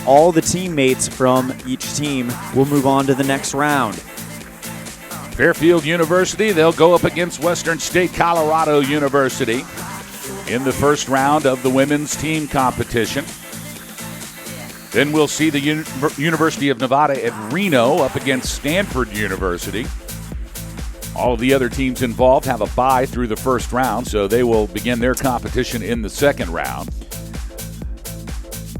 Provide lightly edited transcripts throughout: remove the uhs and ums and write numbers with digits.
all the teammates from each team will move on to the next round. Fairfield University, they'll go up against Western State Colorado University in the first round of the women's team competition. Then we'll see the University of Nevada at Reno up against Stanford University. All of the other teams involved have a bye through the first round, so they will begin their competition in the second round.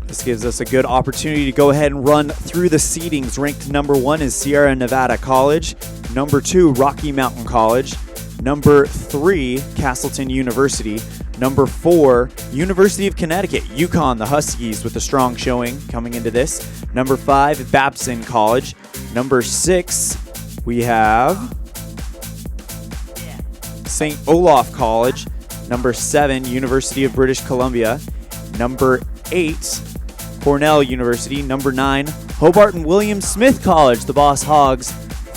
This gives us a good opportunity to go ahead and run through the seedings. Ranked number 1 is Sierra Nevada College. Number 2, Rocky Mountain College. Number 3, Castleton University. Number 4, University of Connecticut, UConn, the Huskies with a strong showing coming into this. Number 5, Babson College. Number 6, we have St. Olaf College. Number 7, University of British Columbia. Number 8, Cornell University. Number 9, Hobart and William Smith College, the Boss Hogs'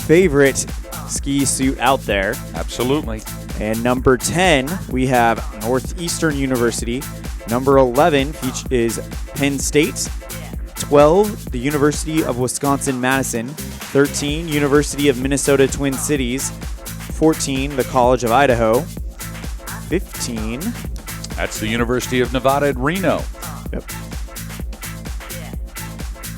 favorite ski suit out there. Absolutely. And number 10, we have Northeastern University. Number 11 is Penn State. 12, the University of Wisconsin-Madison. 13, University of Minnesota Twin Cities. 14, the College of Idaho. 15. That's the University of Nevada at Reno. Yep.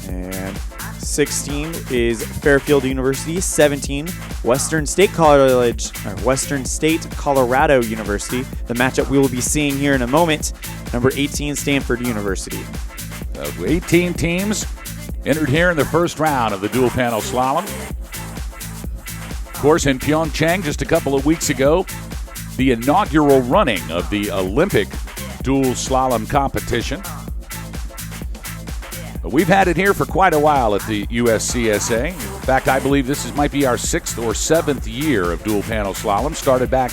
And 16 is Fairfield University. 17, Western State College, or Western State Colorado University. The matchup we will be seeing here in a moment. Number 18, Stanford University. 18 teams entered here in the first round of the dual panel slalom. Of course, in Pyeongchang just a couple of weeks ago, the inaugural running of the Olympic dual slalom competition. But we've had it here for quite a while at the USCSA. In fact, I believe this might be our 6th or 7th year of dual panel slalom. Started back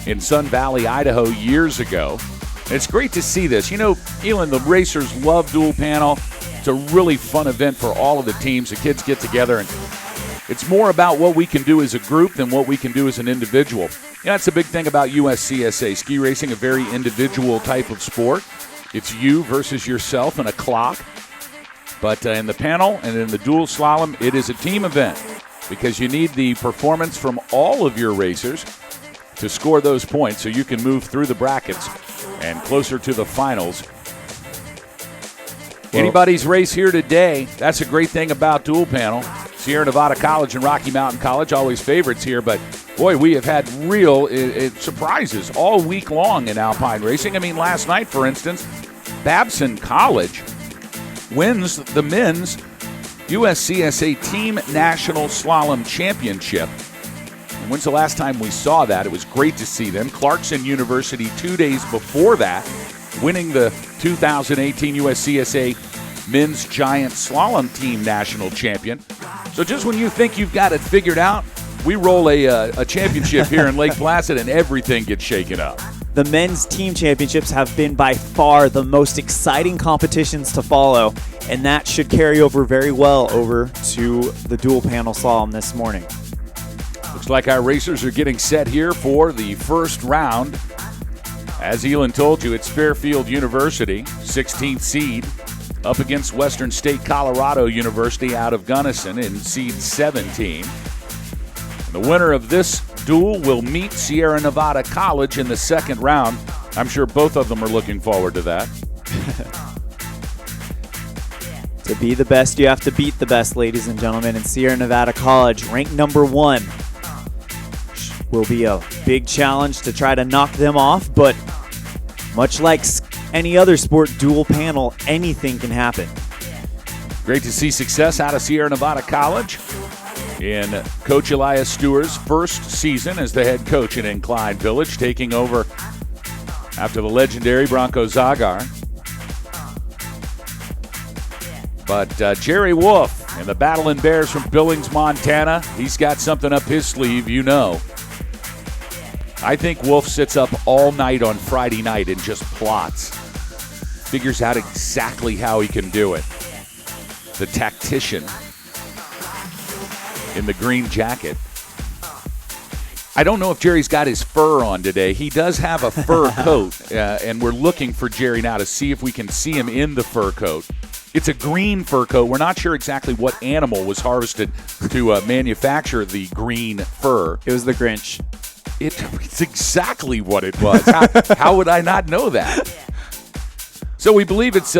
in Sun Valley, Idaho years ago. It's great to see this. You know, Elon, the racers love dual panel. It's a really fun event for all of the teams. The kids get together, and it's more about what we can do as a group than what we can do as an individual. You know, that's the big thing about USCSA. Ski racing, a very individual type of sport. It's you versus yourself and a clock. But in the panel and in the dual slalom, it is a team event because you need the performance from all of your racers to score those points so you can move through the brackets and closer to the finals. Well, anybody's race here today. That's a great thing about dual panel. Sierra Nevada College and Rocky Mountain College, always favorites here, but boy, we have had real surprises all week long in Alpine racing. I mean, last night, for instance, Babson College wins the men's USCSA Team National Slalom Championship. And when's the last time we saw that? It was great to see them. Clarkson University 2 days before that, winning the 2018 USCSA Men's Giant Slalom Team National Champion. So just when you think you've got it figured out, we roll a championship here in Lake Placid and everything gets shaken up. The men's team championships have been by far the most exciting competitions to follow, and that should carry over very well over to the dual panel slalom this morning. Looks like our racers are getting set here for the first round. As Elon told you, it's Fairfield University, 16th seed, up against Western State Colorado University out of Gunnison in seed 17. And the winner of this duel will meet Sierra Nevada College in the second round. I'm sure both of them are looking forward to that. To be the best, you have to beat the best, ladies and gentlemen. And Sierra Nevada College, ranked number 1, will be a big challenge to try to knock them off. But much like any other sport, dual panel, anything can happen. Great to see success out of Sierra Nevada College in Coach Elias Stewart's first season as the head coach in Incline Village, taking over after the legendary Bronco Zagar. But Jerry Wolf and the Battling Bears from Billings, Montana, he's got something up his sleeve, you know. I think Wolf sits up all night on Friday night and just plots. Figures out exactly how he can do it. The tactician in the green jacket. I don't know if Jerry's got his fur on today. He does have a fur coat, and we're looking for Jerry now to see if we can see him in the fur coat. It's a green fur coat. We're not sure exactly what animal was harvested to manufacture the green fur. It was the Grinch. It's exactly what it was. How would I not know that? So we believe it's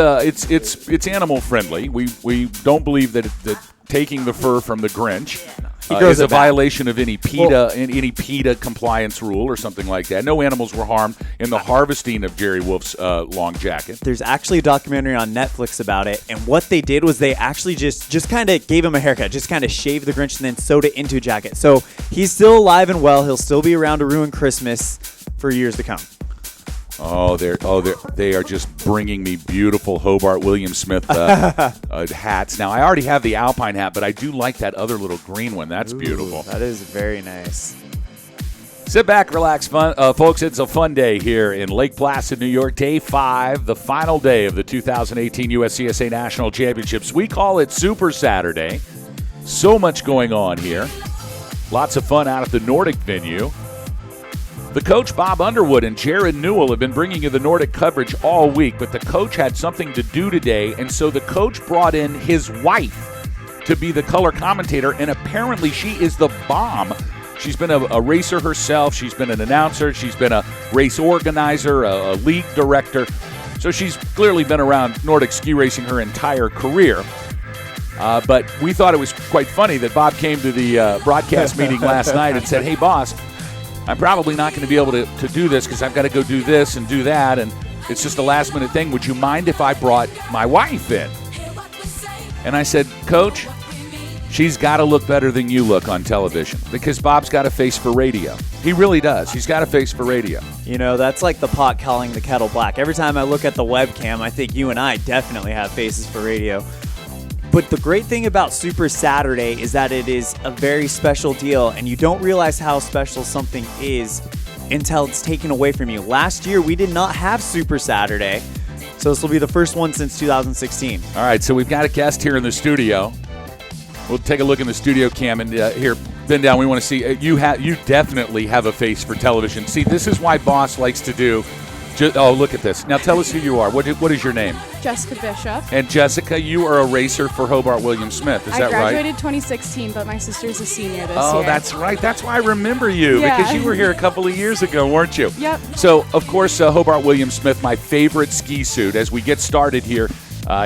animal friendly. We don't believe that taking the fur from the Grinch is a violation of any PETA compliance rule or something like that. No animals were harmed in the harvesting of Jerry Wolf's long jacket. There's actually a documentary on Netflix about it, and what they did was they actually just kind of gave him a haircut, just kind of shaved the Grinch and then sewed it into a jacket. So he's still alive and well. He'll still be around to ruin Christmas for years to come. They are just bringing me beautiful Hobart William Smith hats. Now, I already have the Alpine hat, but I do like that other little green one. That's beautiful. That is very nice. Sit back, relax, folks. It's a fun day here in Lake Placid, New York. Day 5, the final day of the 2018 USCSA National Championships. We call it Super Saturday. So much going on here. Lots of fun out at the Nordic venue. The coach, Bob Underwood, and Jared Newell have been bringing you the Nordic coverage all week, but the coach had something to do today, and so the coach brought in his wife to be the color commentator, and apparently she is the bomb. She's been a racer herself. She's been an announcer. She's been a race organizer, a league director. So she's clearly been around Nordic ski racing her entire career. But we thought it was quite funny that Bob came to the broadcast meeting last night and said, "Hey, boss, I'm probably not going to be able to do this because I've got to go do this and do that, and it's just a last-minute thing. Would you mind if I brought my wife in?" And I said, "Coach, she's got to look better than you look on television because Bob's got a face for radio. He really does. He's got a face for radio." You know, that's like the pot calling the kettle black. Every time I look at the webcam, I think you and I definitely have faces for radio. But the great thing about Super Saturday is that it is a very special deal, and you don't realize how special something is until it's taken away from you. Last year, we did not have Super Saturday, so this will be the first one since 2016. All right, so we've got a guest here in the studio. We'll take a look in the studio cam, and here, bend down. We want to see you definitely have a face for television. See, this is why Boss likes to do. Look at this. Now tell us who you are. What is your name? Jessica Bishop. And Jessica, you are a racer for Hobart William Smith. Is that right? I graduated 2016, but my sister's a senior this year. Oh, that's right. That's why I remember you, because you were here a couple of years ago, weren't you? Yep. So, of course, Hobart William Smith, my favorite ski suit. As we get started here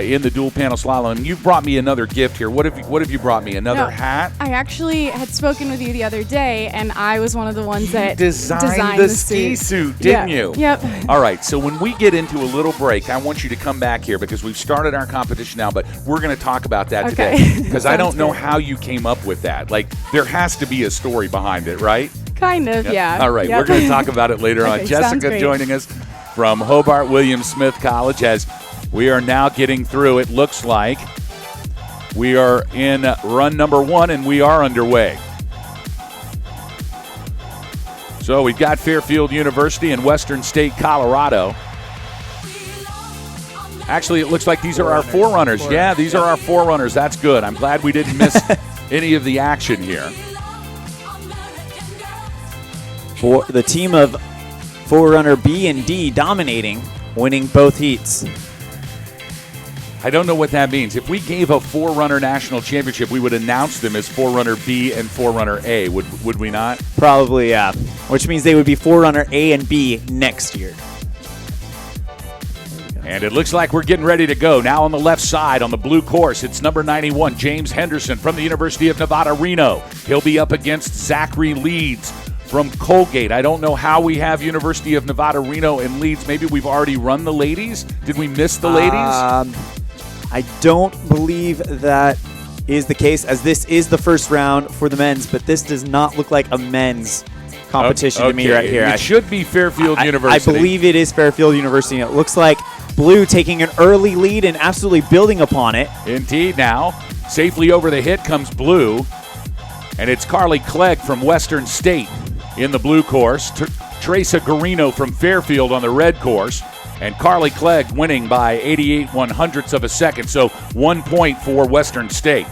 in the dual panel slalom, and you've brought me another gift here. What have you brought me? Another hat? I actually had spoken with you the other day, and I was one of the ones that designed the ski suit, didn't you? Yep. All right, so when we get into a little break, I want you to come back here because we've started our competition now, but we're going to talk about that today because I don't know how you came up with that. Like, there has to be a story behind it, right? Kind of, yeah. All right, we're going to talk about it later on. Jessica joining us from Hobart William Smith College as we are now getting through, it looks like. We are in run number 1, and we are underway. So we've got Fairfield University and Western State, Colorado. Actually, it looks like these are our forerunners. Yeah, these are our forerunners. That's good. I'm glad we didn't miss any of the action here. For the team of Forerunner B and D dominating, winning both heats. I don't know what that means. If we gave a Forerunner National Championship, we would announce them as Forerunner B and Forerunner A, would we not? Probably, yeah. Which means they would be Forerunner A and B next year. And it looks like we're getting ready to go. Now on the left side, on the blue course, it's number 91, James Henderson from the University of Nevada, Reno. He'll be up against Zachary Leeds from Colgate. I don't know how we have University of Nevada, Reno, and Leeds. Maybe we've already run the ladies? Did we miss the ladies? I don't believe that is the case, as this is the first round for the men's, but this does not look like a men's competition to me right here. It should be Fairfield University. I believe it is Fairfield University. It looks like Blue taking an early lead and absolutely building upon it. Indeed now. Safely over the hit comes Blue, and it's Carly Clegg from Western State in the blue course. Teresa Garino from Fairfield on the red course. And Carly Clegg winning by 88 100ths of a second. So 1 point for Western State.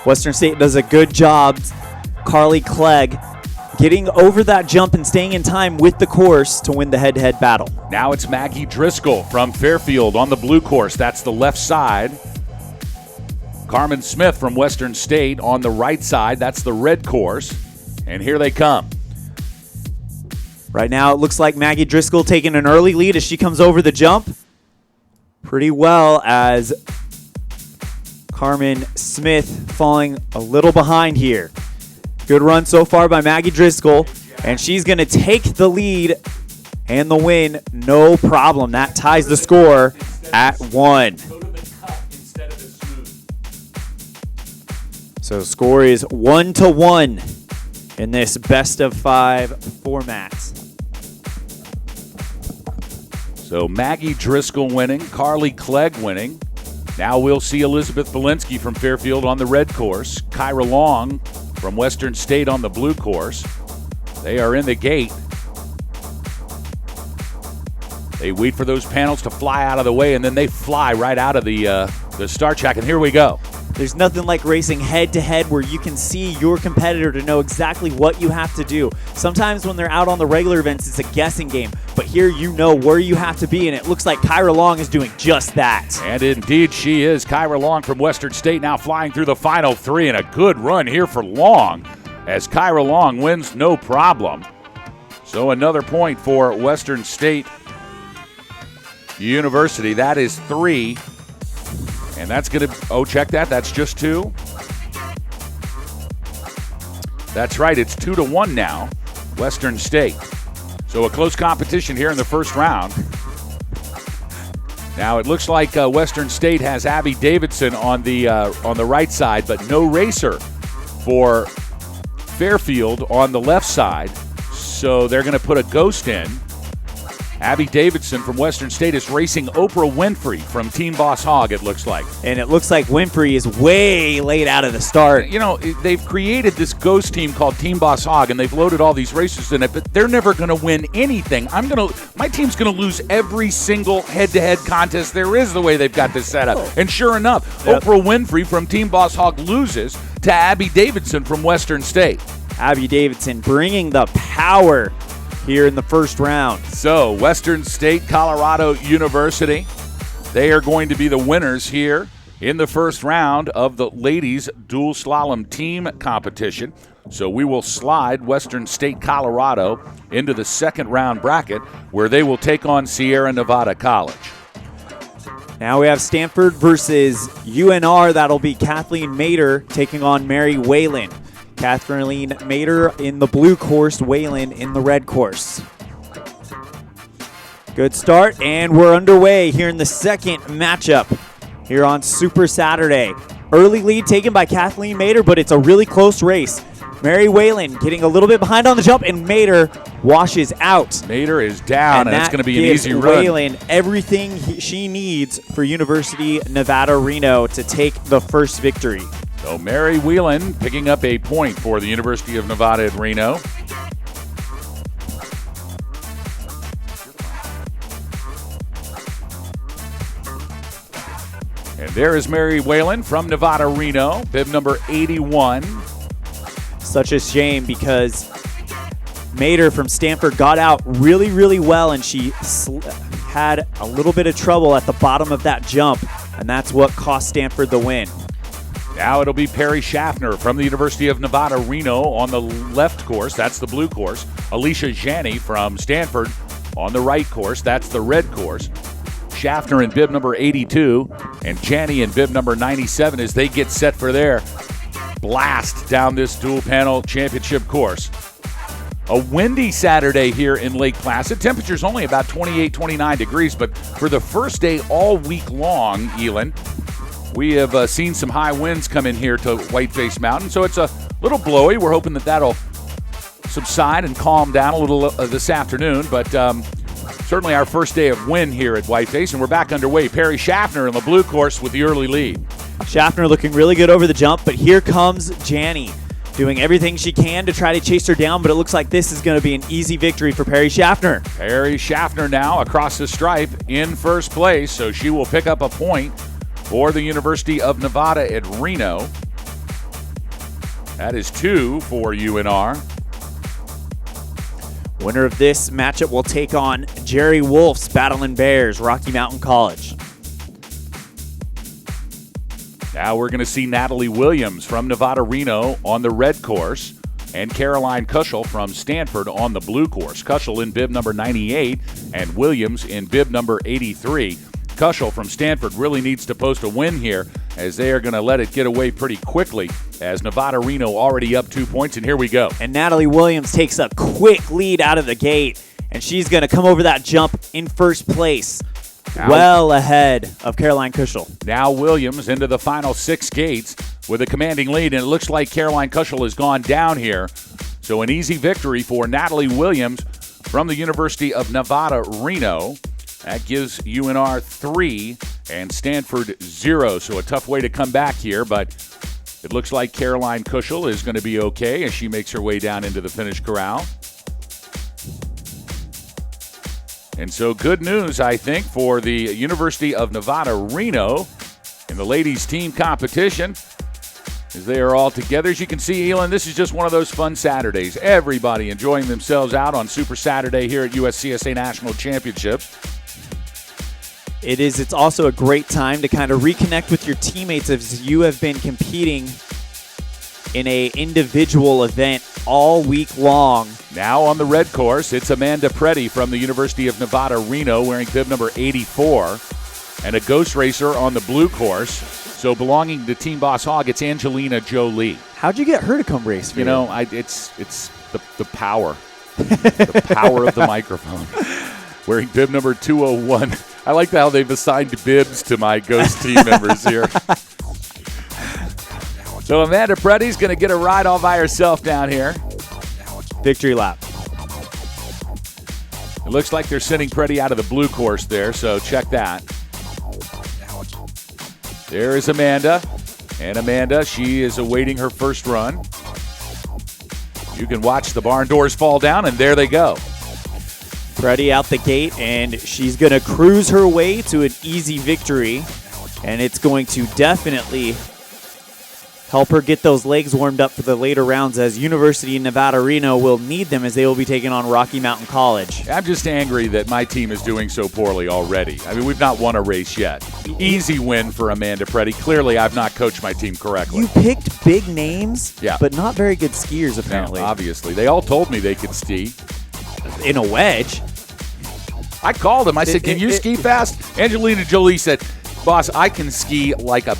Western State does a good job. Carly Clegg getting over that jump and staying in time with the course to win the head-to-head battle. Now it's Maggie Driscoll from Fairfield on the blue course. That's the left side. Carmen Smith from Western State on the right side. That's the red course. And here they come. Right now it looks like Maggie Driscoll taking an early lead as she comes over the jump pretty well, as Carmen Smith falling a little behind here. Good run so far by Maggie Driscoll, and she's going to take the lead and the win, no problem. That ties the score at 1. So score is 1-1 in this best of 5 format. So Maggie Driscoll winning, Carly Clegg winning. Now we'll see Elizabeth Belinsky from Fairfield on the red course, Kyra Long from Western State on the blue course. They are in the gate. They wait for those panels to fly out of the way, and then they fly right out of the start track, and here we go. There's nothing like racing head-to-head where you can see your competitor to know exactly what you have to do. Sometimes when they're out on the regular events, it's a guessing game. But here you know where you have to be, and it looks like Kyra Long is doing just that. And indeed she is. Kyra Long from Western State now flying through the final 3, and a good run here for Long as Kyra Long wins no problem. So another point for Western State University. That is 3. And that's going to, check that. That's just 2. That's right. It's 2-1 now, Western State. So a close competition here in the first round. Now it looks like Western State has Abby Davidson on the right side, but no racer for Fairfield on the left side. So they're going to put a ghost in. Abby Davidson from Western State is racing Oprah Winfrey from Team Boss Hog, it looks like. And it looks like Winfrey is way late out of the start. You know, they've created this ghost team called Team Boss Hog, and they've loaded all these racers in it, but they're never going to win anything. My team's going to lose every single head-to-head contest there is the way they've got this set up. And sure enough, Oprah Winfrey from Team Boss Hog loses to Abby Davidson from Western State. Abby Davidson bringing the power here in the first round. So, Western State, Colorado University, they are going to be the winners here in the first round of the ladies dual slalom team competition. So we will slide Western State, Colorado into the second round bracket where they will take on Sierra Nevada College. Now we have Stanford versus UNR. That'll be Kathleen Mader taking on Mary Whalen. Kathleen Mader in the blue course, Whalen in the red course. Good start, and we're underway here in the second matchup here on Super Saturday. Early lead taken by Kathleen Mader, but it's a really close race. Mary Whalen getting a little bit behind on the jump, and Mader washes out. Mader is down, and it's going to be an easy run. Whalen everything she needs for University Nevada Reno to take the first victory. So Mary Whelan picking up a point for the University of Nevada at Reno. And there is Mary Whalen from Nevada Reno, bib number 81. Such a shame because Mader from Stanford got out really, really well, and she had a little bit of trouble at the bottom of that jump, and that's what cost Stanford the win. Now it'll be Perry Schaffner from the University of Nevada, Reno on the left course. That's the blue course. Alicia Janney from Stanford on the right course. That's the red course. Schaffner in bib number 82 and Janney in bib number 97 as they get set for their blast down this dual panel championship course. A windy Saturday here in Lake Placid. Temperature's only about 28, 29 degrees, but for the first day all week long, Elin, we have seen some high winds come in here to Whiteface Mountain, so it's a little blowy. We're hoping that that'll subside and calm down a little this afternoon, but certainly our first day of wind here at Whiteface, and we're back underway. Perry Schaffner in the blue course with the early lead. Schaffner looking really good over the jump, but here comes Janney doing everything she can to try to chase her down, but it looks like this is going to be an easy victory for Perry Schaffner. Perry Schaffner now across the stripe in first place, so she will pick up a point for the University of Nevada at Reno. That is 2 for UNR. Winner of this matchup will take on Jerry Wolf's Battling Bears, Rocky Mountain College. Now we're going to see Natalie Williams from Nevada Reno on the red course and Caroline Kuschel from Stanford on the blue course. Kuschel in bib number 98 and Williams in bib number 83. Kuschel from Stanford really needs to post a win here, as they are going to let it get away pretty quickly, as Nevada Reno already up 2 points, and here we go. And Natalie Williams takes a quick lead out of the gate, and she's going to come over that jump in first place, well ahead of Caroline Kuschel. Now Williams into the final 6 gates with a commanding lead, and it looks like Caroline Kuschel has gone down here. So an easy victory for Natalie Williams from the University of Nevada, Reno. That gives UNR 3 and Stanford 0. So a tough way to come back here, but it looks like Caroline Kuschel is going to be okay as she makes her way down into the finish corral. And so good news, I think, for the University of Nevada, Reno in the ladies team competition, as they are all together. As you can see, Elin, this is just one of those fun Saturdays. Everybody enjoying themselves out on Super Saturday here at USCSA National Championships. It is. It's also a great time to kind of reconnect with your teammates as you have been competing in a individual event all week long. Now on the red course, it's Amanda Preddy from the University of Nevada, Reno, wearing bib number 84, and a ghost racer on the blue course. So belonging to Team Boss Hog, it's Angelina Jolie. How'd you get her to come race for you? You know, it's the power, the power of the microphone. Wearing bib number 201. I like how they've assigned bibs to my ghost team members here. So Amanda Preddy's going to get a ride all by herself down here. Victory lap. It looks like they're sending Preddy out of the blue course there, so check that. There is Amanda. And Amanda, she is awaiting her first run. You can watch the barn doors fall down, and there they go. Preddy out the gate, and she's going to cruise her way to an easy victory. And it's going to definitely help her get those legs warmed up for the later rounds, as University of Nevada, Reno will need them as they will be taking on Rocky Mountain College. I'm just angry that my team is doing so poorly already. I mean, we've not won a race yet. Easy win for Amanda Preddy. Clearly, I've not coached my team correctly. You picked big names, yeah, but not very good skiers, apparently. No, obviously. They all told me they could ski. In a wedge. I called him. I said, can you ski fast? Angelina Jolie said, boss, I can ski like a...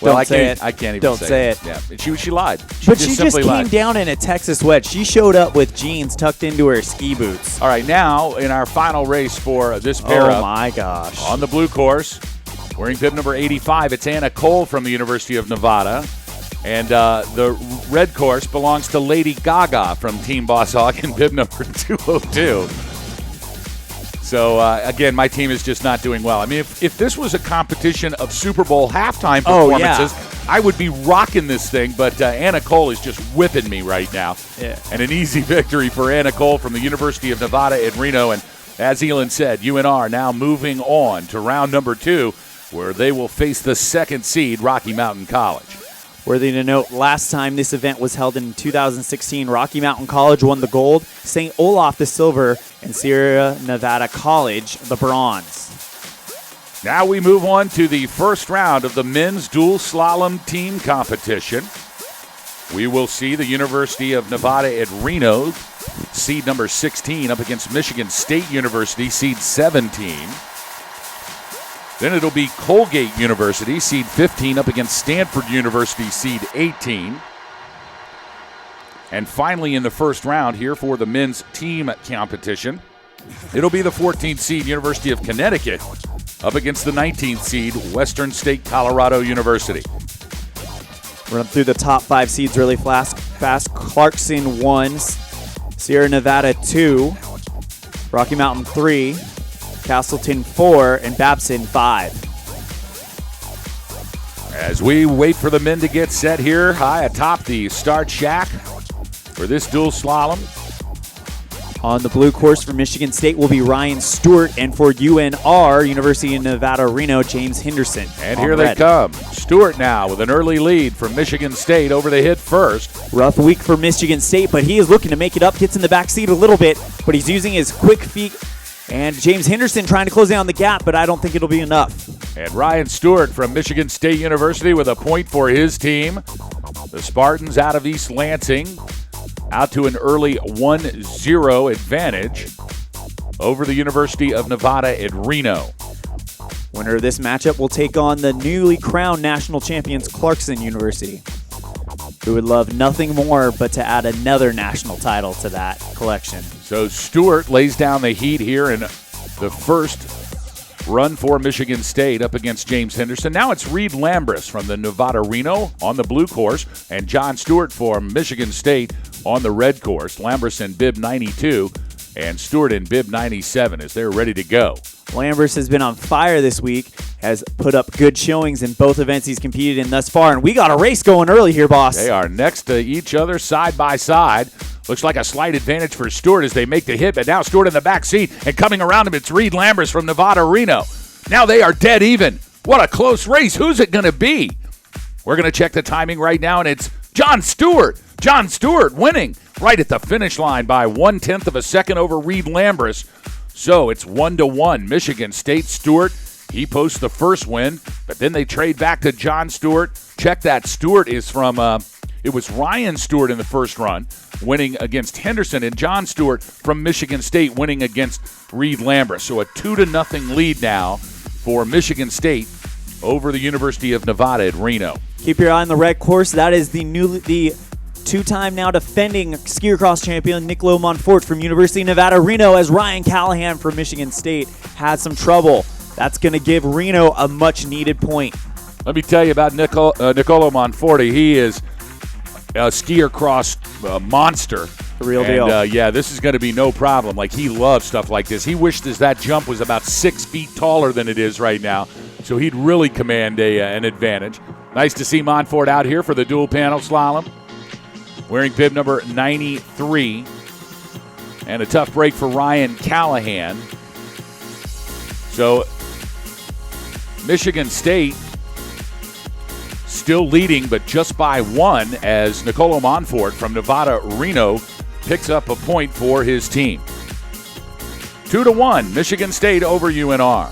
Well, I can't even say it. Yeah, she lied. She just came down in a Texas wedge. She showed up with jeans tucked into her ski boots. All right, now in our final race for this pair Oh, my gosh. On the blue course, wearing bib number 85, it's Anna Cole from the University of Nevada. And the red course belongs to Lady Gaga from Team Boss Hog in bib number 202. So, again, my team is just not doing well. I mean, if this was a competition of Super Bowl halftime performances, I would be rocking this thing. But Anna Cole is just whipping me right now. Yeah. And an easy victory for Anna Cole from the University of Nevada in Reno. And as Elin said, UNR now moving on to round number 2, where they will face the second seed, Rocky Mountain College. Worthy to note, last time this event was held in 2016, Rocky Mountain College won the gold, St. Olaf the silver, and Sierra Nevada College the bronze. Now we move on to the first round of the men's dual slalom team competition. We will see the University of Nevada at Reno, seed number 16, up against Michigan State University, seed 17. Then it'll be Colgate University, seed 15, up against Stanford University, seed 18. And finally in the first round here for the men's team competition, it'll be the 14th seed University of Connecticut up against the 19th seed Western State Colorado University. Run through the top 5 seeds really fast. Clarkson 1, Sierra Nevada 2, Rocky Mountain 3, Castleton 4, and Babson 5. As we wait for the men to get set here high atop the start shack for this dual slalom. On the blue course for Michigan State will be Ryan Stewart, and for UNR, University of Nevada, Reno, James Henderson. And here they come. Stewart now with an early lead from Michigan State over the hit first. Rough week for Michigan State, but he is looking to make it up. Gets in the back seat a little bit, but he's using his quick feet. And James Henderson trying to close down the gap, but I don't think it'll be enough. And Ryan Stewart from Michigan State University with a point for his team. The Spartans out of East Lansing out to an early 1-0 advantage over the University of Nevada at Reno. Winner of this matchup will take on the newly crowned national champions Clarkson University, who would love nothing more but to add another national title to that collection. So Stewart lays down the heat here in the first run for Michigan State up against James Henderson. Now it's Reed Lambris from the Nevada Reno on the blue course and John Stewart for Michigan State on the red course. Lambris in bib 92 and Stewart in bib 97 as they're ready to go. Lambris has been on fire this week, has put up good showings in both events he's competed in thus far, and we got a race going early here, boss. They are next to each other side by side. Looks like a slight advantage for Stewart as they make the hit, but now Stewart in the back seat, and coming around him, it's Reed Lambris from Nevada Reno. Now they are dead even. What a close race. Who's it going to be? We're going to check the timing right now, and it's John Stewart. John Stewart winning right at the finish line by 1/10 of a second over Reed Lambris. So it's 1-1. Michigan State. Stewart, he posts the first win, but then they trade back to John Stewart. Check that. Stewart is from it was Ryan Stewart in the first run, winning against Henderson, and John Stewart from Michigan State winning against Reed Lambris. So a 2-0 lead now for Michigan State over the University of Nevada at Reno. Keep your eye on the red course. That is the two-time now defending ski cross champion Niccolo Monfort from University of Nevada Reno, as Ryan Callahan from Michigan State had some trouble. That's going to give Reno a much-needed point. Let me tell you about Niccolo Monforti. He is a skier cross monster. The real deal. Yeah, this is going to be no problem. Like, he loves stuff like this. He wishes that jump was about 6 feet taller than it is right now, so he'd really command an advantage. Nice to see Monfort out here for the dual panel slalom, wearing bib number 93. And a tough break for Ryan Callahan. So Michigan State still leading, but just by one, as Niccolo Monfort from Nevada Reno picks up a point for his team. 2-1, Michigan State over UNR.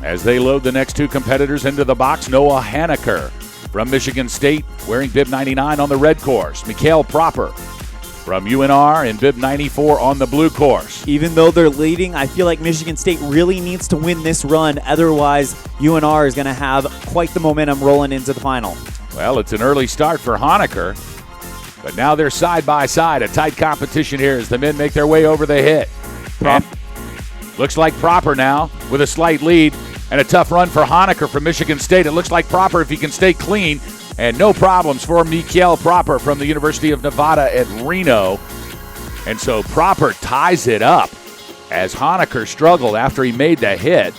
As they load the next two competitors into the box, Noah Haneker from Michigan State wearing bib 99 on the red course. Mikhail Proper from UNR in bib 94 on the blue course. Even though they're leading, I feel like Michigan State really needs to win this run. Otherwise, UNR is going to have quite the momentum rolling into the final. Well, it's an early start for Haneker, but now they're side by side. A tight competition here as the men make their way over the hit. Looks like Proper now with a slight lead and a tough run for Haneker from Michigan State. It looks like Proper, if he can stay clean, and no problems for Mikhail Proper from the University of Nevada at Reno. And so Proper ties it up as Haneker struggled after he made the hit.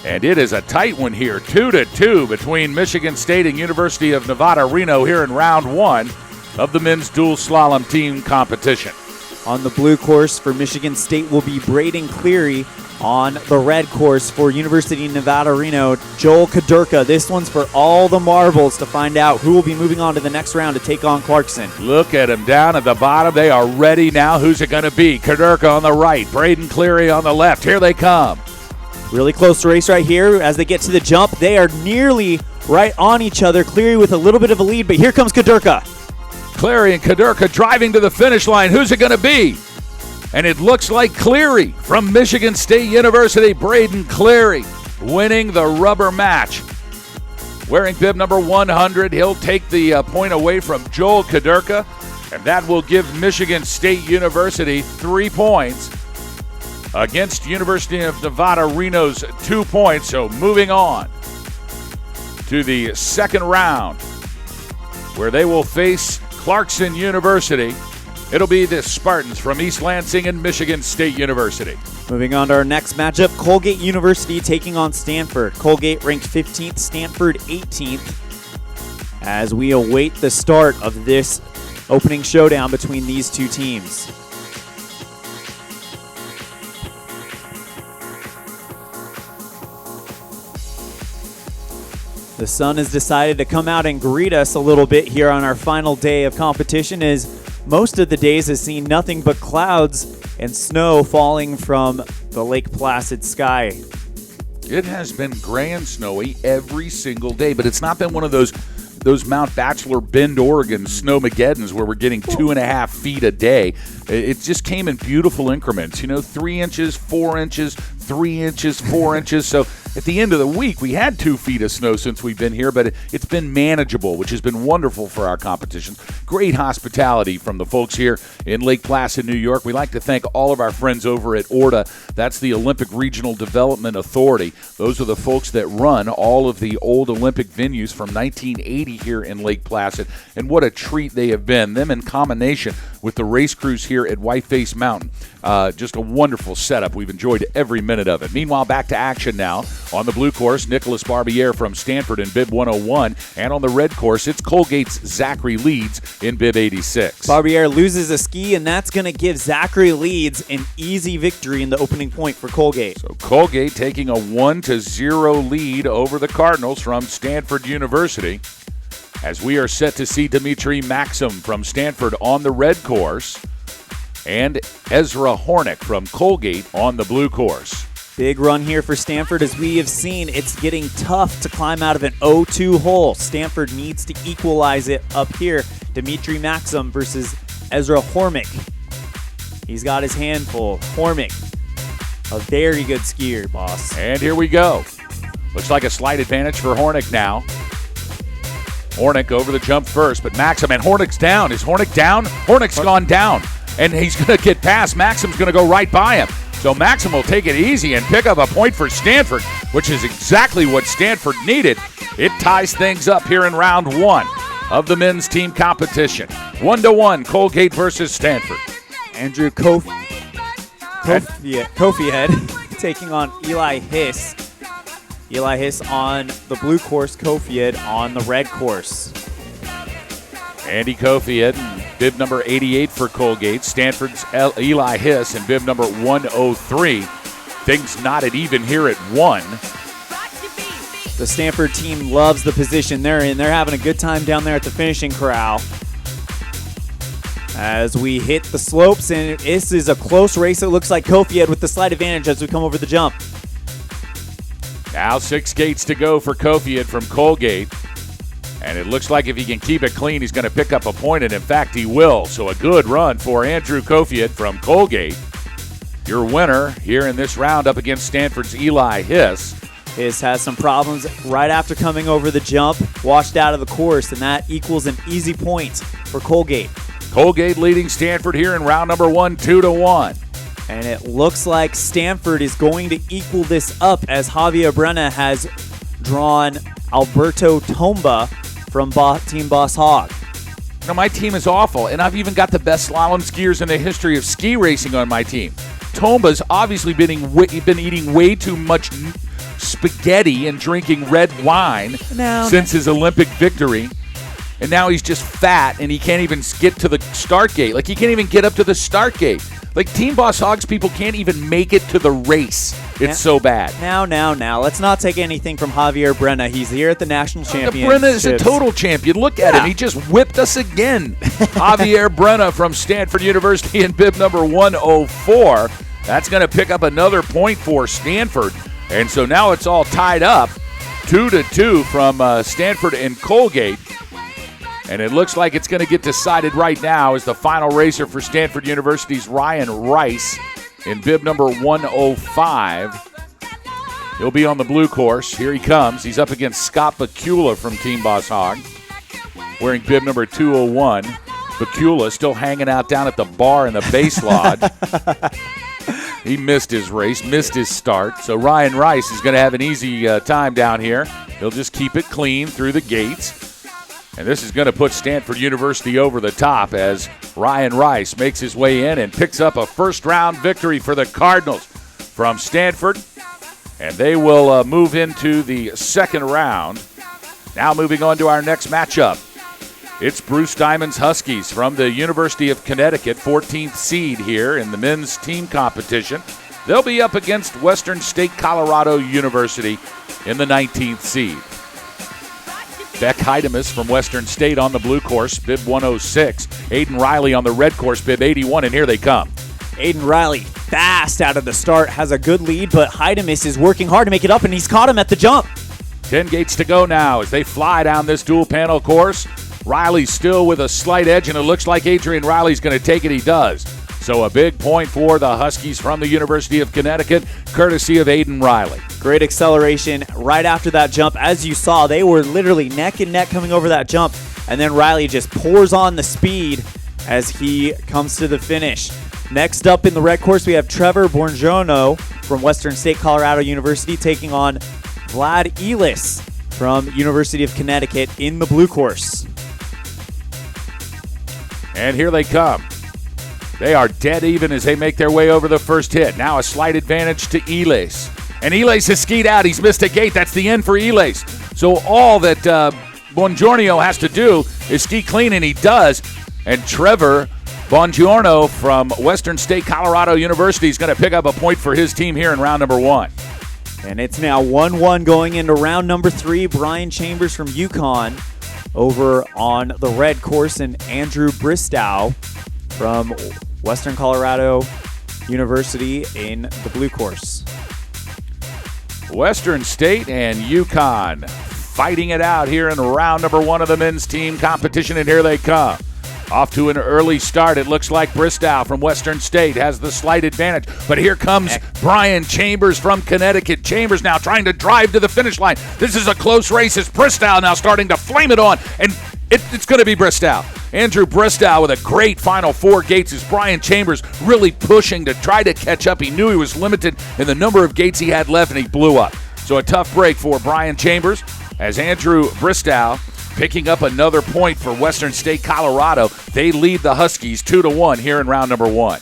And it is a tight one here, 2-2 between Michigan State and University of Nevada Reno here in round one of the men's dual slalom team competition. On the blue course for Michigan State will be Braden Cleary. On the red course for University of Nevada Reno, Joel Kadurka. This one's for all the marbles to find out who will be moving on to the next round to take on Clarkson. Look at him down at the bottom. They are ready now. Who's it going to be? Kadurka on the right, Braden Cleary on the left. Here they come. Really close race right here as they get to the jump. They are nearly right on each other. Cleary with a little bit of a lead, but here comes Kadurka. Cleary and Kadurka driving to the finish line. Who's it going to be? And it looks like Cleary from Michigan State University, Braden Cleary, winning the rubber match. Wearing bib number 100, he'll take the point away from Joel Kadurka, and that will give Michigan State University 3 points against University of Nevada Reno's 2 points. So moving on to the second round, where they will face Clarkson University. It'll be the Spartans from East Lansing and Michigan State University. Moving on to our next matchup, Colgate University taking on Stanford. Colgate ranked 15th, Stanford 18th. As we await the start of this opening showdown between these two teams. The sun has decided to come out and greet us a little bit here on our final day of competition, as most of the days has seen nothing but clouds and snow falling from the Lake Placid sky. It has been gray and snowy every single day, but it's not been one of those Mount Bachelor, Bend, Oregon snowmageddons where we're getting 2.5 feet a day. It just came in beautiful increments, 3 inches, 4 inches, 3 inches, 4 inches. So at the end of the week, we had 2 feet of snow since we've been here, but it's been manageable, which has been wonderful for our competitions. Great hospitality from the folks here in Lake Placid, New York. We like to thank all of our friends over at ORDA. That's the Olympic Regional Development Authority. Those are the folks that run all of the old Olympic venues from 1980 here in Lake Placid. And what a treat they have been. Them in combination with the race crews here at Whiteface Mountain. Just a wonderful setup. We've enjoyed every minute of it. Meanwhile, back to action now. On the blue course, Nicholas Barbier from Stanford in bib 101. And on the red course, it's Colgate's Zachary Leeds in bib 86. Barbier loses a ski, and that's going to give Zachary Leeds an easy victory in the opening point for Colgate. So Colgate taking a 1-0 lead over the Cardinals from Stanford University. As we are set to see Dimitri Maxim from Stanford on the red course and Ezra Hornick from Colgate on the blue course. Big run here for Stanford. As we have seen, it's getting tough to climb out of an 0-2 hole. Stanford needs to equalize it up here. Dimitri Maxim versus Ezra Hornick. He's got his hand full. Hornick, a very good skier, boss. And here we go. Looks like a slight advantage for Hornick now. Hornick over the jump first, but Maxim, and Hornick's down. Is Hornick down? Hornick's gone down, and he's going to get past. Maxim's going to go right by him. So Maxim will take it easy and pick up a point for Stanford, which is exactly what Stanford needed. It ties things up here in round one of the men's team competition. 1-1, Colgate versus Stanford. Andrew Kofied taking on Eli Hiss. Eli Hiss on the blue course, Kofiad on the red course. Andy Kofiad, bib number 88 for Colgate. Stanford's Eli Hiss in bib number 103. Things knotted even here at 1. The Stanford team loves the position they're in. They're having a good time down there at the finishing corral. As we hit the slopes, and this is a close race. It looks like Kofiad with the slight advantage as we come over the jump. Now 6 gates to go for Kofiad from Colgate. And it looks like if he can keep it clean, he's going to pick up a point, and in fact he will. So a good run for Andrew Kofiad from Colgate. Your winner here in this round up against Stanford's Eli Hiss. Hiss has some problems right after coming over the jump, washed out of the course, and that equals an easy point for Colgate. Colgate leading Stanford here in round number 1, 2-1. And it looks like Stanford is going to equal this up as Javier Brenna has drawn Alberto Tomba from Team Boss Hog. My team is awful, and I've even got the best slalom skiers in the history of ski racing on my team. Tomba's obviously been eating way too much spaghetti and drinking red wine since his Olympic victory. And now he's just fat, and he can't even get to the start gate. Like, he can't even get up to the start gate. Like, Team Boss Hogs people can't even make it to the race. It's so bad. Now. Let's not take anything from Javier Brenna. He's here at the national championship. Brenna is a total champion. Look at him. He just whipped us again. Javier Brenna from Stanford University in bib number 104. That's going to pick up another point for Stanford. And so now it's all tied up. 2-2 from Stanford and Colgate. And it looks like it's going to get decided right now as the final racer for Stanford University's Ryan Rice in bib number 105. He'll be on the blue course. Here he comes. He's up against Scott Bakula from Team Boss Hog, wearing bib number 201. Bakula still hanging out down at the bar in the base lodge. He missed his race, missed his start. So Ryan Rice is going to have an easy time down here. He'll just keep it clean through the gates. And this is going to put Stanford University over the top as Ryan Rice makes his way in and picks up a first-round victory for the Cardinals from Stanford. And they will move into the second round. Now moving on to our next matchup. It's Bruce Diamond's Huskies from the University of Connecticut, 14th seed here in the men's team competition. They'll be up against Western State Colorado University in the 19th seed. Beck Heidemus from Western State on the blue course, bib 106. Aiden Riley on the red course, bib 81, and here they come. Aiden Riley, fast out of the start, has a good lead, but Heidemis is working hard to make it up, and he's caught him at the jump. 10 gates to go now as they fly down this dual panel course. Riley's still with a slight edge, and it looks like Adrian Riley's going to take it. He does. So a big point for the Huskies from the University of Connecticut, courtesy of Aiden Riley. Great acceleration right after that jump. As you saw, they were literally neck and neck coming over that jump, and then Riley just pours on the speed as he comes to the finish. Next up in the red course, we have Trevor Borgiorno from Western State Colorado University taking on Vlad Elis from University of Connecticut in the blue course. And here they come. They are dead even as they make their way over the first hit. Now a slight advantage to Elis. And Elis has skied out. He's missed a gate. That's the end for Elis. So all that Bongiorno has to do is ski clean, and he does. And Trevor Bongiorno from Western State Colorado University is going to pick up a point for his team here in round number 1. And it's now 1-1 going into round number 3. Brian Chambers from UConn over on the red course, and Andrew Bristow from Western Colorado University in the blue course. Western State and UConn fighting it out here in round number 1 of the men's team competition, and here they come. Off to an early start. It looks like Bristow from Western State has the slight advantage. But here comes Brian Chambers from Connecticut. Chambers now trying to drive to the finish line. This is a close race as Bristow now starting to flame it on. And it's going to be Bristow. Andrew Bristow with a great final 4 gates as Brian Chambers really pushing to try to catch up. He knew he was limited in the number of gates he had left, and he blew up. So a tough break for Brian Chambers as Andrew Bristow picking up another point for Western State Colorado. They lead the Huskies 2-1 here in round number 1.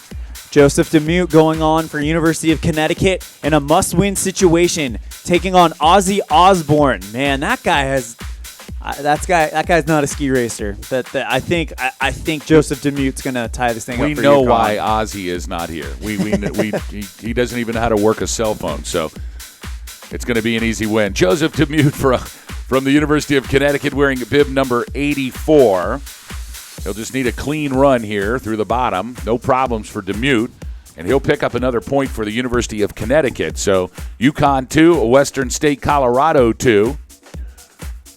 Joseph Demute going on for University of Connecticut in a must-win situation, taking on Ozzy Osborne. Man, that guy's not a ski racer. I think Joseph Demute's gonna tie this thing up. We know why Ozzy is not here. He doesn't even know how to work a cell phone, so it's going to be an easy win. Joseph Demute from the University of Connecticut wearing bib number 84. He'll just need a clean run here through the bottom. No problems for Demute. And he'll pick up another point for the University of Connecticut. So UConn 2, Western State Colorado 2.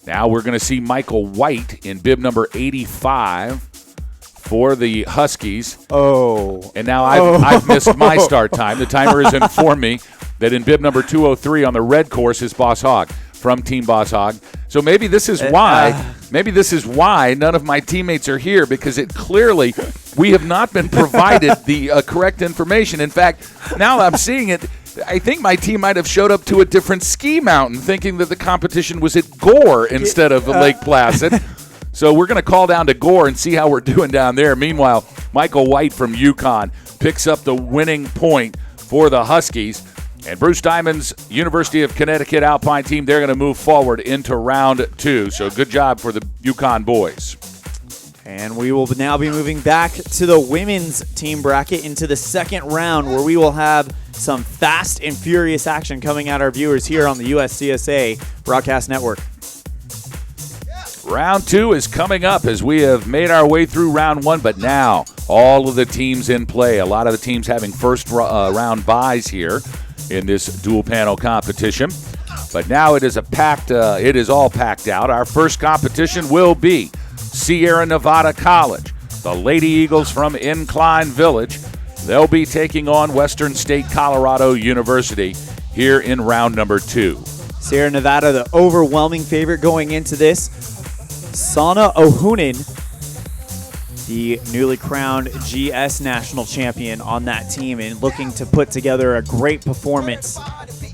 Now we're going to see Michael White in bib number 85 for the Huskies. Oh. And now I've missed my start time. The timer has informed me that in bib number 203 on the red course is Boss Hogg from Team Boss Hogg. So maybe this is why none of my teammates are here, because we have not been provided the correct information. In fact, now I'm seeing it, I think my team might have showed up to a different ski mountain thinking that the competition was at Gore instead of Lake Placid. So we're going to call down to Gore and see how we're doing down there. Meanwhile, Michael White from UConn picks up the winning point for the Huskies. And Bruce Diamond's University of Connecticut Alpine team, they're going to move forward into round 2. So good job for the UConn boys. And we will now be moving back to the women's team bracket into the second round, where we will have some fast and furious action coming at our viewers here on the USCSA Broadcast Network. Round 2 is coming up as we have made our way through round 1, but now all of the teams in play. A lot of the teams having first round byes here in this dual panel competition. But now it is all packed out. Our first competition will be Sierra Nevada College, the Lady Eagles from Incline Village. They'll be taking on Western State Colorado University here in round number 2. Sierra Nevada, the overwhelming favorite going into this. Sana Ohunin, the newly crowned GS national champion on that team, and looking to put together a great performance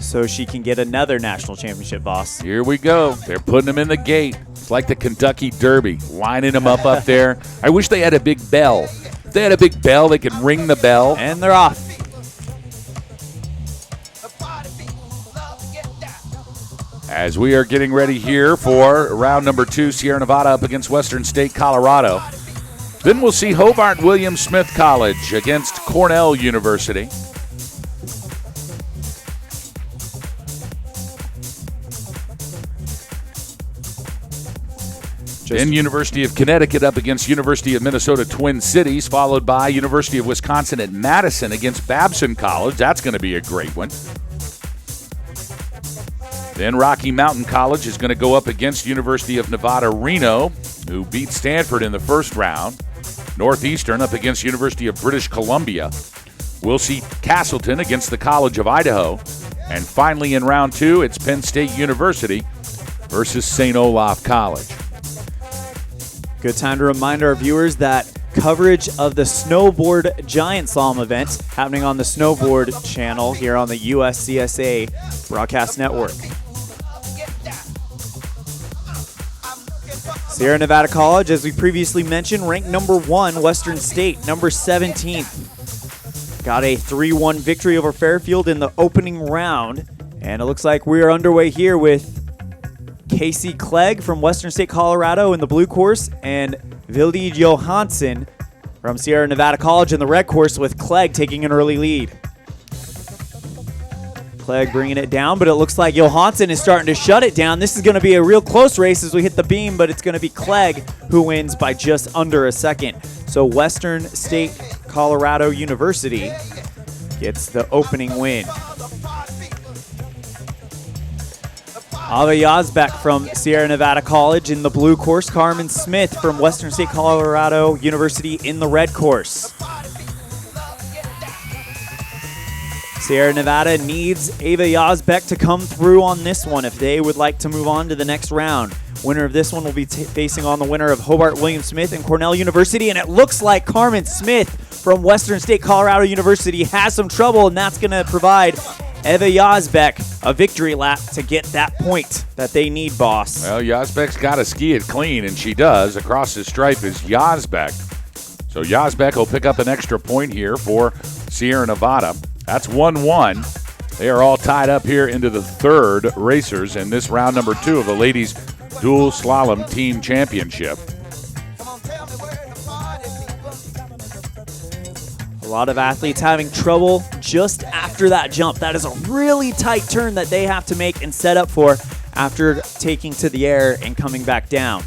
so she can get another national championship, boss. Here we go. They're putting them in the gate. It's like the Kentucky Derby, lining them up there. I wish they had a big bell. If they had a big bell, they could ring the bell. And they're off. As we are getting ready here for round number 2, Sierra Nevada up against Western State Colorado. Then we'll see Hobart William Smith College against Cornell University. Then University of Connecticut up against University of Minnesota Twin Cities, followed by University of Wisconsin at Madison against Babson College. That's going to be a great one. Then Rocky Mountain College is going to go up against University of Nevada, Reno, who beat Stanford in the first round. Northeastern up against University of British Columbia. We'll see Castleton against the College of Idaho. And finally in round 2, it's Penn State University versus St. Olaf College. Good time to remind our viewers that coverage of the snowboard giant slalom event happening on the snowboard channel here on the USCSA broadcast network. Sierra Nevada College, as we previously mentioned, ranked number 1, Western State, number 17th. Got a 3-1 victory over Fairfield in the opening round. And it looks like we are underway here with Casey Clegg from Western State, Colorado in the blue course, and Vilde Johansson from Sierra Nevada College in the red course, with Clegg taking an early lead. Clegg bringing it down, but it looks like Johansson is starting to shut it down. This is going to be a real close race as we hit the beam, but it's going to be Clegg who wins by just under a second. So Western State Colorado University gets the opening win. Ava Yazbek from Sierra Nevada College in the blue course. Carmen Smith from Western State Colorado University in the red course. Sierra Nevada needs Ava Yazbek to come through on this one if they would like to move on to the next round. Winner of this one will be facing on the winner of Hobart William Smith and Cornell University, and it looks like Carmen Smith from Western State Colorado University has some trouble, and that's going to provide Eva Yazbek a victory lap to get that point that they need, boss. Well, Yazbek's got to ski it clean, and she does. Across the stripe is Yazbek. So Yazbek will pick up an extra point here for Sierra Nevada. That's 1-1. They are all tied up here into the third racers in this round number 2 of the ladies dual slalom team championship. A lot of athletes having trouble just after that jump. That is a really tight turn that they have to make and set up for after taking to the air and coming back down.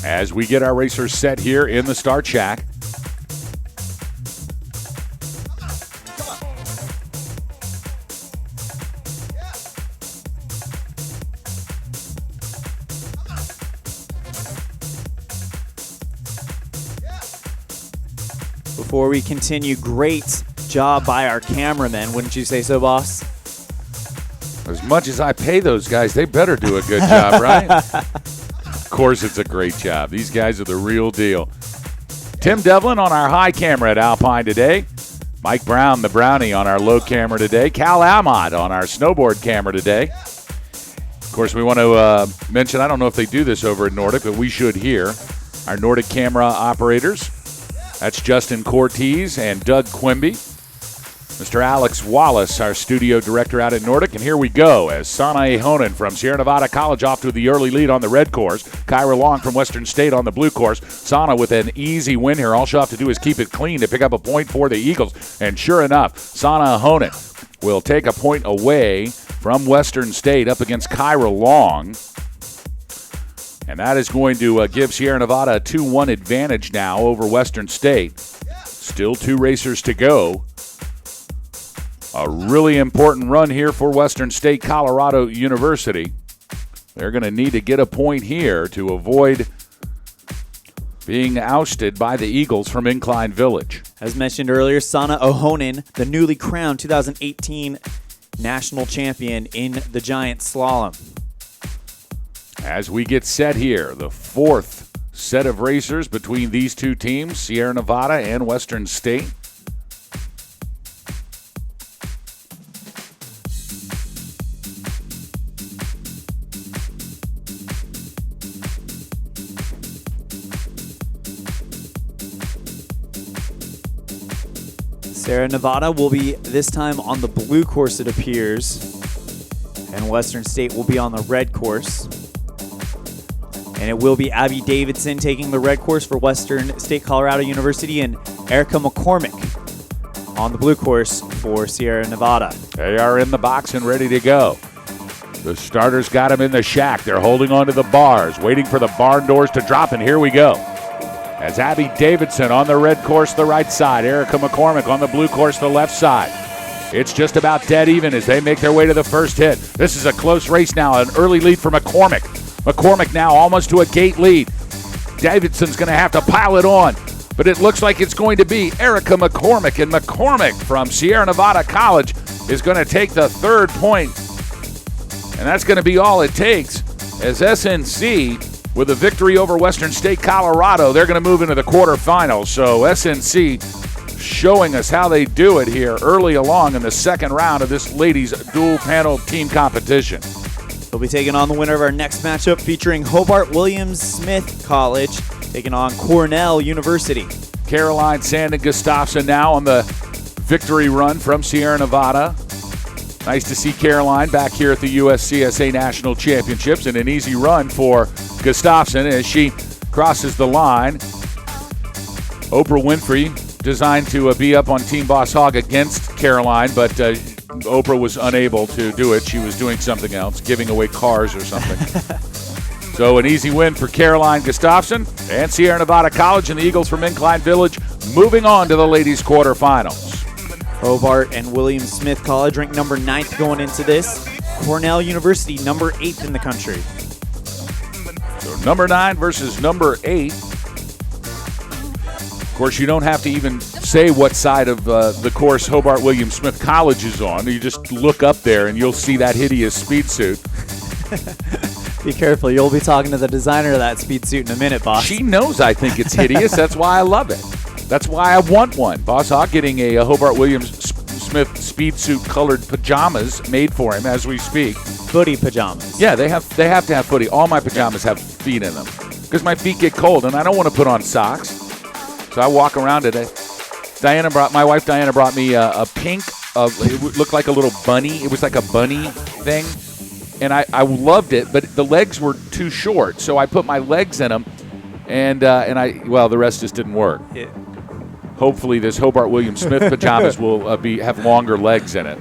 As we get our racers set here in the start shack. Before we continue, great job by our cameramen, wouldn't you say so, boss? As much as I pay those guys, they better do a good job, right? Of course it's a great job. These guys are the real deal. Tim Devlin on our high camera at Alpine today. Mike Brown, the Brownie, on our low camera today. Cal Amott on our snowboard camera today. Of course, we want to mention, I don't know if they do this over at Nordic, but we should here, our Nordic camera operators. That's Justin Cortez and Doug Quimby. Mr. Alex Wallace, our studio director out at Nordic. And here we go as Sana Ahonen from Sierra Nevada College off to the early lead on the red course. Kyra Long from Western State on the blue course. Sana with an easy win here. All she'll have to do is keep it clean to pick up a point for the Eagles. And sure enough, Sana Ahonen will take a point away from Western State up against Kyra Long. And that is going to give Sierra Nevada a 2-1 advantage now over Western State. Still 2 racers to go. A really important run here for Western State Colorado University. They're going to need to get a point here to avoid being ousted by the Eagles from Incline Village. As mentioned earlier, Sana Ahonen, the newly crowned 2018 national champion in the giant slalom. As we get set here, the 4th set of racers between these two teams, Sierra Nevada and Western State. Sierra Nevada will be this time on the blue course, it appears, and Western State will be on the red course. And it will be Abby Davidson taking the red course for Western State Colorado University and Erica McCormick on the blue course for Sierra Nevada. They are in the box and ready to go. The starters got him in the shack. They're holding on to the bars, waiting for the barn doors to drop, and here we go. As Abby Davidson on the red course, the right side. Erica McCormick on the blue course, the left side. It's just about dead even as they make their way to the first hit. This is a close race now, an early lead for McCormick. McCormick now almost to a gate lead. Davidson's going to have to pile it on, but it looks like it's going to be Erica McCormick, and McCormick from Sierra Nevada College is going to take the third point. And that's going to be all it takes as SNC, with a victory over Western State Colorado, they're going to move into the quarterfinals. So SNC showing us how they do it here early along in the second round of this ladies dual panel team competition. We'll be taking on the winner of our next matchup featuring Hobart Williams Smith College taking on Cornell University. Caroline Sandin Gustafson now on the victory run from Sierra Nevada. Nice to see Caroline back here at the USCSA National Championships, and an easy run for Gustafson as she crosses the line. Oprah Winfrey designed to be up on Team Boss Hog against Caroline, but Oprah was unable to do it. She was doing something else, giving away cars or something. So an easy win for Caroline Gustafson and Sierra Nevada College, and the Eagles from Incline Village moving on to the ladies' quarterfinals. Hobart and William Smith College ranked number 9th going into this. Cornell University number 8th in the country. So number 9 versus number 8. Of course, you don't have to even say what side of the course Hobart William Smith College is on. You just look up there and you'll see that hideous speed suit. Be careful. You'll be talking to the designer of that speed suit in a minute, boss. She knows I think it's hideous. That's why I love it. That's why I want one. Boss Hog getting a Hobart Williams Smith speed suit colored pajamas made for him as we speak. Footy pajamas. Yeah, they have to have footy. All my pajamas have feet in them because my feet get cold and I don't want to put on socks. So I walk around today. My wife Diana brought me a pink, it looked like a little bunny. It was like a bunny thing. And I loved it, but the legs were too short. So I put my legs in them and the rest just didn't work. Yeah. Hopefully this Hobart William Smith pajamas will have longer legs in it.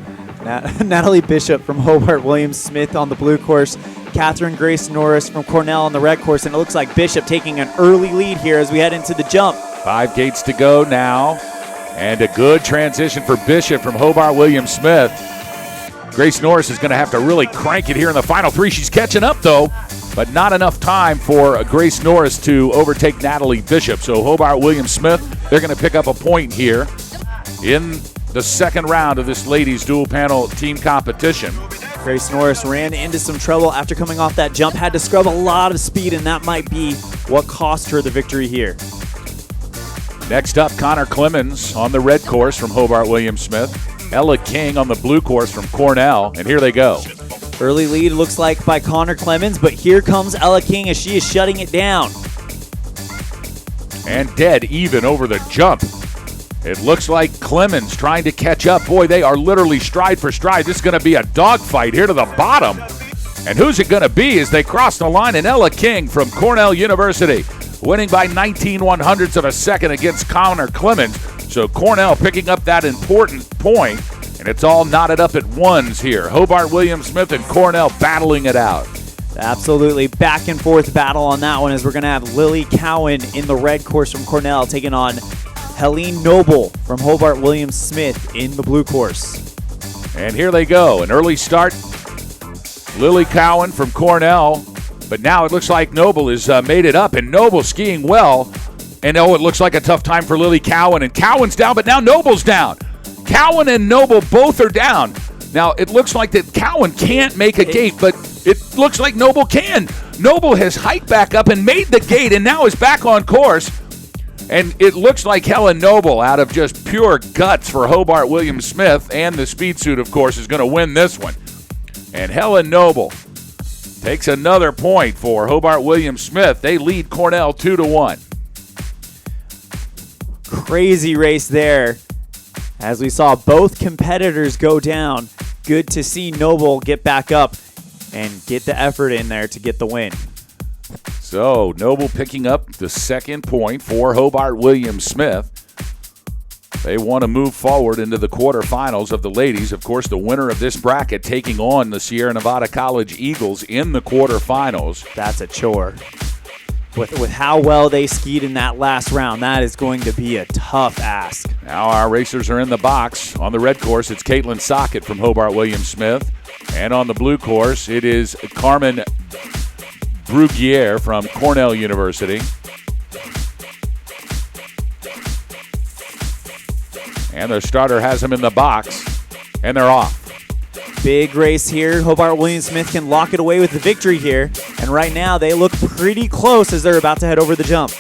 Natalie Bishop from Hobart Williams Smith on the blue course. Catherine Grace Norris from Cornell on the red course. And it looks like Bishop taking an early lead here as we head into the jump. 5 gates to go now. And a good transition for Bishop from Hobart William Smith. Grace Norris is going to have to really crank it here in the final 3. She's catching up, though, but not enough time for Grace Norris to overtake Natalie Bishop. So Hobart Williams Smith, they're going to pick up a point here in the second round of this ladies dual panel team competition. Grace Norris ran into some trouble after coming off that jump, had to scrub a lot of speed, and that might be what cost her the victory here. Next up, Connor Clemens on the red course from Hobart Williams Smith. Ella King on the blue course from Cornell, and here they go. Early lead looks like by Connor Clemens, but here comes Ella King as she is shutting it down. And dead even over the jump. It looks like Clemens trying to catch up. Boy, they are literally stride for stride. This is going to be a dogfight here to the bottom. And who's it going to be as they cross the line? And Ella King from Cornell University, winning by 19/100ths of a second against Connor Clemens. So Cornell picking up that important point, and it's all knotted up at ones here. Hobart Williams Smith and Cornell battling it out. Absolutely back and forth battle on that one as we're going to have Lily Cowan in the red course from Cornell taking on Helene Noble from Hobart Williams Smith in the blue course. And here they go. An early start. Lily Cowan from Cornell, but now it looks like Noble has made it up, and Noble skiing well. And it looks like a tough time for Lily Cowan. And Cowan's down, but now Noble's down. Cowan and Noble both are down. Now, it looks like that Cowan can't make a gate, but it looks like Noble can. Noble has hiked back up and made the gate and now is back on course. And it looks like Helen Noble, out of just pure guts for Hobart Williams Smith, and the speed suit, of course, is going to win this one. And Helen Noble takes another point for Hobart Williams Smith. They lead Cornell 2-1. Crazy race there as we saw both competitors go down. Good to see Noble get back up and get the effort in there to get the win. So Noble picking up the second point for Hobart Williams Smith. They want to move forward into the quarterfinals of the ladies. Of course, the winner of this bracket taking on the Sierra Nevada College Eagles in the quarterfinals. That's a chore. With how well they skied in that last round, that is going to be a tough ask. Now our racers are in the box. On the red course, it's Caitlin Sockett from Hobart William Smith. And on the blue course, it is Carmen Bruguiere from Cornell University. And the starter has them in the box, and they're off. Big race here. Hobart William Smith can lock it away with the victory here. And right now, they look pretty close as they're about to head over the jump.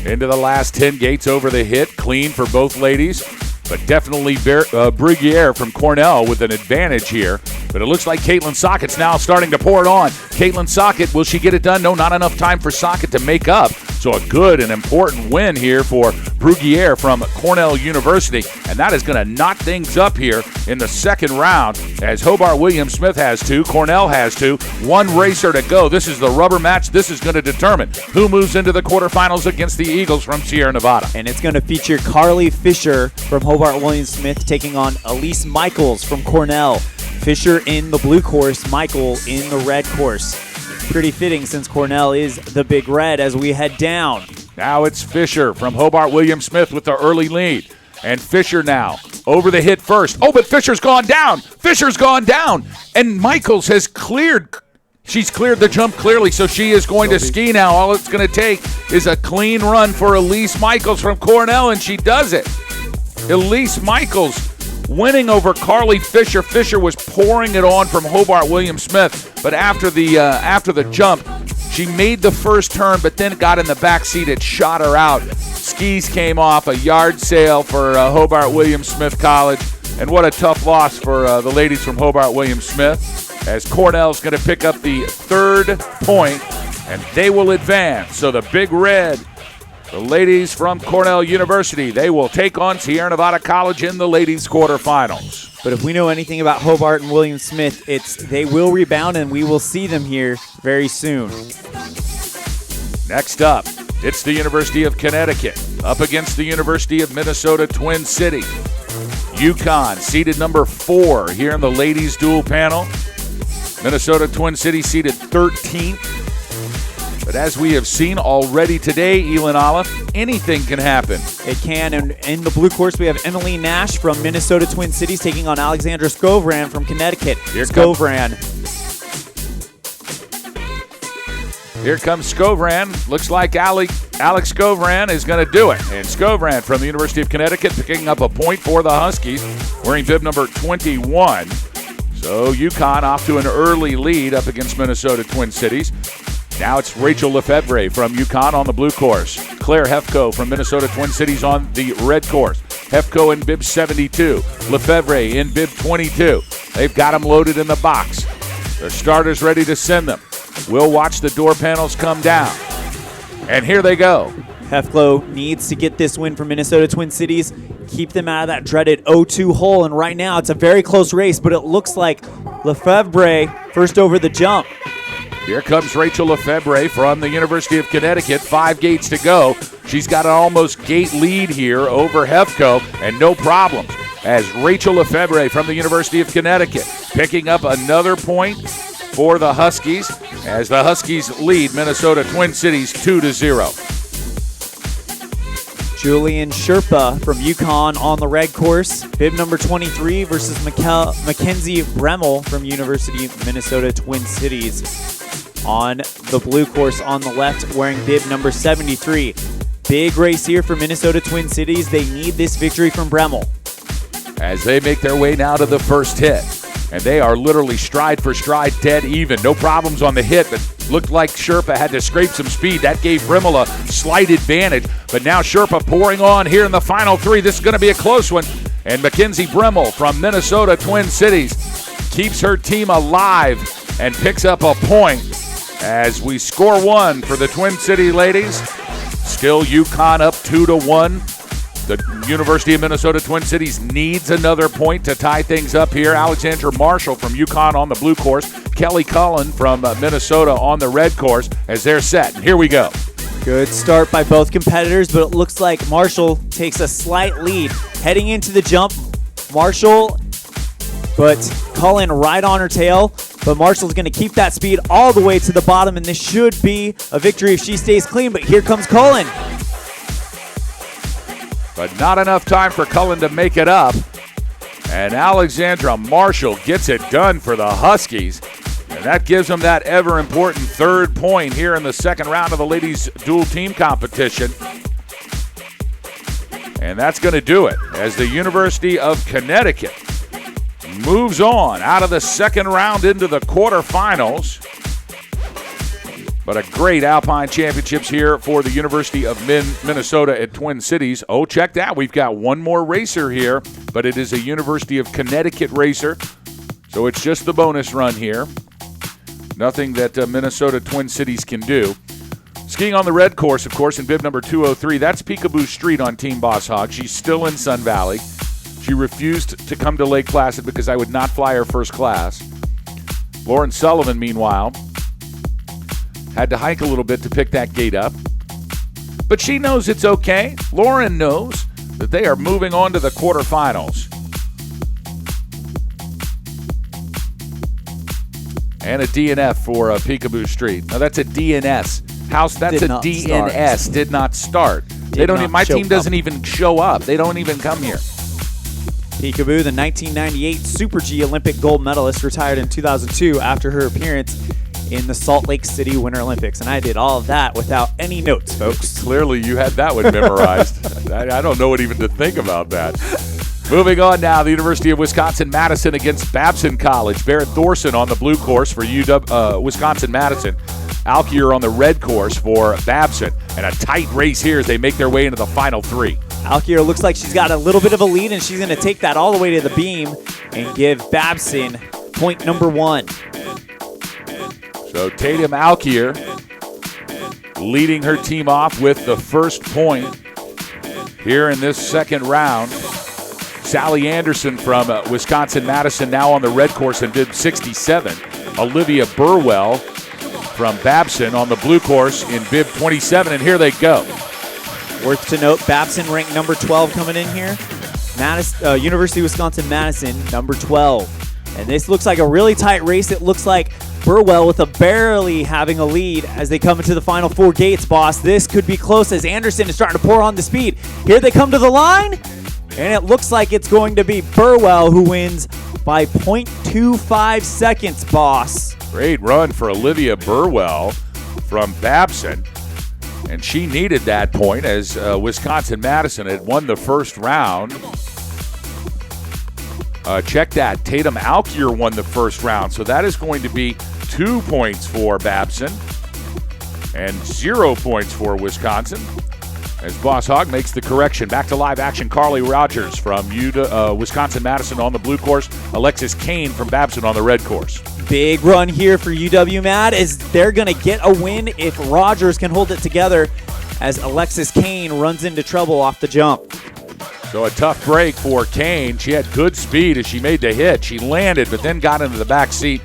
Into the last 10 gates over the hit. Clean for both ladies. But definitely Bruguiere from Cornell with an advantage here. But it looks like Caitlin Sockett's now starting to pour it on. Caitlin Sockett, will she get it done? No, not enough time for Sockett to make up. So a good and important win here for Bruguiere from Cornell University. And that is going to knock things up here in the second round as Hobart William Smith has two, Cornell has two, one racer to go. This is the rubber match. This is going to determine who moves into the quarterfinals against the Eagles from Sierra Nevada. And it's going to feature Carly Fisher from Hobart William Smith taking on Elise Michaels from Cornell. Fisher in the blue course, Michael in the red course. Pretty fitting since Cornell is the big red as we head down. Now it's Fisher from Hobart William Smith with the early lead. And Fisher now over the hit first. Oh, but Fisher's gone down. Fisher's gone down. And Michaels has cleared. She's cleared the jump clearly, so she is going to ski now. All it's going to take is a clean run for Elise Michaels from Cornell, and she does it. Elise Michaels winning over Carly Fisher. Fisher was pouring it on from Hobart William Smith, but after the jump, she made the first turn, but then got in the back seat. It shot her out. Skis came off, a yard sale for Hobart William Smith College, and what a tough loss for the ladies from Hobart William Smith, as Cornell's going to pick up the third point, and they will advance. So the Big Red, the ladies from Cornell University, they will take on Sierra Nevada College in the ladies' quarterfinals. But if we know anything about Hobart and William Smith, it's they will rebound, and we will see them here very soon. Next up, it's the University of Connecticut up against the University of Minnesota Twin City. UConn seeded number 4 here in the ladies' dual panel. Minnesota Twin City seeded 13th. But as we have seen already today, Elin Olive, anything can happen. It can, and in the blue course, we have Emily Nash from Minnesota Twin Cities taking on Alexandra Skovran from Connecticut. Here comes Skovran. Looks like Alex Skovran is going to do it. And Skovran from the University of Connecticut picking up a point for the Huskies, wearing bib number 21. So UConn off to an early lead up against Minnesota Twin Cities. Now it's Rachel Lefebvre from UConn on the blue course. Claire Hefko from Minnesota Twin Cities on the red course. Hefko in bib 72. Lefebvre in bib 22. They've got them loaded in the box. Their starters ready to send them. We'll watch the door panels come down. And here they go. Hefko needs to get this win for Minnesota Twin Cities, keep them out of that dreaded 0-2 hole, and right now it's a very close race, but it looks like Lefebvre first over the jump. Here comes Rachel Lefebvre from the University of Connecticut. 5 gates to go. She's got an almost gate lead here over Hefko, and no problems as Rachel Lefebvre from the University of Connecticut picking up another point for the Huskies as the Huskies lead Minnesota Twin Cities 2-0. Julian Sherpa from UConn on the red course. Bib number 23 versus Mackenzie Bremmel from University of Minnesota Twin Cities. On the blue course on the left, wearing bib number 73. Big race here for Minnesota Twin Cities. They need this victory from Bremmel. As they make their way now to the first hit. And they are literally stride for stride dead even. No problems on the hit, but looked like Sherpa had to scrape some speed. That gave Bremmel a slight advantage. But now Sherpa pouring on here in the final 3. This is going to be a close one. And Mackenzie Bremmel from Minnesota Twin Cities keeps her team alive and picks up a point as we score 1 for the Twin City ladies. Still UConn up 2-1. The University of Minnesota Twin Cities needs another point to tie things up here. Alexandra Marshall from UConn on the blue course. Kelly Cullen from Minnesota on the red course as they're set. And here we go. Good start by both competitors, but it looks like Marshall takes a slight lead. Heading into the jump, Marshall, but Cullen right on her tail. But Marshall's going to keep that speed all the way to the bottom, and this should be a victory if she stays clean. But here comes Cullen. But not enough time for Cullen to make it up. And Alexandra Marshall gets it done for the Huskies. And that gives them that ever-important third point here in the second round of the ladies' dual team competition. And that's going to do it as the University of Connecticut moves on out of the second round into the quarterfinals. But a great Alpine Championships here for the University of Minnesota at Twin Cities. Oh, check that. We've got one more racer here, but it is a University of Connecticut racer. So it's just the bonus run here. Nothing that Minnesota Twin Cities can do. Skiing on the red course, of course, in bib number 203. That's Peekaboo Street on Team Boss Hog. She's still in Sun Valley. She refused to come to Lake Placid because I would not fly her first class. Lauren Sullivan, meanwhile, had to hike a little bit to pick that gate up. But she knows it's okay. Lauren knows that they are moving on to the quarterfinals. And a DNF for Peekaboo Street. Now that's a DNS. House, that's a DNS. Start. Did not start. They don't. Even, my team doesn't even show up. They don't even come here. Peekaboo, the 1998 Super G Olympic gold medalist, retired in 2002 after her appearance in the Salt Lake City Winter Olympics. And I did all of that without any notes, folks. Clearly you had that one memorized. I don't know what even to think about that. Moving on now, the University of Wisconsin-Madison against Babson College. Barrett Thorson on the blue course for Wisconsin-Madison. Alkier on the red course for Babson. And a tight race here as they make their way into the final three. Alkier looks like she's got a little bit of a lead, and she's going to take that all the way to the beam and give Babson point number 1. So Tatum Alkier leading her team off with the first point here in this second round. Sally Anderson from Wisconsin-Madison now on the red course in bib 67. Olivia Burwell from Babson on the blue course in bib 27, and here they go. Worth to note, Babson ranked number 12 coming in here. University of Wisconsin-Madison, number 12. And this looks like a really tight race. It looks like Burwell with a barely having a lead as they come into the final 4 gates, boss. This could be close as Anderson is starting to pour on the speed. Here they come to the line, and it looks like it's going to be Burwell who wins by 0.25 seconds, boss. Great run for Olivia Burwell from Babson. And she needed that point as Wisconsin-Madison had won the first round. Check that. Tatum Alkier won the first round. So that is going to be 2 points for Babson and 0 points for Wisconsin. As Boss Hog makes the correction. Back to live action. Carly Rogers from Wisconsin-Madison on the blue course. Alexis Kane from Babson on the red course. Big run here for UW-Mad as they're going to get a win if Rogers can hold it together as Alexis Kane runs into trouble off the jump. So a tough break for Kane. She had good speed as she made the hit. She landed but then got into the back seat.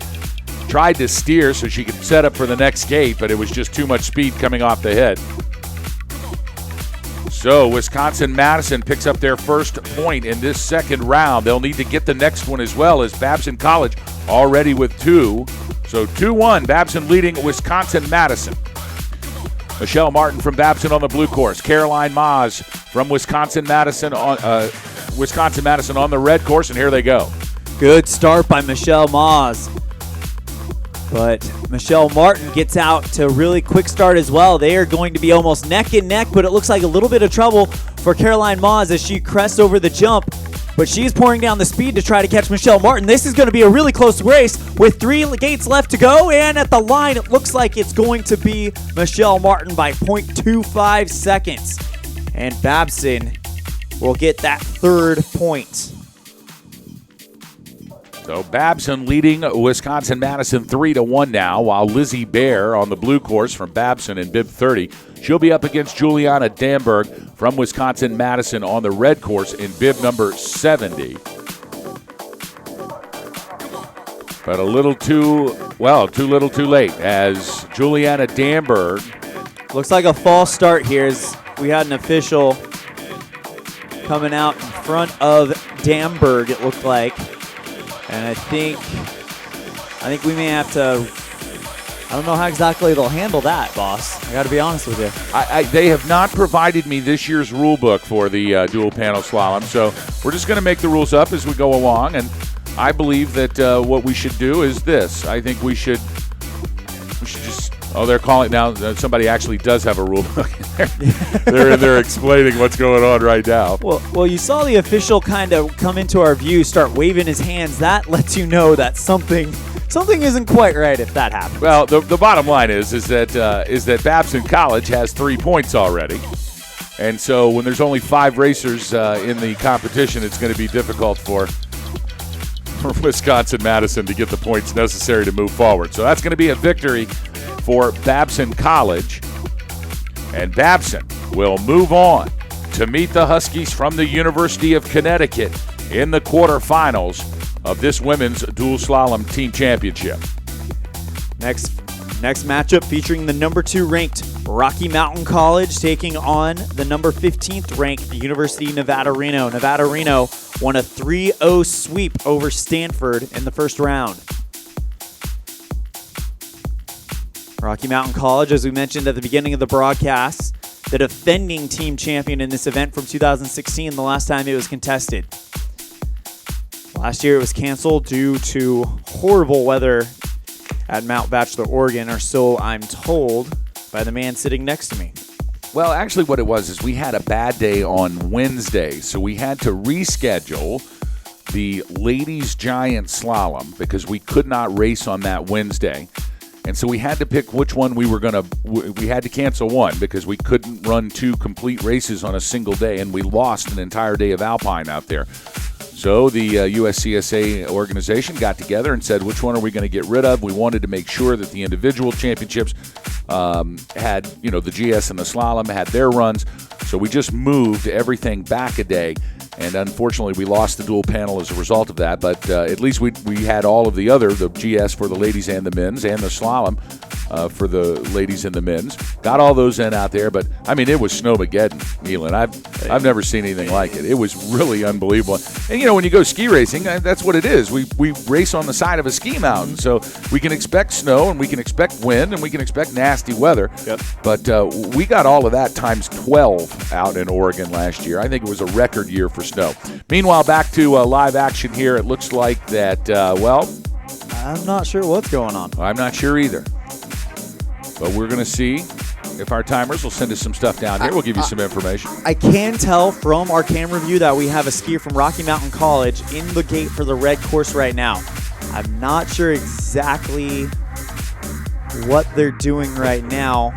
Tried to steer so she could set up for the next gate, but it was just too much speed coming off the hit. So Wisconsin-Madison picks up their first point in this second round. They'll need to get the next one as well as Babson College already with 2. So 2-1, Babson leading Wisconsin-Madison. Michelle Martin from Babson on the blue course. Caroline Maas from Wisconsin-Madison on the red course, and here they go. Good start by Michelle Maas. But Michelle Martin gets out to a really quick start as well. They are going to be almost neck and neck, but it looks like a little bit of trouble for Caroline Maas as she crests over the jump. But she's pouring down the speed to try to catch Michelle Martin. This is going to be a really close race with 3 gates left to go. And at the line, it looks like it's going to be Michelle Martin by 0.25 seconds. And Babson will get that third point. So Babson leading Wisconsin-Madison 3-1 now, while Lizzie Bear on the blue course from Babson in bib 30. She'll be up against Juliana Damberg from Wisconsin-Madison on the red course in bib number 70. But too little too late as Juliana Damberg Looks like a false start here as we had an official coming out in front of Damberg, it looked like. And I think we may have to, I don't know how exactly they'll handle that, boss. I got to be honest with you. They have not provided me this year's rule book for the dual panel slalom, so we're just going to make the rules up as we go along. And I believe that what we should do is this. I think we should just. Oh, they're calling now. Somebody actually does have a rule book. they're explaining what's going on right now. Well, you saw the official kind of come into our view, start waving his hands. That lets you know that something isn't quite right if that happens. Well, the bottom line is that Babson College has 3 points already, and so when there's only 5 racers in the competition, it's going to be difficult for Wisconsin-Madison to get the points necessary to move forward. So that's going to be a victory for Babson College, and Babson will move on to meet the Huskies from the University of Connecticut in the quarterfinals of this women's dual slalom team championship. Next matchup featuring the number 2 ranked Rocky Mountain College taking on the number 15th ranked University of Nevada, Reno. Nevada, Reno won a 3-0 sweep over Stanford in the first round. Rocky Mountain College, as we mentioned at the beginning of the broadcast, the defending team champion in this event from 2016, the last time it was contested. Last year it was canceled due to horrible weather at Mount Bachelor, Oregon, or so I'm told by the man sitting next to me. Well, actually what it was is we had a bad day on Wednesday, so we had to reschedule the ladies giant slalom because we could not race on that Wednesday. And so we had to pick which one we had to cancel one because we couldn't run 2 complete races on a single day, and we lost an entire day of Alpine out there. So the USCSA organization got together and said, which one are we going to get rid of? We wanted to make sure that the individual championships had, the GS and the slalom had their runs. So we just moved everything back a day. And unfortunately, we lost the dual panel as a result of that. But at least we had all of the GS for the ladies and the men's, and the slalom for the ladies and the men's. Got all those in out there. But, I mean, it was snowmageddon, Nealon. I've never seen anything like it. It was really unbelievable. And, when you go ski racing, that's what it is. We race on the side of a ski mountain. So we can expect snow, and we can expect wind, and we can expect nasty weather. Yep. But we got all of that times 12 out in Oregon last year. I think it was a record year for snow. Meanwhile, back to live action here. It looks like that, I'm not sure what's going on. I'm not sure either. But we're going to see if our timers will send us some stuff down here. We'll give you some information. I can tell from our camera view that we have a skier from Rocky Mountain College in the gate for the red course right now. I'm not sure exactly what they're doing right now.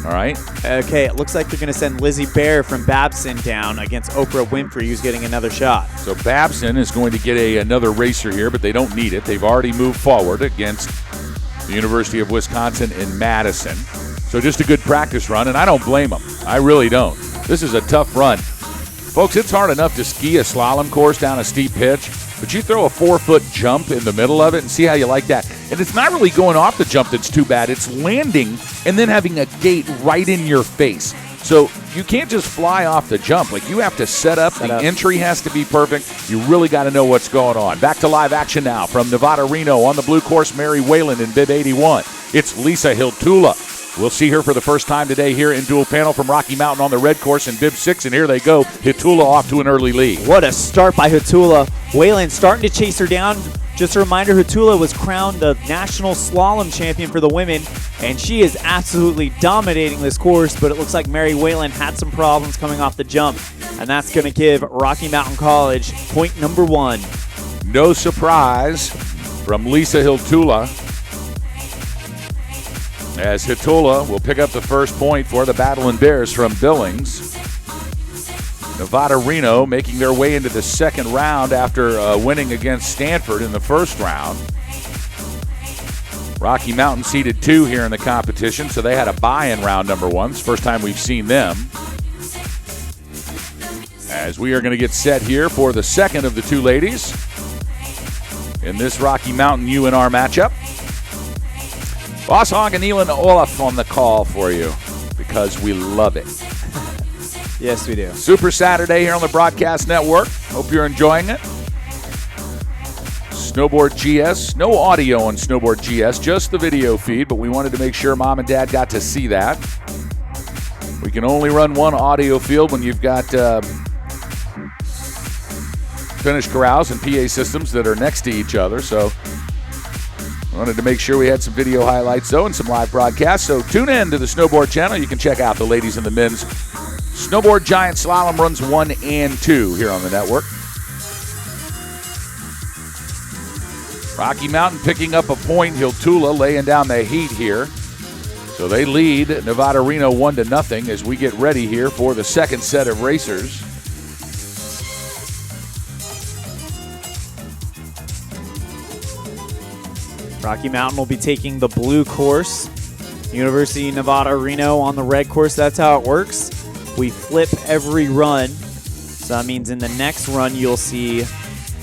All right. Okay, it looks like they're going to send Lizzie Bear from Babson down against Oprah Winfrey, who's getting another shot. So Babson is going to get another racer here, but they don't need it. They've already moved forward against the University of Wisconsin in Madison. So just a good practice run, and I don't blame them. I really don't. This is a tough run. Folks, it's hard enough to ski a slalom course down a steep pitch, but you throw a 4-foot jump in the middle of it and see how you like that. And it's not really going off the jump that's too bad. It's landing and then having a gate right in your face. So you can't just fly off the jump. Like, you have to set up. The entry has to be perfect. You really got to know what's going on. Back to live action now from Nevada, Reno. On the blue course, Mary Whalen in bib 81. It's Lisa Hiltula. We'll see her for the first time today here in dual panel from Rocky Mountain on the red course in bib 6, and here they go. Hitula off to an early lead. What a start by Hitula. Whalen starting to chase her down. Just a reminder, Hitula was crowned the national slalom champion for the women, and she is absolutely dominating this course, but it looks like Mary Whalen had some problems coming off the jump, and that's going to give Rocky Mountain College point number 1. No surprise from Lisa Hiltula, as Hitula will pick up the first point for the Battling Bears from Billings. Nevada, Reno making their way into the second round after winning against Stanford in the first round. Rocky Mountain seeded 2 here in the competition, so they had a bye in round number 1. It's the first time we've seen them. As we are going to get set here for the second of the 2 ladies in this Rocky Mountain UNR matchup. Boss Hogg and Elin Olaf on the call for you because we love it. Yes, we do. Super Saturday here on the Broadcast Network. Hope you're enjoying it. Snowboard GS. No audio on Snowboard GS, just the video feed, but we wanted to make sure Mom and Dad got to see that. We can only run one audio field when you've got finished corrals and PA systems that are next to each other, so I wanted to make sure we had some video highlights, though, and some live broadcasts. So tune in to the Snowboard channel. You can check out the ladies and the men's Snowboard Giant Slalom runs 1 and 2 here on the network. Rocky Mountain picking up a point. Hiltula laying down the heat here. So they lead Nevada Reno 1-0 as we get ready here for the second set of racers. Rocky Mountain will be taking the blue course. University of Nevada Reno on the red course. That's how it works. We flip every run. So that means in the next run you'll see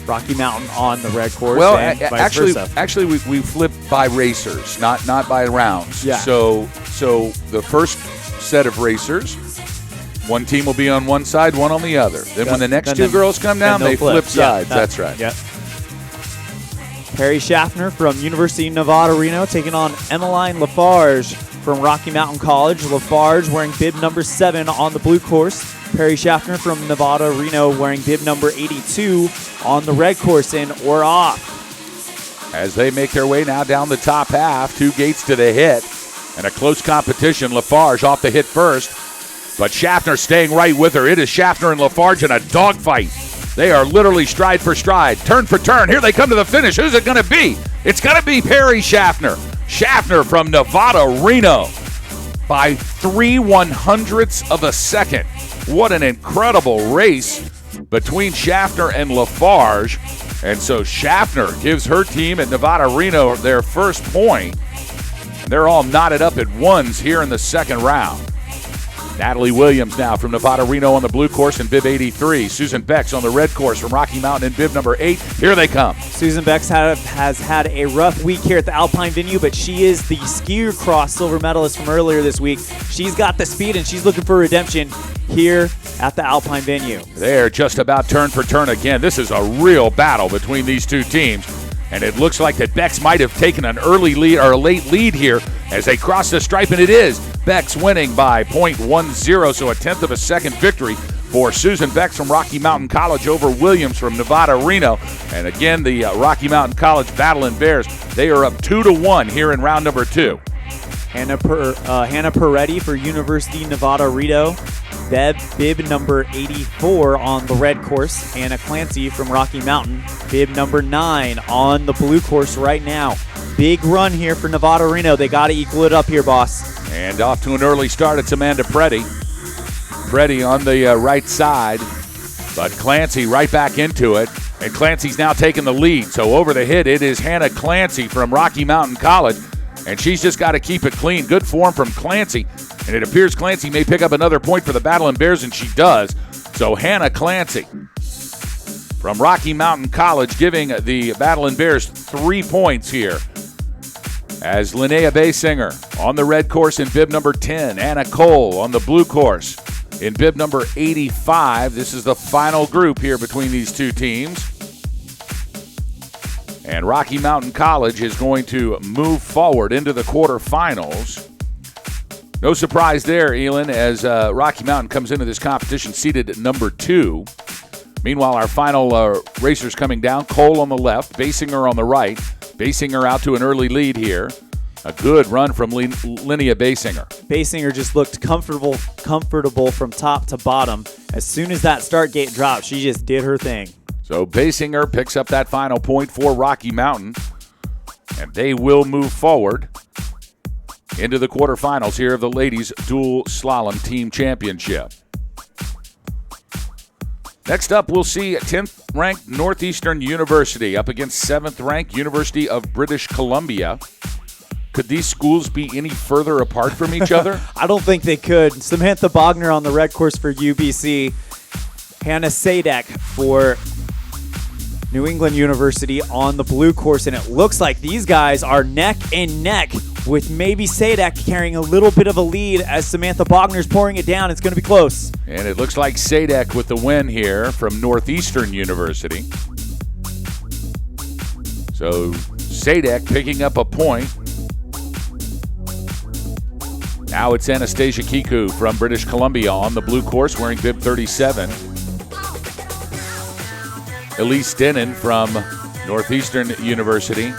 Rocky Mountain on the red course. Well, and vice versa. actually, we flip by racers, not by rounds. Yeah. So the first set of racers, one team will be on one side, one on the other. Then when the next two girls come down, they flip sides. Yeah, that's right. Yep. Perry Schaffner from University of Nevada Reno taking on Emmeline Lafarge from Rocky Mountain College. Lafarge wearing bib number 7 on the blue course. Perry Schaffner from Nevada Reno wearing bib number 82 on the red course, and we're off. As they make their way now down the top half, 2 gates to the hit, and a close competition. Lafarge off the hit first, but Schaffner staying right with her. It is Schaffner and Lafarge in a dogfight. They are literally stride for stride, turn for turn. Here they come to the finish. Who's it going to be? It's going to be Perry Schaffner. Schaffner from Nevada Reno by 3/100ths of a second. What an incredible race between Schaffner and Lafarge. And so Schaffner gives her team at Nevada Reno their first point. And they're all knotted up at ones here in the second round. Natalie Williams now from Nevada Reno on the blue course in bib 83. Susan Becks on the red course from Rocky Mountain in bib number 8. Here they come. Susan Becks has had a rough week here at the Alpine venue, but she is the skier cross silver medalist from earlier this week. She's got the speed, and she's looking for redemption here at the Alpine venue. They're just about turn for turn again. This is a real battle between these two teams. And it looks like that Becks might have taken an early lead or a late lead here as they cross the stripe, and it is Becks winning by 0.10, so a tenth of a second victory for Susan Becks from Rocky Mountain College over Williams from Nevada Reno. And again, the Rocky Mountain College Battling Bears, they are up 2-1 here in round number 2. Hannah Peretti for University of Nevada Reno. Bib number 84 on the red course. Hannah Clancy from Rocky Mountain, bib number 9 on the blue course right now. Big run here for Nevada Reno. They got to equal it up here, boss. And off to an early start, it's Amanda Preddy. Preddy on the right side, but Clancy right back into it. And Clancy's now taking the lead. So over the hit, it is Hannah Clancy from Rocky Mountain College. And she's just got to keep it clean. Good form from Clancy. And it appears Clancy may pick up another point for the Battling Bears, and she does. So Hannah Clancy from Rocky Mountain College giving the Battling Bears 3 points here. As Linnea Basinger on the red course in bib number 10. Anna Cole on the blue course in bib number 85. This is the final group here between these two teams. And Rocky Mountain College is going to move forward into the quarterfinals. No surprise there, Elin, as Rocky Mountain comes into this competition seated at number 2. Meanwhile, our final racers coming down, Cole on the left, Basinger on the right. Basinger out to an early lead here. A good run from Linnea Basinger. Basinger just looked comfortable from top to bottom. As soon as that start gate dropped, she just did her thing. So Basinger picks up that final point for Rocky Mountain, and they will move forward into the quarterfinals here of the Ladies Dual Slalom Team Championship. Next up, we'll see 10th-ranked Northeastern University up against 7th-ranked University of British Columbia. Could these schools be any further apart from each other? I don't think they could. Samantha Bogner on the red course for UBC. Hannah Sadek for New England University on the blue course, and it looks like these guys are neck and neck. with maybe Sadek carrying a little bit of a lead as Samantha Bogner's pouring it down. It's going to be close. And it looks like Sadek with the win here from Northeastern University. So Sadek picking up a point. Now it's Anastasia Kiku from British Columbia on the blue course wearing bib 37. Elise Denon from Northeastern University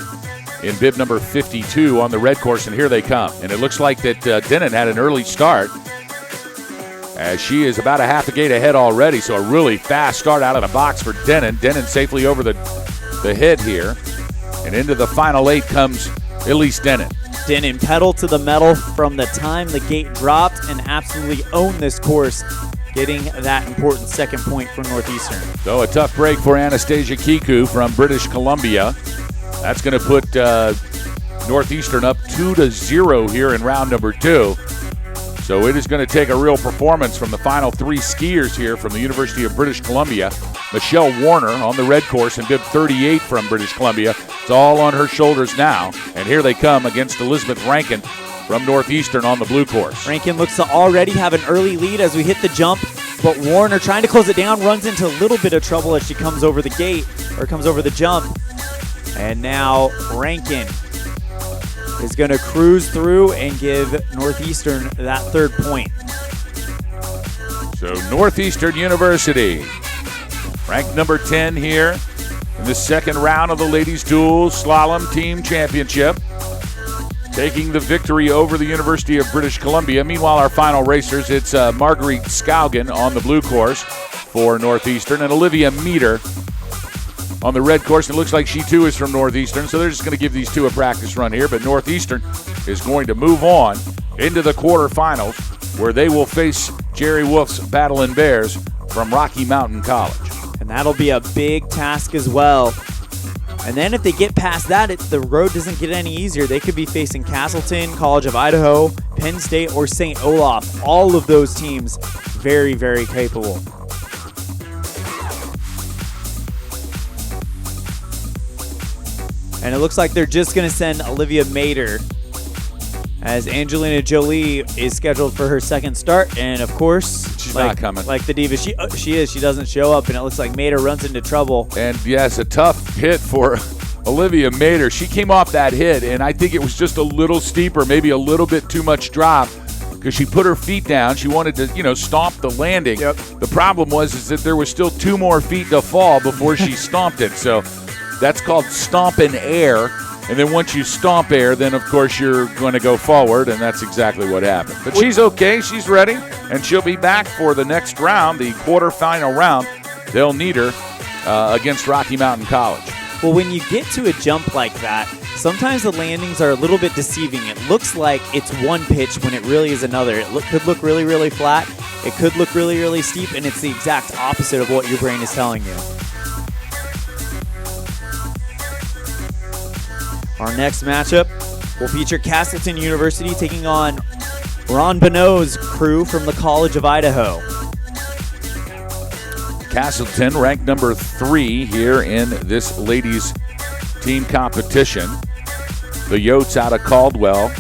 in bib number 52 on the red course, and here they come. And it looks like that Denon had an early start as she is about a half a gate ahead already, so a really fast start out of the box for Denon. Denon safely over the head here, and into the final 8 comes Elise Denon. Denon pedal to the metal from the time the gate dropped and absolutely owned this course, getting that important second point from Northeastern. So a tough break for Anastasia Kiku from British Columbia. That's going to put Northeastern up 2-0 here in round number 2. So it is going to take a real performance from the final 3 skiers here from the University of British Columbia. Michelle Warner on the red course in bib 38 from British Columbia. It's all on her shoulders now. And here they come against Elizabeth Rankin from Northeastern on the blue course. Rankin looks to already have an early lead as we hit the jump, but Warner trying to close it down runs into a little bit of trouble as she comes over the gate, or comes over the jump. And now Rankin is going to cruise through and give Northeastern that third point. So Northeastern University, ranked number 10 here in the second round of the Ladies Duels Slalom Team Championship, taking the victory over the University of British Columbia. Meanwhile, our final racers, it's Marguerite Skaugen on the blue course for Northeastern and Olivia Meter on the red course. It looks like she too is from Northeastern, so they're just going to give these two a practice run here. But Northeastern is going to move on into the quarterfinals, where they will face Jerry Wolf's Battlin' Bears from Rocky Mountain College. And that'll be a big task as well. And then if they get past that, the road doesn't get any easier. They could be facing Castleton, College of Idaho, Penn State, or St. Olaf. All of those teams very, very capable. And it looks like they're just going to send Olivia Mater, as Angelina Jolie is scheduled for her second start. And of course, she's not coming. Like the diva she is, she doesn't show up, and it looks like Mater runs into trouble. And yes, a tough hit for Olivia Mater. She came off that hit, and I think it was just a little steeper, maybe a little bit too much drop, because she put her feet down. She wanted to, stomp the landing. Yep. The problem was that there was still 2 more feet to fall before she stomped it. So that's called stomping air. And then once you stomp air, then of course you're going to go forward, and that's exactly what happened. But she's okay, she's ready, and she'll be back for the next round, the quarterfinal round. They'll need her against Rocky Mountain College. Well, when you get to a jump like that, sometimes the landings are a little bit deceiving. It looks like it's one pitch when it really is another. It could look really, really flat. It could look really, really steep, and it's the exact opposite of what your brain is telling you. Our next matchup will feature Castleton University taking on Ron Bonneau's crew from the College of Idaho. Castleton ranked number 3 here in this ladies team competition. The Yotes out of Caldwell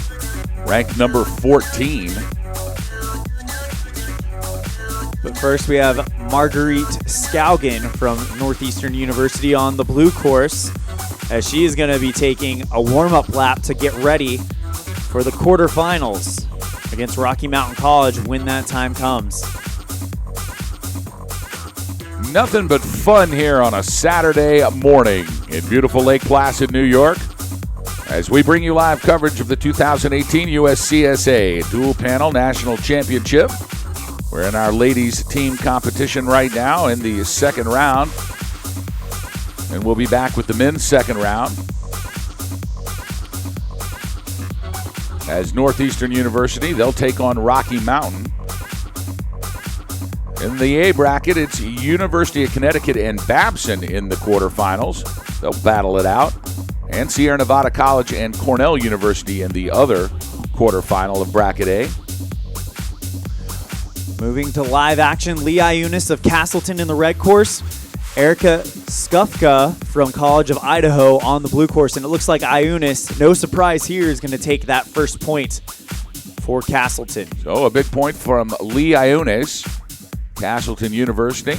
ranked number 14. But first we have Marguerite Skaugen from Northeastern University on the blue course, as she is going to be taking a warm-up lap to get ready for the quarterfinals against Rocky Mountain College when that time comes. Nothing but fun here on a Saturday morning in beautiful Lake Placid, New York, as we bring you live coverage of the 2018 USCSA Dual Panel National Championship. We're in our ladies team competition right now in the second round, and we'll be back with the men's second round as Northeastern University, they'll take on Rocky Mountain. In the A bracket, it's University of Connecticut and Babson in the quarterfinals. They'll battle it out. And Sierra Nevada College and Cornell University in the other quarterfinal of bracket A. Moving to live action, Lee Iunis of Castleton in the red course. Erica Skufka from College of Idaho on the blue course. And it looks like Iunis, no surprise here, is going to take that first point for Castleton. So a big point from Lee Iunis, Castleton University.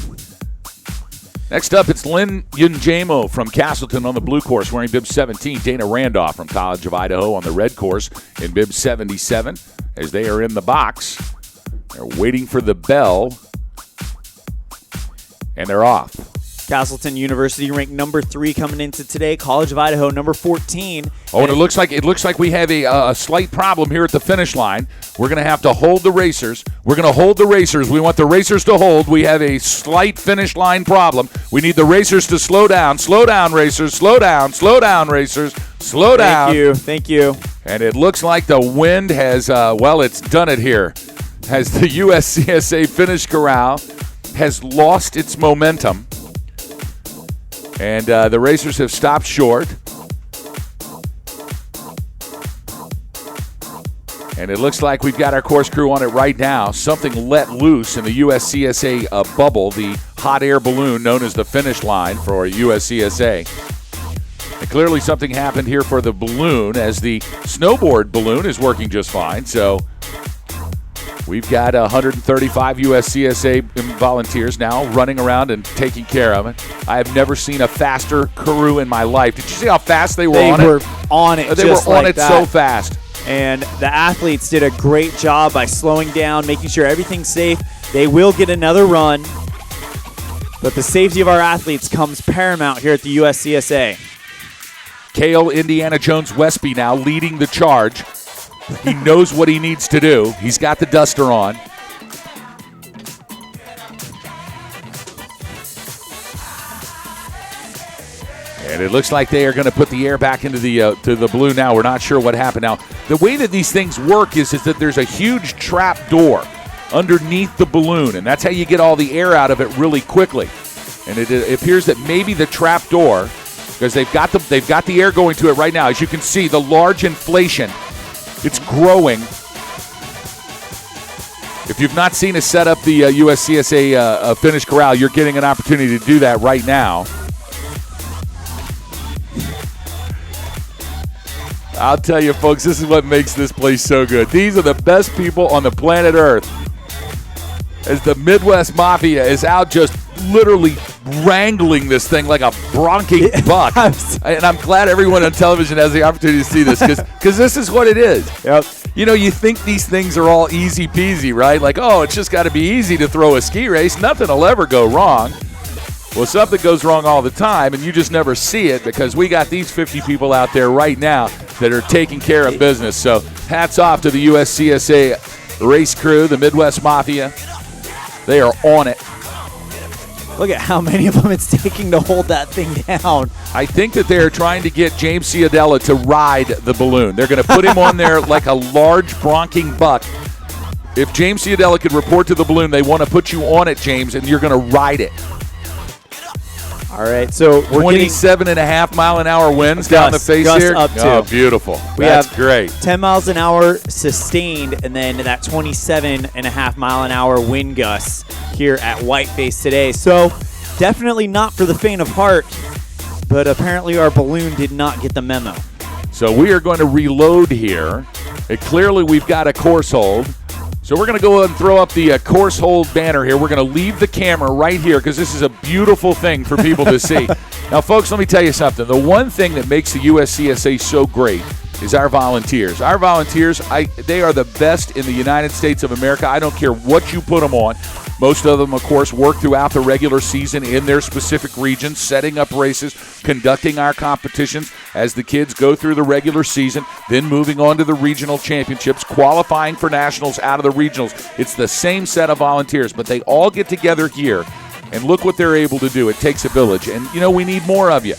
Next up, it's Lynn Yunjamo from Castleton on the blue course wearing bib 17. Dana Randolph from College of Idaho on the red course in bib 77 as they are in the box. They're waiting for the bell, and they're off. Castleton University ranked number 3 coming into today. College of Idaho number 14. Oh, and it looks like we have a slight problem here at the finish line. We're going to have to hold the racers. We're going to hold the racers. We want the racers to hold. We have a slight finish line problem. We need the racers to slow down. Slow down, racers. Slow down. Slow down, racers. Slow down. Thank you. And it looks like the wind has, it's done it here. Has the USCSA finish corral has lost its momentum. And the racers have stopped short. And it looks like we've got our course crew on it right now. Something let loose in the USCSA bubble, the hot air balloon known as the finish line for USCSA. And clearly something happened here for the balloon as the snowboard balloon is working just fine. So we've got 135 USCSA volunteers now running around and taking care of it. I have never seen a faster crew in my life. Did you see how fast they were on it? They were on it. They were on it so fast. And the athletes did a great job by slowing down, making sure everything's safe. They will get another run, but the safety of our athletes comes paramount here at the USCSA. Cale Indiana Jones Westby now leading the charge. He knows what he needs to do. He's got the duster on. And it looks like they are going to put the air back into the to the balloon now. We're not sure what happened. Now, the way that these things work is that there's a huge trap door underneath the balloon, and that's how you get all the air out of it really quickly. And it appears that maybe the trap door, because they've got the air going to it right now. As you can see, the large inflation, it's growing. If you've not seen us set up the USCSA finish corral, you're getting an opportunity to do that right now. I'll tell you, folks, this is what makes this place so good. These are the best people on the planet Earth. As the Midwest Mafia is out just literally wrangling this thing like a bronking buck. And I'm glad everyone on television has the opportunity to see this because this is what it is. Yep. You know, you think these things are all easy peasy, right? Like, oh, it's just got to be easy to throw a ski race. Nothing will ever go wrong. Well, something goes wrong all the time, and you just never see it because we got these 50 people out there right now that are taking care of business. So hats off to the USCSA race crew, the Midwest Mafia. They are on it. Look at how many of them it's taking to hold that thing down. I think that they're trying to get James Ciadella to ride the balloon. They're going to put him on there like a large bronking buck. If James Ciadella could report to the balloon, they want to put you on it, James, and you're going to ride it. All right, so we're 27.5 mile an hour winds down the face here. Up to. Oh, beautiful. That's great. 10 miles an hour sustained, and then that 27.5 mile an hour wind gusts here at Whiteface today. So definitely not for the faint of heart, but apparently our balloon did not get the memo. So we are going to reload here. Clearly we've got a course hold. So we're going to go ahead and throw up the course hold banner here. We're going to leave the camera right here because this is a beautiful thing for people to see. Now, folks, let me tell you something. The one thing that makes the USCSA so great is our volunteers. Our volunteers, they are the best in the United States of America. I don't care what you put them on. Most of them, of course, work throughout the regular season in their specific regions, setting up races, conducting our competitions as the kids go through the regular season, then moving on to the regional championships, qualifying for nationals out of the regionals. It's the same set of volunteers, but they all get together here, and look what they're able to do. It takes a village, and, you know, we need more of you.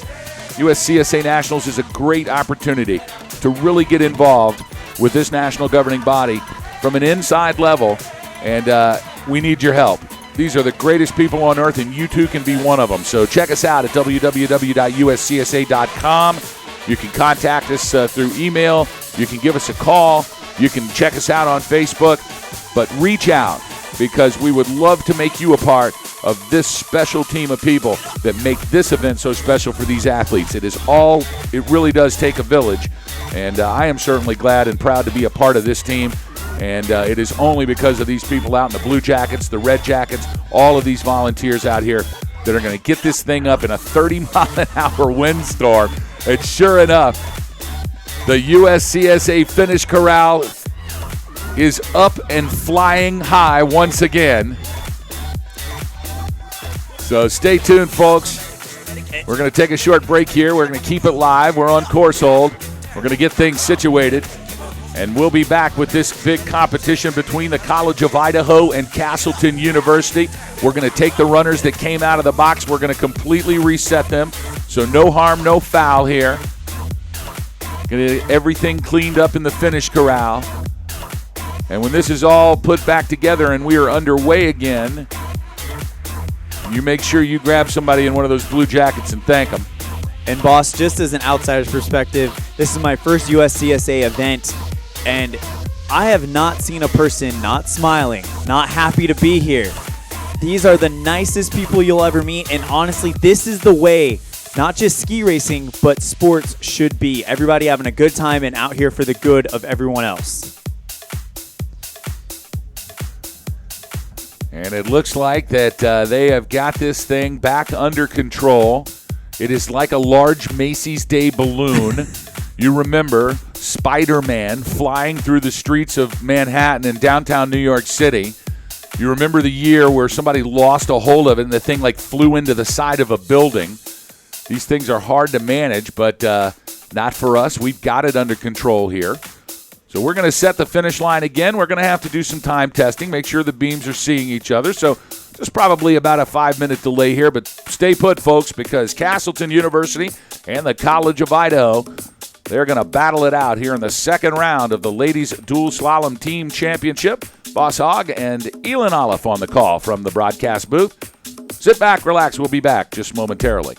USCSA Nationals is a great opportunity to really get involved with this national governing body from an inside level, and we need your help. These are the greatest people on earth, and you too can be one of them. So check us out at www.uscsa.com. You can contact us through email. You can give us a call. You can check us out on Facebook. But reach out because we would love to make you a part of this special team of people that make this event so special for these athletes. It really does take a village, and I am certainly glad and proud to be a part of this team. And it is only because of these people out in the blue jackets, the red jackets, all of these volunteers out here that are going to get this thing up in a 30-mile-an-hour windstorm. And sure enough, the USCSA finish corral is up and flying high once again. So stay tuned, folks. We're going to take a short break here. We're going to keep it live. We're on course hold. We're going to get things situated. And we'll be back with this big competition between the College of Idaho and Castleton University. We're going to take the runners that came out of the box. We're going to completely reset them. So no harm, no foul here. Going to get everything cleaned up in the finish corral. And when this is all put back together and we are underway again, you make sure you grab somebody in one of those blue jackets and thank them. And boss, just as an outsider's perspective, this is my first USCSA event, and I have not seen a person not smiling, not happy to be here. These are the nicest people you'll ever meet, and honestly, this is the way not just ski racing, but sports should be. Everybody having a good time and out here for the good of everyone else. And it looks like that they have got this thing back under control. It is like a large Macy's Day balloon. You remember Spider-Man flying through the streets of Manhattan and downtown New York City. You remember the year where somebody lost a hold of it and the thing like flew into the side of a building. These things are hard to manage, but not for us. We've got it under control here. So we're going to set the finish line again. We're going to have to do some time testing, make sure the beams are seeing each other. So there's probably about a 5-minute delay here, but stay put, folks, because Castleton University and the College of Idaho, they're going to battle it out here in the second round of the Ladies Dual Slalom Team Championship. Boss Hogg and Elin Olive on the call from the broadcast booth. Sit back, relax. We'll be back just momentarily.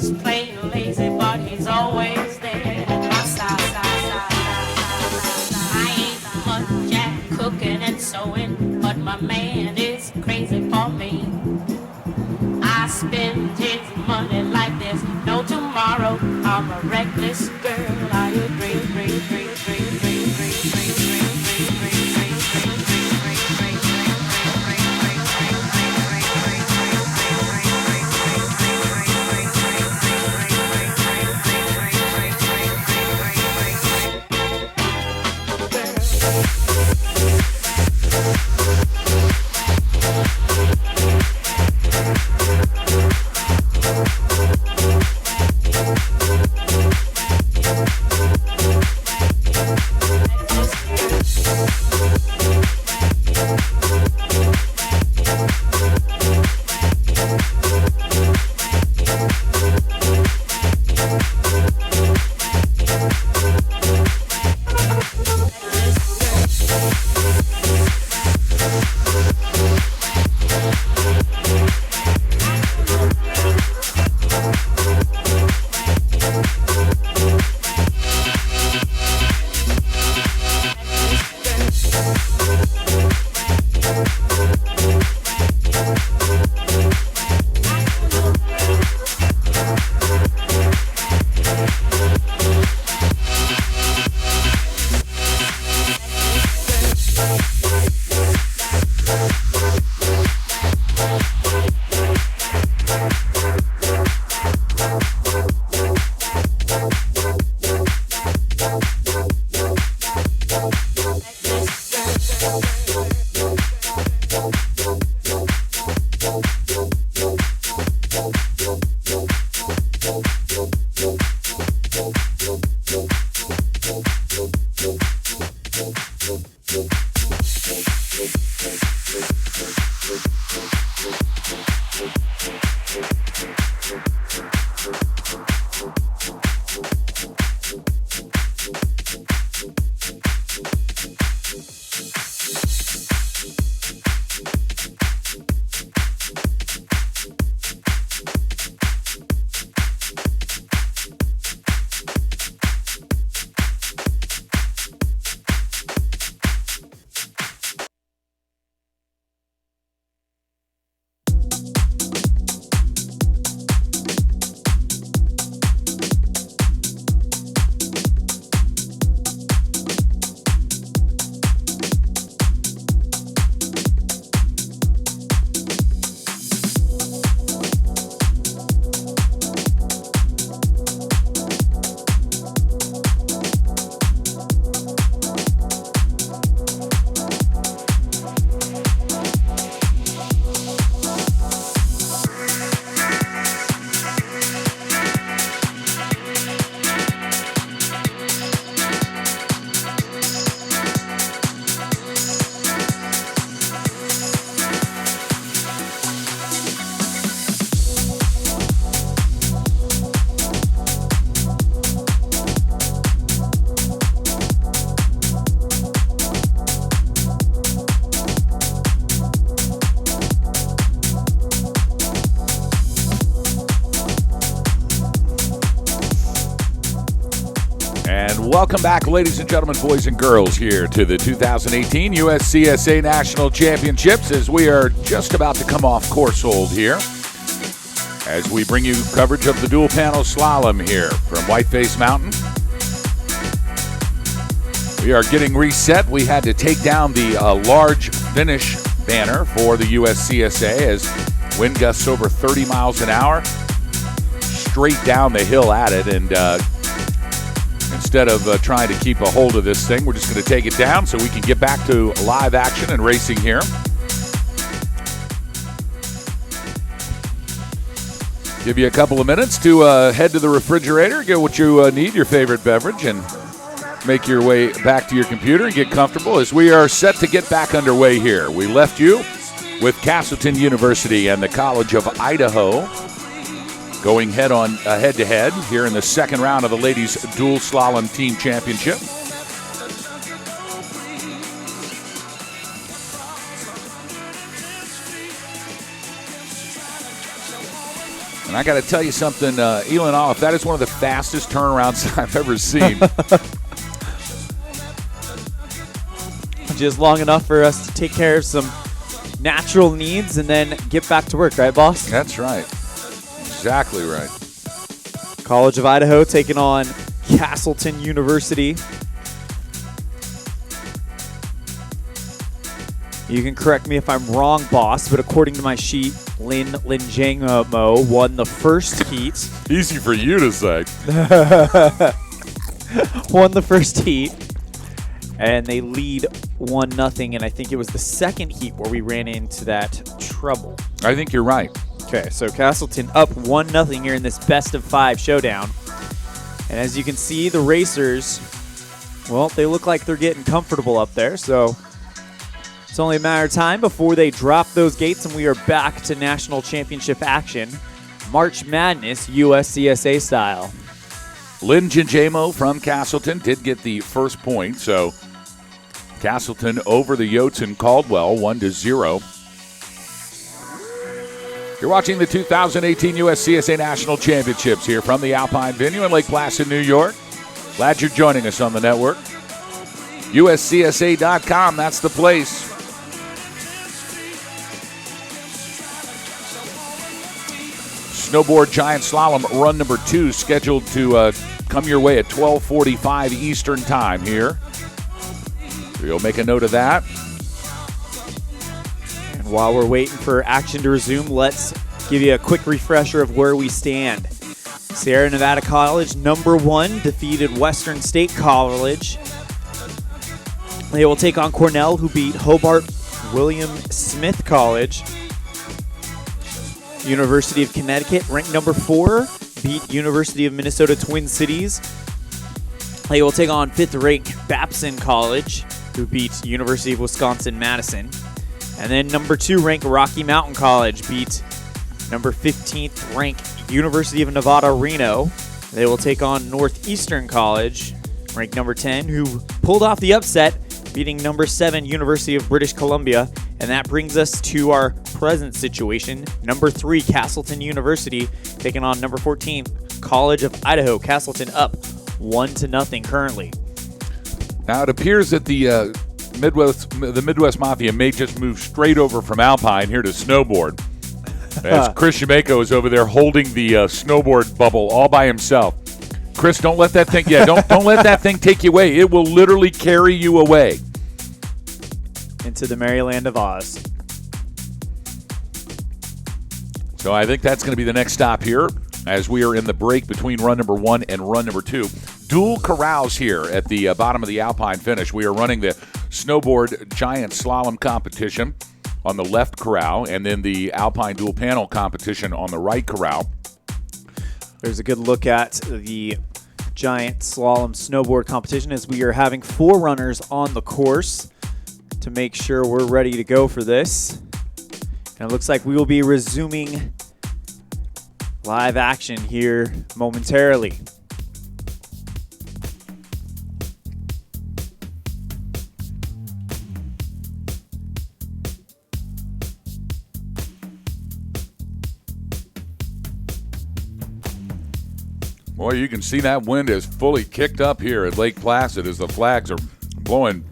just plain lazy, but he's always there at my side. I ain't much at cooking and sewing, but my man is crazy for me. I spend his money like there's no tomorrow. I'm a reckless girl, I agree. Welcome back, ladies and gentlemen, boys and girls, here to the 2018 USCSA National Championships, as we are just about to come off course hold here as we bring you coverage of the dual panel slalom here from Whiteface Mountain. We are getting reset. We had to take down the large finish banner for the USCSA as wind gusts over 30 miles an hour straight down the hill at it, and instead of trying to keep a hold of this thing, we're just going to take it down so we can get back to live action and racing here. Give you a couple of minutes to head to the refrigerator, get what you need, your favorite beverage, and make your way back to your computer and get comfortable as we are set to get back underway here. We left you with Castleton University and the College of Idaho going head-to-head here in the second round of the ladies' dual slalom team championship. And I got to tell you something, Elon Olive, that is one of the fastest turnarounds I've ever seen. Just long enough for us to take care of some natural needs and then get back to work, right, boss? That's right. Exactly right. College of Idaho taking on Castleton University. You can correct me if I'm wrong, boss, but according to my sheet, Lin Linjangmo won the first heat. Easy for you to say. Won the first heat, and they lead 1-0, and I think it was the second heat where we ran into that trouble. I think you're right. Okay, so Castleton up 1-0 here in this best-of-5 showdown. And as you can see, the racers, well, they look like they're getting comfortable up there, so it's only a matter of time before they drop those gates and we are back to national championship action. March Madness, USCSA style. Lynn Jinjamo from Castleton did get the first point, so Castleton over the Yotes in Caldwell, 1-0. You're watching the 2018 USCSA National Championships here from the Alpine venue in Lake Placid, New York. Glad you're joining us on the network. USCSA.com, that's the place. Snowboard Giant Slalom run number 2 scheduled to come your way at 12:45 Eastern time here. So you'll make a note of that. And while we're waiting for action to resume, let's give you a quick refresher of where we stand. Sierra Nevada College, number 1, defeated Western State College. They will take on Cornell, who beat Hobart William Smith College. University of Connecticut, ranked number 4, beat University of Minnesota Twin Cities. They will take on 5th-ranked Babson College, who beat University of Wisconsin-Madison. And then number 2-ranked Rocky Mountain College beat number 15th-ranked University of Nevada, Reno. They will take on Northeastern College, ranked number 10, who pulled off the upset, beating number 7 University of British Columbia. And that brings us to our present situation. Number 3, Castleton University, taking on number 14, College of Idaho. Castleton up 1-0 currently. Now it appears that the Midwest Mafia may just move straight over from Alpine here to snowboard. As Chris Shimeko is over there holding the snowboard bubble all by himself. Chris, don't let that thing. Yeah, don't let that thing take you away. It will literally carry you away Into the Maryland of Oz. So I think that's going to be the next stop here as we are in the break between run number 1 and run number 2. Dual corrals here at the bottom of the Alpine finish. We are running the snowboard giant slalom competition on the left corral and then the Alpine dual panel competition on the right corral. There's a good look at the giant slalom snowboard competition as we are having 4 runners on the course to make sure we're ready to go for this. And it looks like we will be resuming live action here momentarily. Boy, you can see that wind is fully kicked up here at Lake Placid as the flags are blowing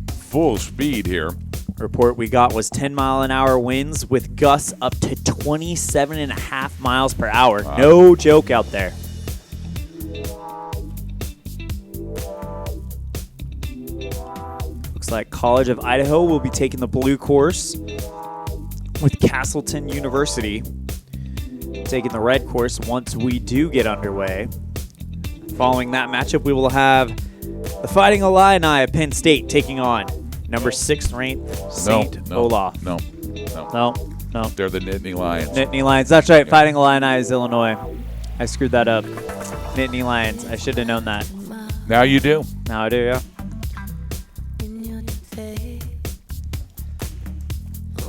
full speed here. Report we got was 10-mile-an-hour winds with gusts up to 27.5 miles per hour. Wow. No joke out there. Looks like College of Idaho will be taking the blue course with Castleton University taking the red course once we do get underway. Following that matchup, we will have the Fighting Illini of Penn State taking on number 6th ranked St. Olaf. No. They're the Nittany Lions. Nittany Lions. That's right. Fighting Illini is Illinois. I screwed that up. Nittany Lions. I should have known that. Now you do. Now I do, yeah.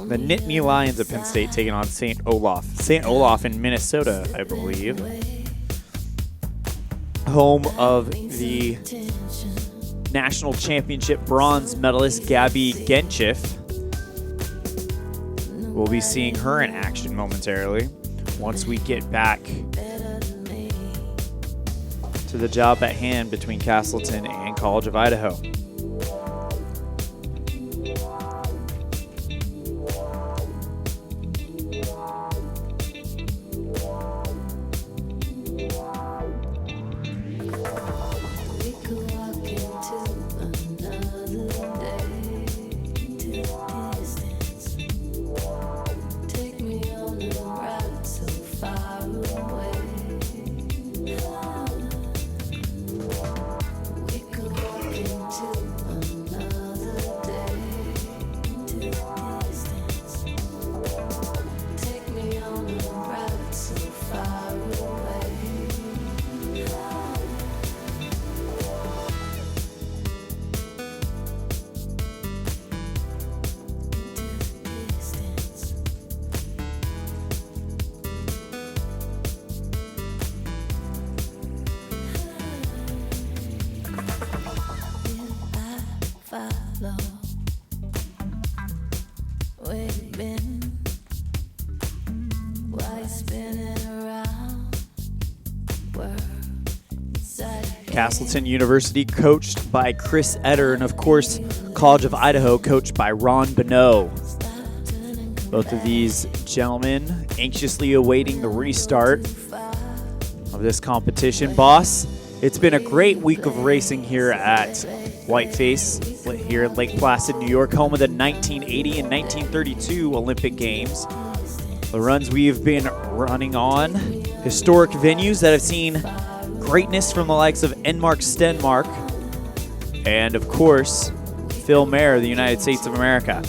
The Nittany Lions of Penn State taking on St. Olaf. St. Olaf in Minnesota, I believe. Home of the national championship bronze medalist Gabby Genchif. We'll be seeing her in action momentarily. once we get back to the job at hand between Castleton and College of Idaho. Castleton University coached by Chris Etter, and of course, College of Idaho coached by Ron Bonneau. Both of these gentlemen anxiously awaiting the restart of this competition. Boss, it's been a great week of racing here at Whiteface, here in Lake Placid, New York, home of the 1980 and 1932 Olympic Games. The runs we've been running on, historic venues that have seen greatness from the likes of Enmark Stenmark and, of course, Phil Mayer of the United States of America.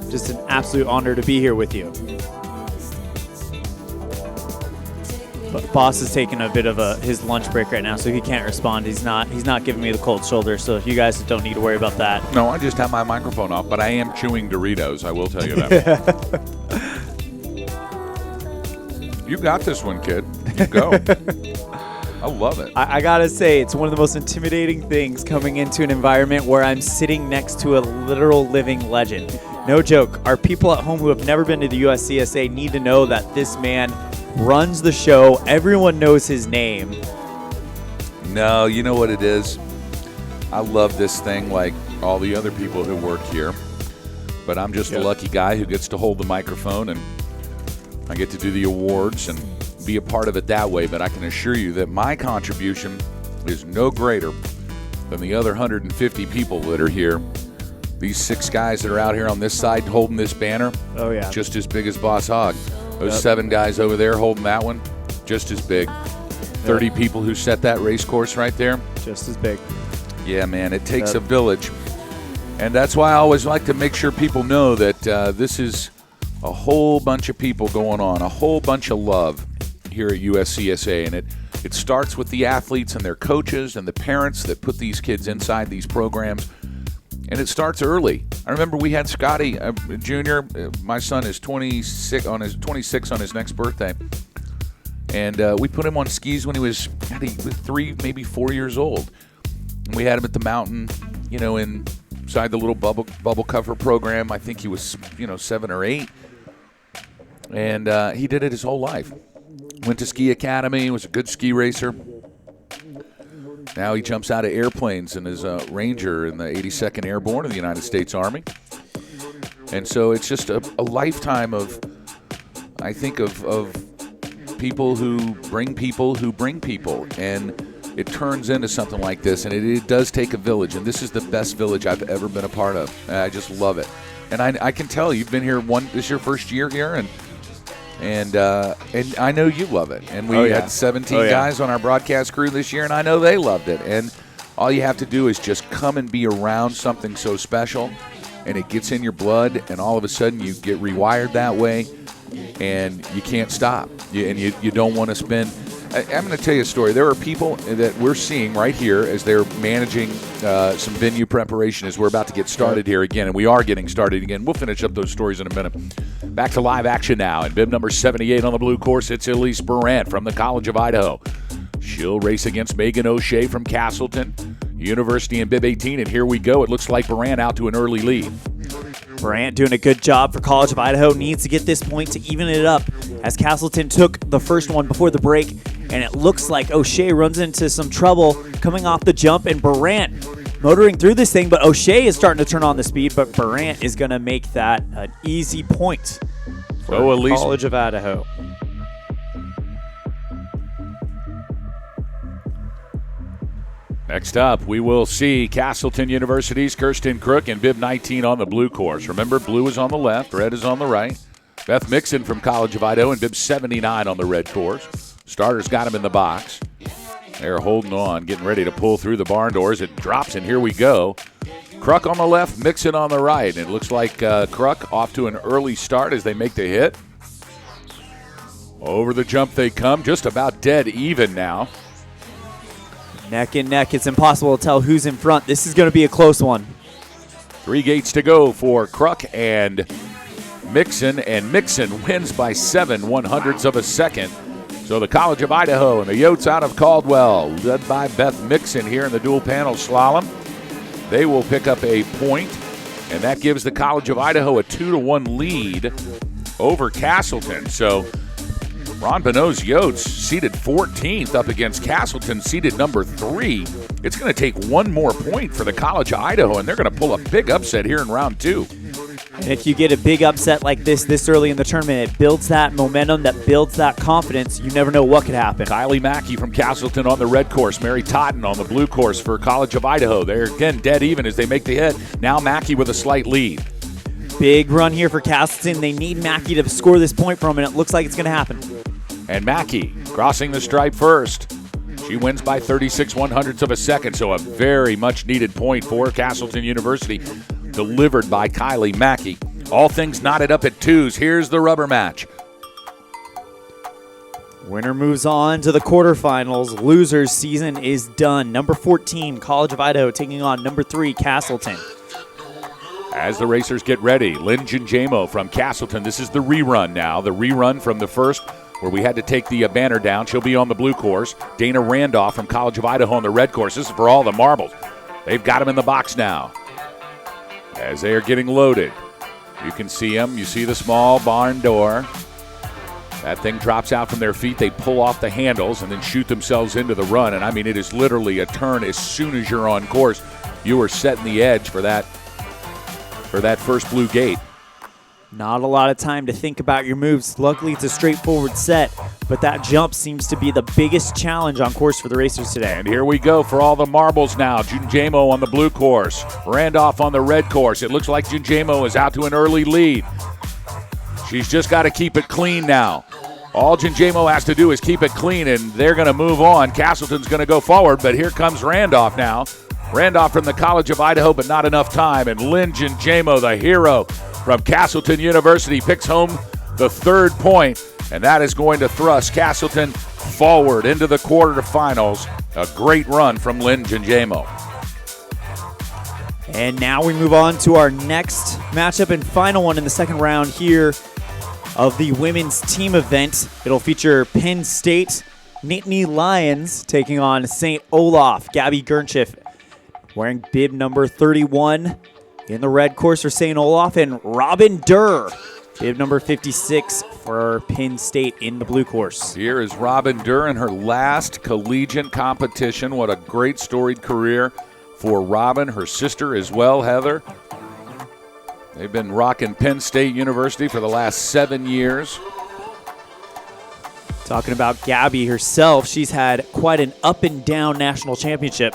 Just an absolute honor to be here with you. But Boss is taking a bit of his lunch break right now, so he can't respond. He's not giving me the cold shoulder, so you guys don't need to worry about that. No, I just have my microphone off, but I am chewing Doritos. I will tell you that. You got this one, kid. You go. I love it. I gotta say, it's one of the most intimidating things coming into an environment where I'm sitting next to a literal living legend. No joke. Our people at home who have never been to the USCSA need to know that this man runs the show. Everyone knows his name. No, you know what it is? I love this thing like all the other people who work here. But I'm just a lucky guy who gets to hold the microphone, and I get to do the awards and be a part of it that way. But I can assure you that my contribution is no greater than the other 150 people that are here. These 6 guys that are out here on this side holding this banner, just as big as Boss Hogg. Those 7 guys over there holding that one, just as big. 30 people who set that race course right there. Just as big. Yeah, man, it takes a village. And that's why I always like to make sure people know that this is a whole bunch of people going on, a whole bunch of love here at USCSA. And it starts with the athletes and their coaches and the parents that put these kids inside these programs. And it starts early. I remember we had Scotty Jr. My son is 26 on his next birthday. And we put him on skis when he was 3, maybe 4 years old. And we had him at the mountain, inside the little bubble cover program. I think he was, 7 or 8. And he did it his whole life. Went to ski academy, was a good ski racer. Now he jumps out of airplanes and is a ranger in the 82nd Airborne of the United States Army. And so it's just a lifetime of, I think, of people who bring people. And it turns into something like this. And it does take a village. And this is the best village I've ever been a part of. And I just love it. And I can tell you've been here this is your first year here. And I know you love it. And we had 17 guys on our broadcast crew this year, and I know they loved it. And all you have to do is just come and be around something so special, and it gets in your blood, and all of a sudden you get rewired that way, and you can't stop. You don't want to spend – I'm going to tell you a story. There are people that we're seeing right here as they're managing some venue preparation as we're about to get started here again, and we are getting started again. We'll finish up those stories in a minute. Back to live action now. And bib number 78 on the blue course, it's Elise Barant from the College of Idaho. She'll race against Megan O'Shea from Castleton University in bib 18, and here we go. It looks like Barant out to an early lead. Barant doing a good job for College of Idaho. Needs to get this point to even it up as Castleton took the first one before the break, and it looks like O'Shea runs into some trouble coming off the jump, and Barant motoring through this thing, but O'Shea is starting to turn on the speed, but Barant is going to make that an easy point for College of Idaho. Next up, we will see Castleton University's Kirsten Crook and bib 19 on the blue course. Remember, blue is on the left, red is on the right. Beth Mixon from College of Idaho and bib 79 on the red course. Starters got him in the box. They're holding on, getting ready to pull through the barn doors. It drops, and here we go. Crook on the left, Mixon on the right. And it looks like Crook off to an early start as they make the hit. Over the jump they come, just about dead even now. Neck and neck. It's impossible to tell who's in front. This is going to be a close one. 3 gates to go for Crook and Mixon, and Mixon wins by 7/100ths of a second. So the College of Idaho and the Yotes out of Caldwell, led by Beth Mixon here in the dual panel slalom. They will pick up a point, and that gives the College of Idaho a 2-1 lead over Castleton. So Ron Bonneau's Yotes seeded 14th up against Castleton, seeded number 3. It's going to take one more point for the College of Idaho, and they're going to pull a big upset here in round 2. And if you get a big upset like this early in the tournament, it builds that momentum, that builds that confidence. You never know what could happen. Kylie Mackey from Castleton on the red course. Mary Totten on the blue course for College of Idaho. They're, again, dead even as they make the hit. Now Mackey with a slight lead. Big run here for Castleton. They need Mackey to score this point from, and it looks like it's going to happen. And Mackey crossing the stripe first. She wins by 36/100ths of a second, so a very much needed point for Castleton University, delivered by Kylie Mackey. All things knotted up at 2s. Here's the rubber match. Winner moves on to the quarterfinals. Losers season is done. Number 14, College of Idaho taking on number 3, Castleton. As the racers get ready, Lynn Ginjamo from Castleton. This is the rerun now, the rerun from the first where we had to take the banner down. She'll be on the blue course. Dana Randolph from College of Idaho on the red course. This is for all the marbles. They've got them in the box now as they are getting loaded. You can see them. You see the small barn door. That thing drops out from their feet. They pull off the handles and then shoot themselves into the run. And, I mean, it is literally a turn as soon as you're on course. You are setting the edge for that first blue gate. Not a lot of time to think about your moves. Luckily, it's a straightforward set, but that jump seems to be the biggest challenge on course for the racers today. And here we go for all the marbles now. Ginjamo on the blue course, Randolph on the red course. It looks like Ginjamo is out to an early lead. She's just got to keep it clean now. All Ginjamo has to do is keep it clean, and they're going to move on. Castleton's going to go forward, but here comes Randolph now. Randolph from the College of Idaho, but not enough time. And Lynn Ginjamo, the hero from Castleton University, picks home the 3rd point, and that is going to thrust Castleton forward into the quarterfinals. A great run from Lynn Ginjamo. And now we move on to our next matchup and final one in the second round here of the women's team event. It'll feature Penn State Nittany Lions taking on St. Olaf. Gabby Gernchiff wearing bib number 31 in the red course for St. Olaf, and Robin Durr, bib number 56 for Penn State in the blue course. Here is Robin Durr in her last collegiate competition. What a great storied career for Robin, her sister as well, Heather. They've been rocking Penn State University for the last 7 years. Talking about Gabby herself, she's had quite an up and down national championship.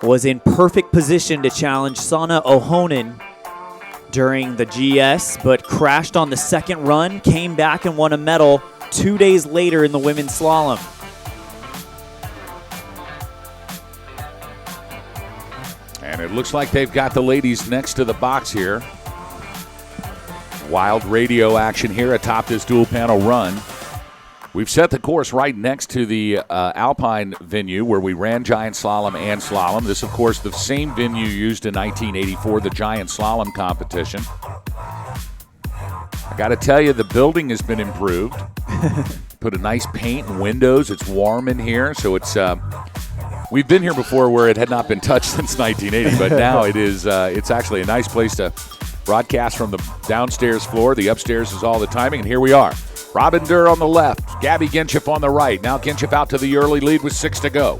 Was in perfect position to challenge Sana Ohonen during the GS, but crashed on the second run, came back and won a medal 2 days later in the women's slalom. And it looks like they've got the ladies next to the box here. Wild radio action here atop this dual panel run. We've set the course right next to the Alpine venue where we ran Giant Slalom and Slalom. This, of course, the same venue used in 1984, the Giant Slalom competition. I got to tell you, the building has been improved. Put a nice paint and windows. It's warm in here, so it's. We've been here before where it had not been touched since 1980, but now it is. It's actually a nice place to broadcast from the downstairs floor. The upstairs is all the timing, and here we are. Robin Durr on the left, Gabby Ginchif on the right. Now Ginchif out to the early lead with 6 to go.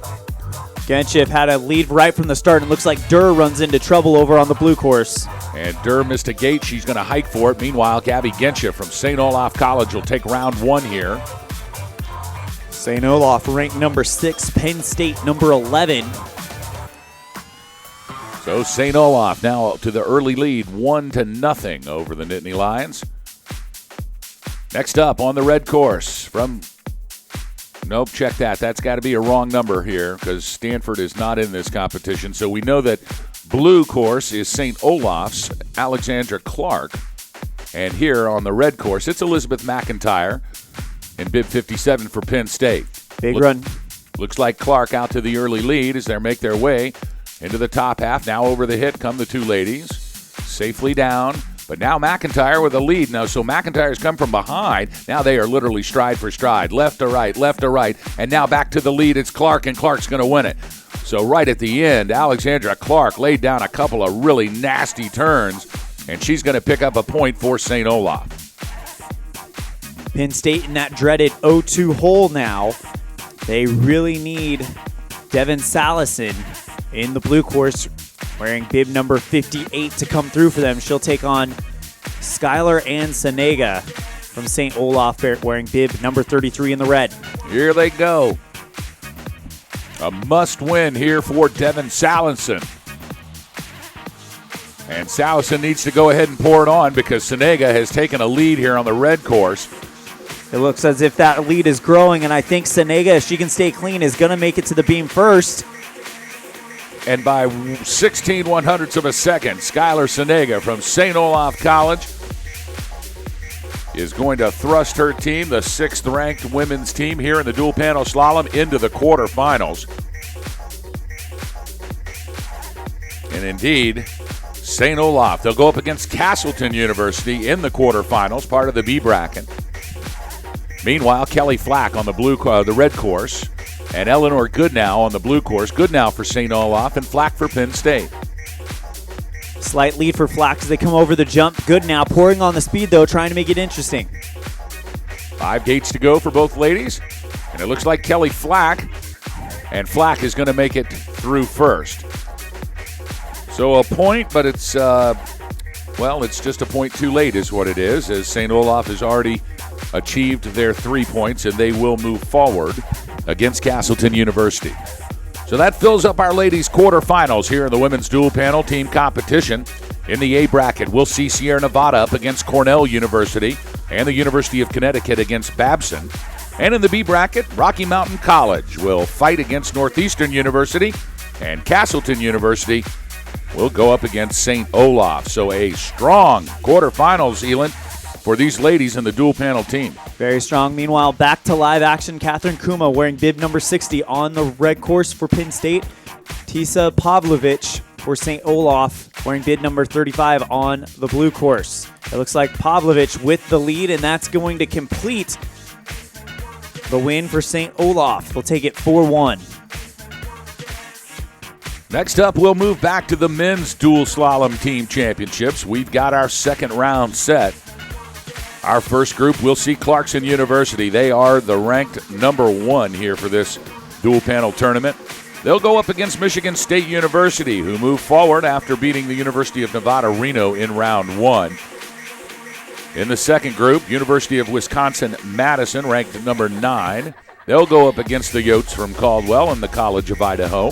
Ginchif had a lead right from the start, and looks like Durr runs into trouble over on the blue course. And Durr missed a gate. She's going to hike for it. Meanwhile, Gabby Ginchif from St. Olaf College will take round 1 here. St. Olaf ranked number 6, Penn State number 11. So St. Olaf now to the early lead, 1-0 over the Nittany Lions. Next up on the red course from, nope, check that. That's got to be a wrong number here because Stanford is not in this competition. So we know that blue course is St. Olaf's Alexandra Clark. And here on the red course, it's Elizabeth McIntyre in bib 57 for Penn State. Big run. Looks like Clark out to the early lead as they make their way into the top half. Now over the hit come the two ladies. Safely down. But now McIntyre with a lead. Now, so McIntyre's come from behind. Now they are literally stride for stride. Left to right, left to right. And now back to the lead. It's Clark, and Clark's going to win it. So right at the end, Alexandra Clark laid down a couple of really nasty turns, and she's going to pick up a point for St. Olaf. Penn State in that dreaded 0-2 hole now. They really need Devin Salison in the blue course, wearing bib number 58 to come through for them. She'll take on Skylar Ann Senega from St. Olaf, wearing bib number 33 in the red. Here they go. A must-win here for Devin Salison. And Salison needs to go ahead and pour it on because Senega has taken a lead here on the red course. It looks as if that lead is growing, and I think Senega, if she can stay clean, is going to make it to the beam first. And by 16/100ths of a second, Skylar Senega from St. Olaf College is going to thrust her team, the 6th-ranked women's team here in the dual panel slalom, into the quarterfinals. And indeed, St. Olaf, they'll go up against Castleton University in the quarterfinals, part of the B bracket. Meanwhile, Kelly Flack on the red course, and Eleanor Goodnow on the blue course. Goodnow for St. Olaf and Flack for Penn State. Slight lead for Flack as they come over the jump. Goodnow pouring on the speed, though, trying to make it interesting. 5 gates to go for both ladies, and it looks like Kelly Flack, and Flack is going to make it through first. So a point, but it's just a point too late is what it is, as St. Olaf has already achieved their 3 points, and they will move forward against Castleton University. So that fills up our ladies' quarterfinals here in the women's dual panel team competition. In the A bracket, we'll see Sierra Nevada up against Cornell University and the University of Connecticut against Babson. And in the B bracket, Rocky Mountain College will fight against Northeastern University, and Castleton University will go up against St. Olaf. So a strong quarterfinals, Elon, for these ladies in the dual panel team. Very strong. Meanwhile, back to live action. Catherine Kuma wearing bib number 60 on the red course for Penn State. Tisa Pavlovich for St. Olaf wearing bib number 35 on the blue course. It looks like Pavlovich with the lead, and that's going to complete the win for St. Olaf. They'll take it 4-1. Next up, we'll move back to the men's dual slalom team championships. We've got our second round set. Our first group, we'll see Clarkson University. They are the ranked number 1 here for this dual panel tournament. They'll go up against Michigan State University, who move forward after beating the University of Nevada, Reno in round 1. In the second group, University of Wisconsin-Madison, ranked number 9. They'll go up against the Yotes from Caldwell and the College of Idaho.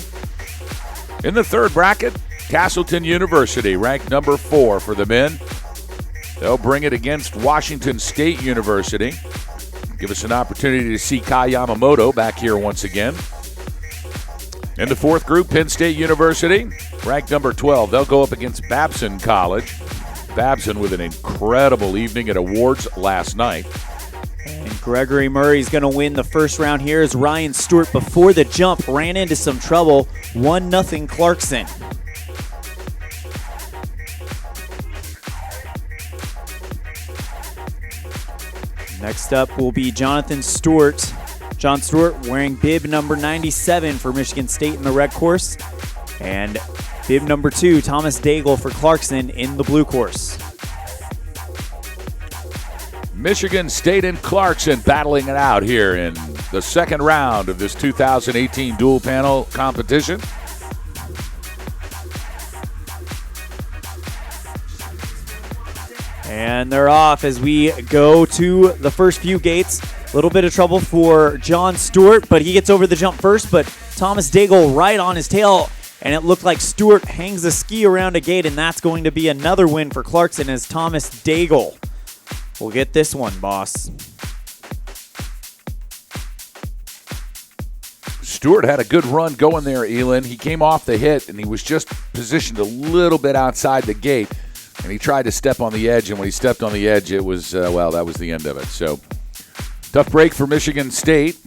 In the third bracket, Castleton University, ranked number 4 for the men. They'll bring it against Washington State University. Give us an opportunity to see Kai Yamamoto back here once again. In the fourth group, Penn State University, ranked number 12. They'll go up against Babson College. Babson with an incredible evening at awards last night. And Gregory Murray's going to win the first round here as Ryan Stewart, before the jump, ran into some trouble. 1-0 Clarkson. Next up will be Jonathan Stewart. John Stewart wearing bib number 97 for Michigan State in the red course. And bib number 2, Thomas Daigle for Clarkson in the blue course. Michigan State and Clarkson battling it out here in the second round of this 2018 dual panel competition. And they're off as we go to the first few gates. A little bit of trouble for John Stewart, but he gets over the jump first. But Thomas Daigle right on his tail, and it looked like Stewart hangs a ski around a gate, and that's going to be another win for Clarkson as Thomas Daigle will get this one, boss. Stewart had a good run going there, Elin. He came off the hit, and he was just positioned a little bit outside the gate. And he tried to step on the edge, and when he stepped on the edge, it was, that was the end of it. So, tough break for Michigan State.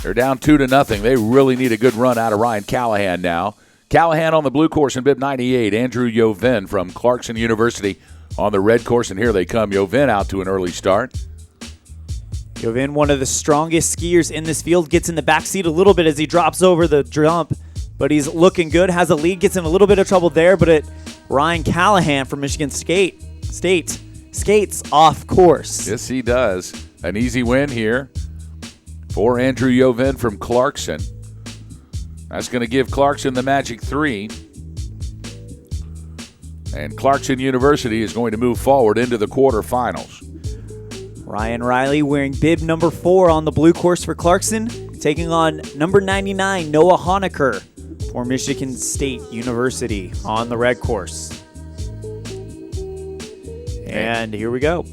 They're down 2-0. They really need a good run out of Ryan Callahan now. Callahan on the blue course in bib 98. Andrew Yoven from Clarkson University on the red course, and here they come. Yoven out to an early start. Yoven, one of the strongest skiers in this field, gets in the backseat a little bit as he drops over the jump, but he's looking good, has a lead, gets in a little bit of trouble there, but Ryan Callahan from Michigan State skates off course. Yes, he does. An easy win here for Andrew Yoven from Clarkson. That's going to give Clarkson the magic 3. And Clarkson University is going to move forward into the quarterfinals. Ryan Riley wearing bib number 4 on the blue course for Clarkson, taking on number 99, Noah Honecker for Michigan State University on the red course. And here we go.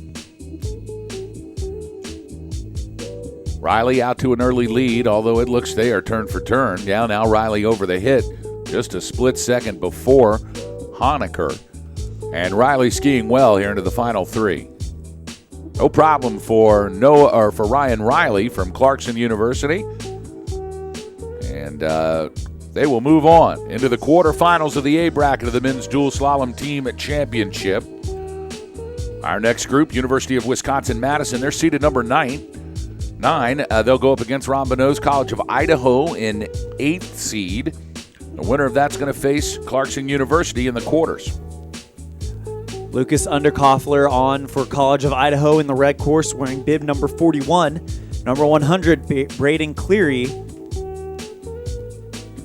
Riley out to an early lead, although it looks they are turn for turn. Yeah, now Riley over the hit just a split second before Honecker. And Riley skiing well here into the final 3. No problem for Ryan Riley from Clarkson University. And they will move on into the quarterfinals of the A bracket of the men's dual slalom team championship. Our next group, University of Wisconsin-Madison, they're seated number 9. They'll go up against Ron Bonneau's College of Idaho in 8th seed. The winner of that's going to face Clarkson University in the quarters. Lucas Underkoffler on for College of Idaho in the red course, wearing bib number 41. Number 100, Braden Cleary.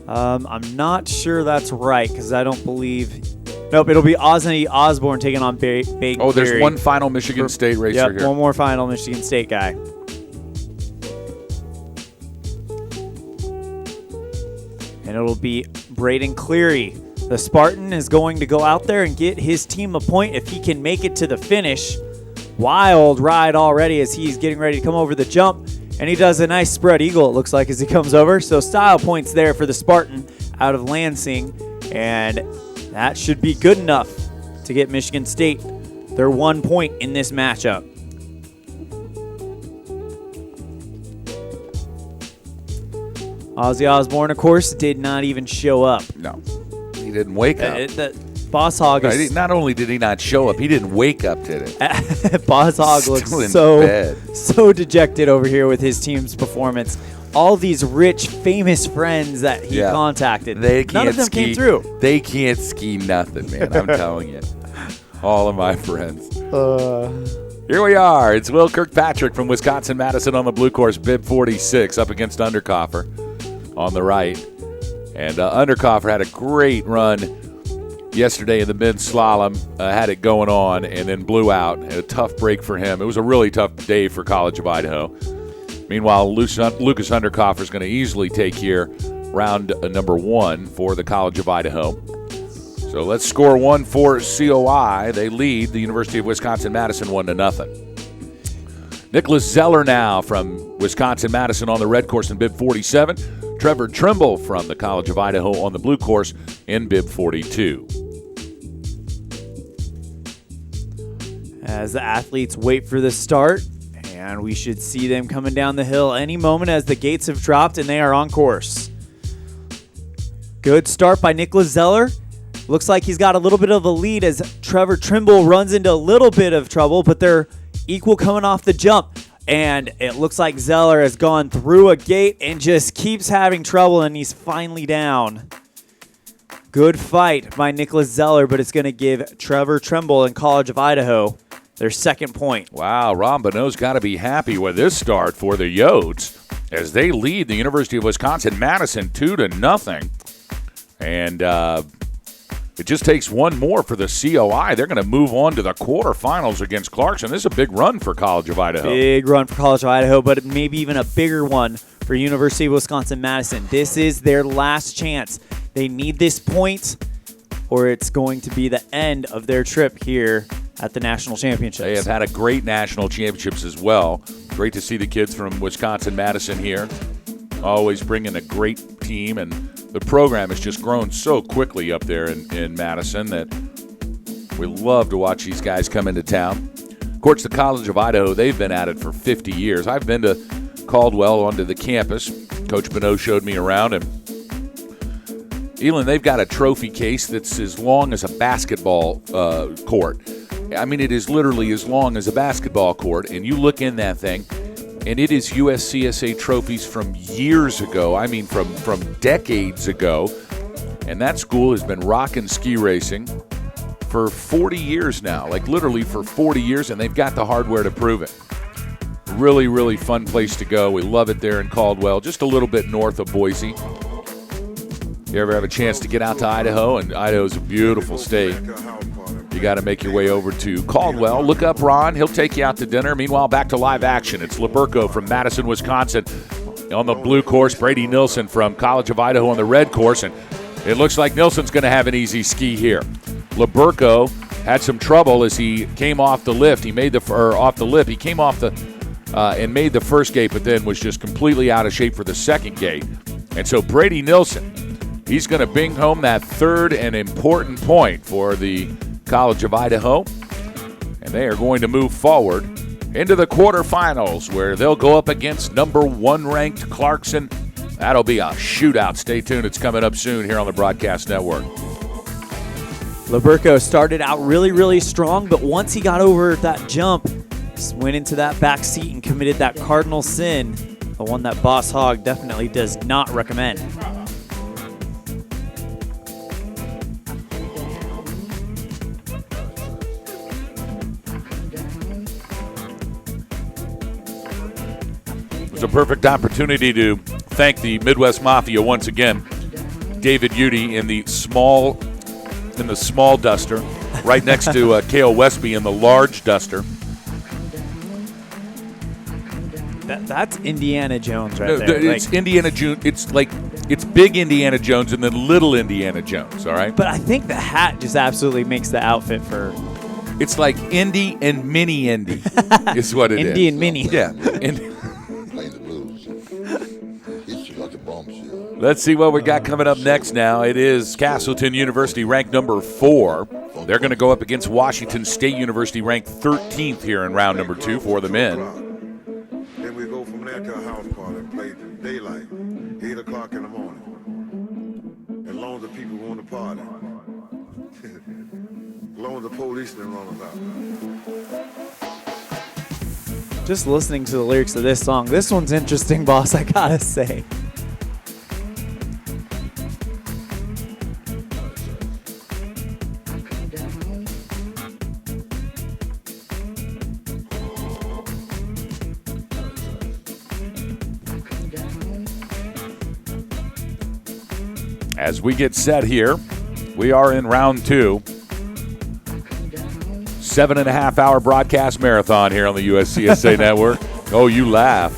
I'm not sure that's right because I don't believe. Nope, it'll be Ozzy Osborne taking on Braden Cleary. Oh, there's one final Michigan State racer here. One more final Michigan State guy. And it'll be Braden Cleary. The Spartan is going to go out there and get his team a point if he can make it to the finish. Wild ride already as he's getting ready to come over the jump. And he does a nice spread eagle, it looks like, as he comes over. So style points there for the Spartan out of Lansing. And that should be good enough to get Michigan State their 1 point in this matchup. Ozzy Osborne, of course, did not even show up. No, he didn't wake up. Boss Hog is... Not only did he not show up, he didn't wake up today. Boss Hog looks so dejected over here with his team's performance. All these rich, famous friends that he contacted, none of them came through. They can't ski nothing, man. I'm telling you. All of my friends. Here we are. It's Will Kirkpatrick from Wisconsin-Madison on the blue course, bib 46, up against Underkoffler on the right. And Underkoffler had a great run yesterday in the men's slalom, had it going on, and then blew out. A tough break for him. It was a really tough day for College of Idaho. Meanwhile, Lucas Underkoffler is going to easily take here round number 1 for the College of Idaho. So let's score 1 for COI. They lead the University of Wisconsin-Madison 1-0. Nicholas Zeller now from Wisconsin-Madison on the red course in bib 47. Trevor Trimble from the College of Idaho on the blue course in bib 42. As the athletes wait for the start, and we should see them coming down the hill any moment as the gates have dropped and they are on course. Good start by Nicholas Zeller. Looks like he's got a little bit of a lead as Trevor Trimble runs into a little bit of trouble, but they're equal coming off the jump. And it looks like Zeller has gone through a gate and just keeps having trouble, and he's finally down. Good fight by Nicholas Zeller, but it's going to give Trevor Trimble in College of Idaho their second point. Wow, Ron Bonneau's got to be happy with this start for the Yotes as they lead the University of Wisconsin-Madison 2-0. And it just takes one more for the COI. They're going to move on to the quarterfinals against Clarkson. This is a big run for College of Idaho. Big run for College of Idaho, but maybe even a bigger one for University of Wisconsin-Madison. This is their last chance. They need this point, or it's going to be the end of their trip here at the National Championships. They have had a great National Championships as well. Great to see the kids from Wisconsin-Madison here. Always bringing a great team, and the program has just grown so quickly up there in Madison that we love to watch these guys come into town. Of course, the College of Idaho, they've been at it for 50 years. I've been to Caldwell onto the campus. Coach Bonneau showed me around, and Elin, they've got a trophy case that's as long as a basketball court. I mean, it is literally as long as a basketball court, and you look in that thing, and it is USCSA trophies from years ago. I mean, from decades ago. And that school has been rocking ski racing for 40 years now, like literally for 40 years, and they've got the hardware to prove it. Really, really fun place to go. We love it there in Caldwell, just a little bit north of Boise. You ever have a chance to get out to Idaho, and Idaho's a beautiful state, you got to make your way over to Caldwell. Look up Ron. He'll take you out to dinner. Meanwhile, back to live action. It's Liberco from Madison, Wisconsin on the blue course. Brady Nilsson from College of Idaho on the red course. And it looks like Nilsson's going to have an easy ski here. Liberco had some trouble as he came off the lift. He made off the lip. He came off the and made the first gate, but then was just completely out of shape for the second gate. And so Brady Nilsson, he's going to bring home that third and important point for the College of Idaho, and they are going to move forward into the quarterfinals where they'll go up against number 1 ranked Clarkson. That'll be a shootout. Stay tuned. It's coming up soon here on the Broadcast Network. Liberco started out really, really strong, but once he got over that jump, went into that back seat and committed that cardinal sin, the one that Boss Hogg definitely does not recommend. It's a perfect opportunity to thank the Midwest Mafia once again. David Udy in the small duster, right next to Cale Westby in the large duster. That's Indiana Jones right there. It's Indiana Jones. It's big Indiana Jones and then little Indiana Jones. All right. But I think the hat just absolutely makes the outfit for. It's like Indy and Mini Indy is what it is. Indy and Mini. Yeah. Let's see what we got coming up next now. It is Castleton University ranked number 4. They're going to go up against Washington State University ranked 13th here in round number 2 for the men. Then we go from there to a house party and play daylight, 8 o'clock in the morning. As long as the people want to party. As long as the police didn't run us out. Just listening to the lyrics of this song, this one's interesting, boss, I gotta say. As we get set here, we are in round 2. 7.5-hour broadcast marathon here on the USCSA Network. Oh, you laugh.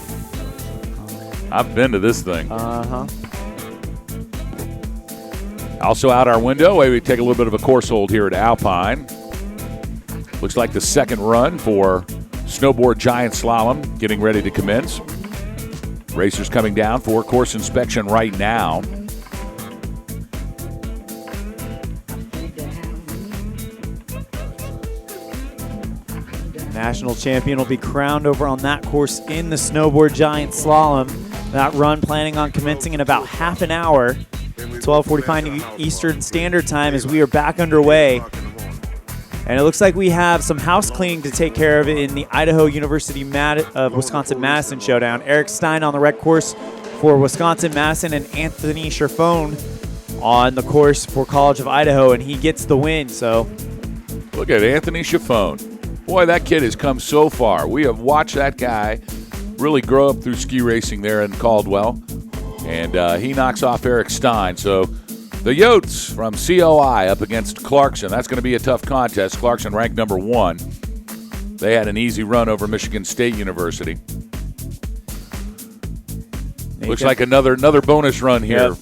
I've been to this thing. Uh-huh. Also out our window, we take a little bit of a course hold here at Alpine. Looks like the second run for snowboard giant slalom getting ready to commence. Racers coming down for course inspection right now. National champion will be crowned over on that course in the snowboard giant slalom. That run planning on commencing in about half an hour, 12:45 Eastern Standard Time, as we are back underway. And it looks like we have some house cleaning to take care of in the Idaho University of Wisconsin-Madison showdown. Eric Stein on the red course for Wisconsin-Madison and Anthony Scherfone on the course for College of Idaho, and he gets the win. So look at Anthony Scherfone. Boy, that kid has come so far. We have watched that guy really grow up through ski racing there in Caldwell, and he knocks off Eric Stein. So the Yotes from COI up against Clarkson. That's going to be a tough contest. Clarkson ranked number 1. They had an easy run over Michigan State University. Looks like another bonus run here. Yep.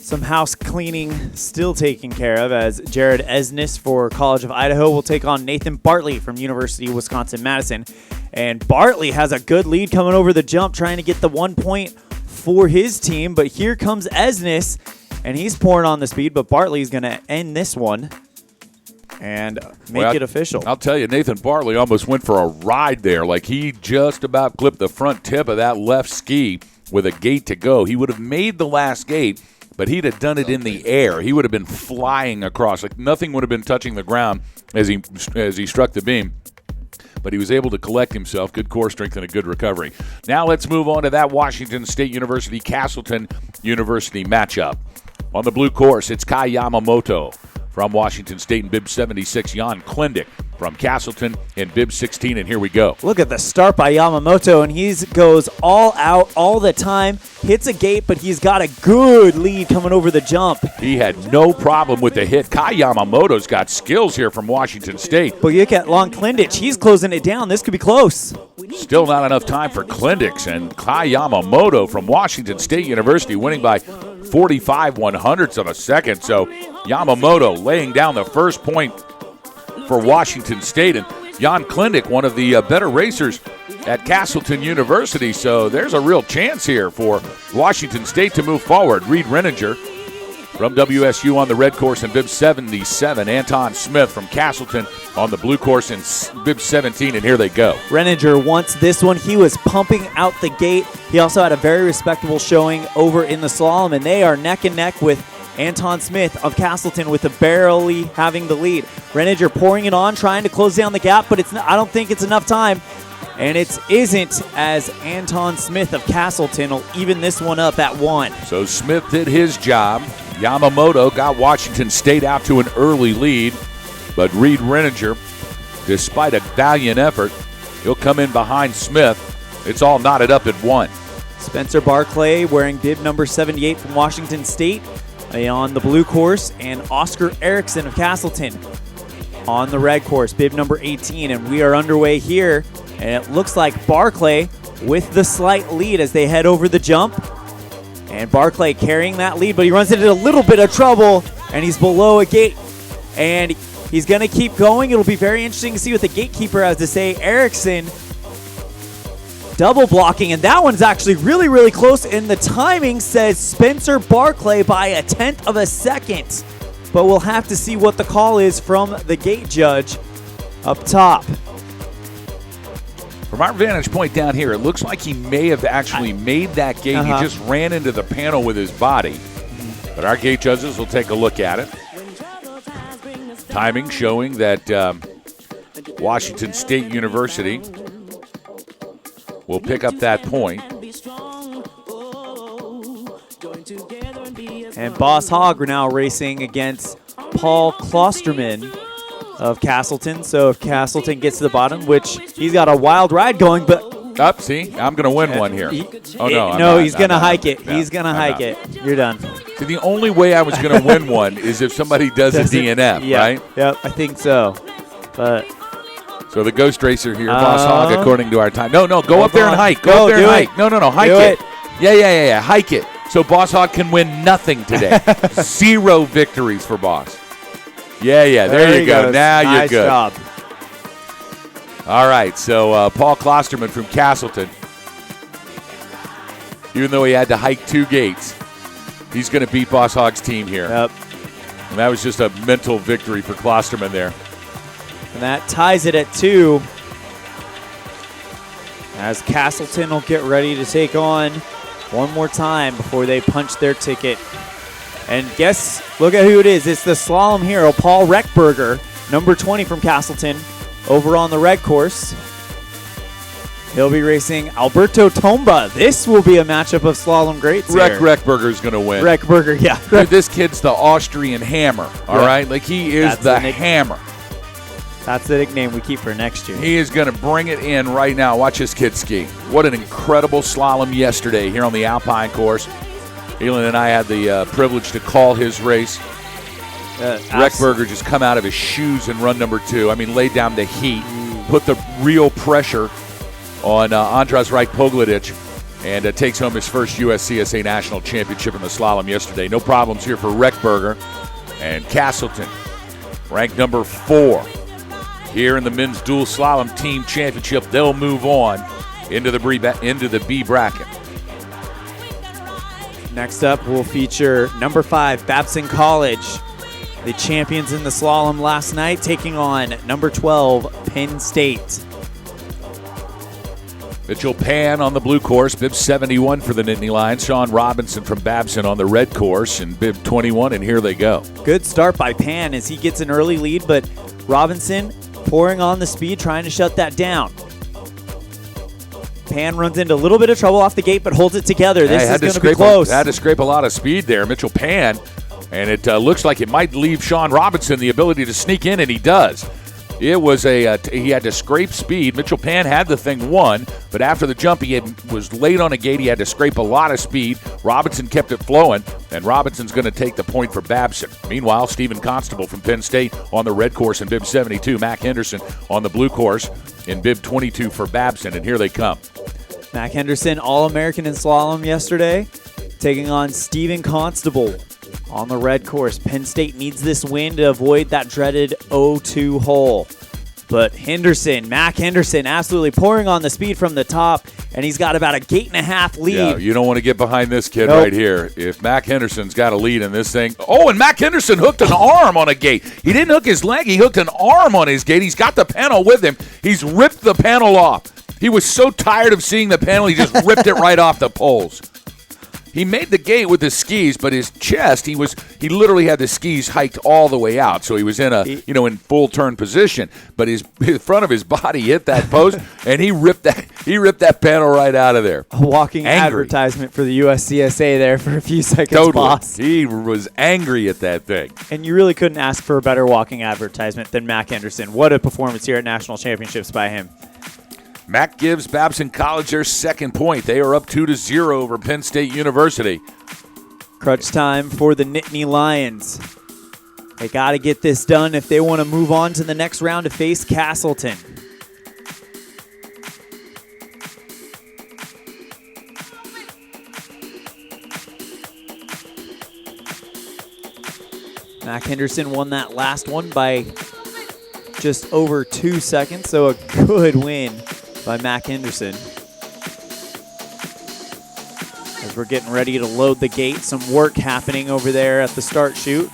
Some house cleaning still taken care of as Jared Esnes for College of Idaho will take on Nathan Bartley from University of Wisconsin-Madison. And Bartley has a good lead coming over the jump, trying to get the 1 point for his team. But here comes Esnes, and he's pouring on the speed, but Bartley's going to end this one and make it official. I'll tell you, Nathan Bartley almost went for a ride there. Like he just about clipped the front tip of that left ski with a gate to go. He would have made the last gate, but he'd have done it in the air. He would have been flying across. Like nothing would have been touching the ground as he struck the beam. But he was able to collect himself. Good core strength and a good recovery. Now let's move on to that Washington State University Castleton University matchup. On the blue course, it's Kai Yamamoto from Washington State in bib 76. Jan Klindick from Castleton in bib 16, and here we go. Look at the start by Yamamoto, and he goes all out all the time, hits a gate, but he's got a good lead coming over the jump. He had no problem with the hit. Kai Yamamoto's got skills here from Washington State. But you look at Lon Klindich, he's closing it down. This could be close. Still not enough time for Klindich, and Kai Yamamoto from Washington State University winning by 45 100ths of a second. So Yamamoto laying down the first point for Washington State, and Jan Klindick, one of the better racers at Castleton University. So there's a real chance here for Washington State to move forward. Reed Renninger from WSU on the red course in bib 77. Anton Smith from Castleton on the blue course in bib 17, and here they go. Renninger wants this one. He was pumping out the gate. He also had a very respectable showing over in the slalom, and they are neck and neck with Anton Smith of Castleton with barely having the lead. Renninger pouring it on, trying to close down the gap, but I don't think it's enough time. And it isn't, as Anton Smith of Castleton will even this one up at 1. So Smith did his job. Yamamoto got Washington State out to an early lead, but Reed Renninger, despite a valiant effort, he'll come in behind Smith. It's all knotted up at 1. Spencer Barclay wearing bib number 78 from Washington State on the blue course, and Oscar Erickson of Castleton on the red course, bib number 18. And we are underway here, and it looks like Barclay with the slight lead as they head over the jump. And Barclay carrying that lead, but he runs into a little bit of trouble, and he's below a gate. And he's going to keep going. It'll be very interesting to see what the gatekeeper has to say. Erickson double blocking, and that one's actually really, really close. And the timing says Spencer Barclay by a 1/10 of a second. But we'll have to see what the call is from the gate judge up top. From our vantage point down here, it looks like he may have actually made that gate. He just ran into the panel with his body. But our gate judges will take a look at it. Timing showing that Washington State University will pick up that point. And Boss Hogg now racing against Paul Klosterman of Castleton. So if Castleton gets to the bottom, which he's got a wild ride going, but see, I'm going to win one here. He's going to hike it. No, he's going to hike it. You're done. So the only way I was going to win one is if somebody does a DNF, right? Yep, I think so. But so the ghost racer here, Boss Hogg, according to our time. No, go up there and hike. Go up there and do hike. it. No, hike it. Yeah, hike it. So Boss Hogg can win nothing today. 0 victories for Boss. Yeah, there you go. Now you're good. Nice job. All right, so Paul Klosterman from Castleton, even though he had to hike 2 gates, he's going to beat Boss Hogg's team here. Yep. And that was just a mental victory for Klosterman there. And that ties it at 2. As Castleton will get ready to take on one more time before they punch their ticket. And look at who it is. It's the slalom hero, Paul Reckberger, number 20 from Castleton, over on the red course. He'll be racing Alberto Tomba. This will be a matchup of slalom greats here. Reckberger's going to win. Reckberger, yeah. Dude, this kid's the Austrian hammer, all right? Like, he is the hammer. That's the nickname we keep for next year. He is going to bring it in right now. Watch this kid ski. What an incredible slalom yesterday here on the Alpine course. Elon and I had the privilege to call his race. Reckberger just come out of his shoes in run number 2. I mean, laid down the heat, put the real pressure on Andras Reich-Pogladic, and takes home his first USCSA National Championship in the slalom yesterday. No problems here for Reckberger. And Castleton, ranked number 4 here in the men's dual slalom team championship. They'll move on into the B bracket. Next up, we'll feature number 5, Babson College. The champions in the slalom last night, taking on number 12, Penn State. Mitchell Pan on the blue course, bib 71 for the Nittany Lions. Sean Robinson from Babson on the red course in bib 21, and here they go. Good start by Pan as he gets an early lead, but Robinson pouring on the speed, trying to shut that down. Pan runs into a little bit of trouble off the gate, but holds it together. This is going to be close. Had to scrape a lot of speed there, Mitchell Pan, and it looks like it might leave Sean Robinson the ability to sneak in, and he does. It was he had to scrape speed. Mitchell Pan had the thing won, but after the jump, was late on a gate. He had to scrape a lot of speed. Robinson kept it flowing, and Robinson's going to take the point for Babson. Meanwhile, Stephen Constable from Penn State on the red course in bib 72. Mac Henderson on the blue course in bib 22 for Babson, and here they come. Mac Henderson, All-American in slalom yesterday, taking on Stephen Constable on the red course. Penn State needs this win to avoid that dreaded 0-2 hole. But Mac Henderson, absolutely pouring on the speed from the top, and he's got about a gate and a half lead. Yeah, you don't want to get behind this kid right here. If Mac Henderson's got a lead in this thing. Oh, and Mac Henderson hooked an arm on a gate. He didn't hook his leg. He hooked an arm on his gate. He's got the panel with him. He's ripped the panel off. He was so tired of seeing the panel, he just ripped it right off the poles. He made the gate with his skis, but his chest, he literally had the skis hiked all the way out. So he was in in full turn position, but his front of his body hit that post and he ripped that panel right out of there. A walking advertisement for the USCSA there for a few seconds. Totally. Boss. He was angry at that thing. And you really couldn't ask for a better walking advertisement than Mac Henderson. What a performance here at National Championships by him. Mac gives Babson College their second point. They are up 2-0 over Penn State University. Crunch time for the Nittany Lions. They got to get this done if they want to move on to the next round to face Castleton. Mac Henderson won that last one by just over 2 seconds, so a good win by Mac Henderson. As we're getting ready to load the gate, some work happening over there at the start chute.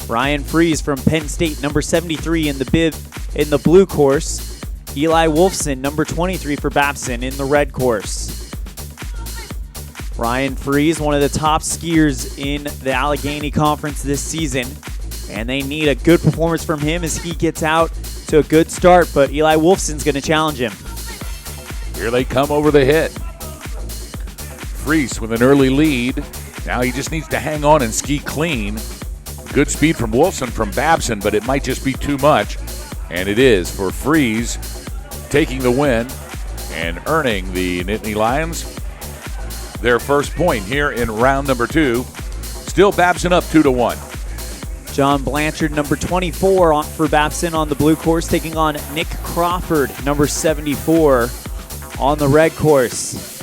Ryan Fries from Penn State, number 73 in the blue course. Eli Wolfson, number 23 for Babson in the red course. Ryan Fries, one of the top skiers in the Allegheny Conference this season, and they need a good performance from him as he gets out to a good start, but Eli Wolfson's going to challenge him. Here they come over the hit. Fries with an early lead. Now he just needs to hang on and ski clean. Good speed from Wolfson from Babson, but it might just be too much. And it is for Fries, taking the win and earning the Nittany Lions their first point here in round number 2. Still Babson up 2-1. John Blanchard, number 24 for Babson on the blue course, taking on Nick Crawford, number 74 on the red course.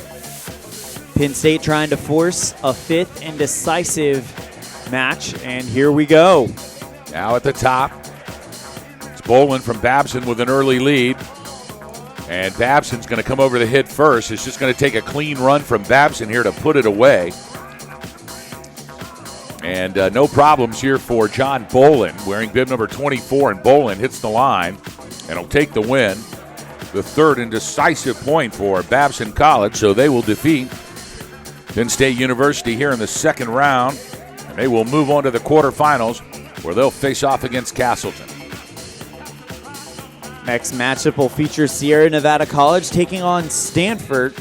Penn State trying to force a fifth and decisive match, and here we go. Now at the top, it's Bolin from Babson with an early lead. And Babson's going to come over the hit first. It's just going to take a clean run from Babson here to put it away. And no problems here for John Bolin, wearing bib number 24, and Bolin hits the line and will take the win. The third and decisive point for Babson College, so they will defeat Penn State University here in the second round. And they will move on to the quarterfinals, where they'll face off against Castleton. Next matchup will feature Sierra Nevada College taking on Stanford,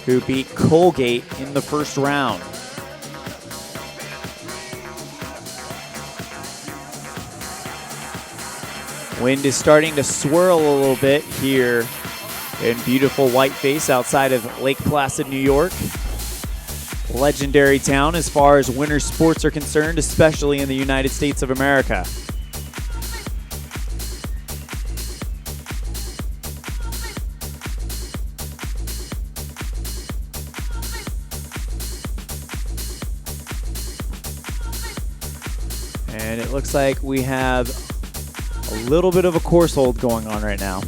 who beat Colgate in the first round. Wind is starting to swirl a little bit here in beautiful Whiteface outside of Lake Placid, New York. Legendary town as far as winter sports are concerned, especially in the United States of America. And it looks like we have a little bit of a course hold going on right now.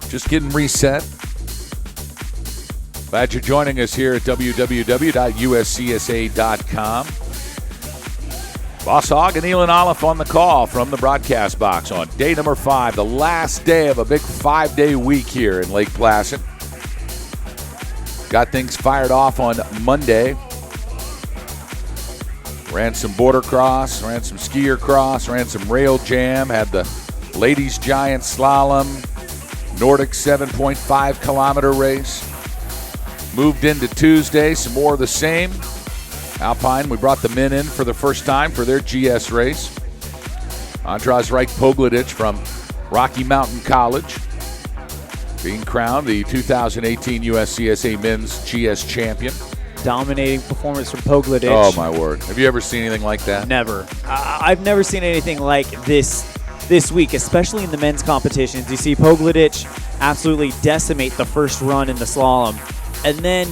Just getting reset. Glad you're joining us here at www.uscsa.com. Boss Hogg and Elon Olive on the call from the broadcast box on day number 5, the last day of a big 5-day week here in Lake Placid. Got things fired off on Monday. Ran some border cross, ran some skier cross, ran some rail jam, had the ladies giant slalom, Nordic 7.5 kilometer race. Moved into Tuesday, some more of the same. Alpine, we brought the men in for the first time for their GS race. Andras Reich Pogledich from Rocky Mountain College being crowned the 2018 USCSA Men's GS Champion. Dominating performance from Pogledich. Oh, my word. Have you ever seen anything like that? Never. I've never seen anything like this week, especially in the men's competitions. You see Pogledich absolutely decimate the first run in the slalom. And then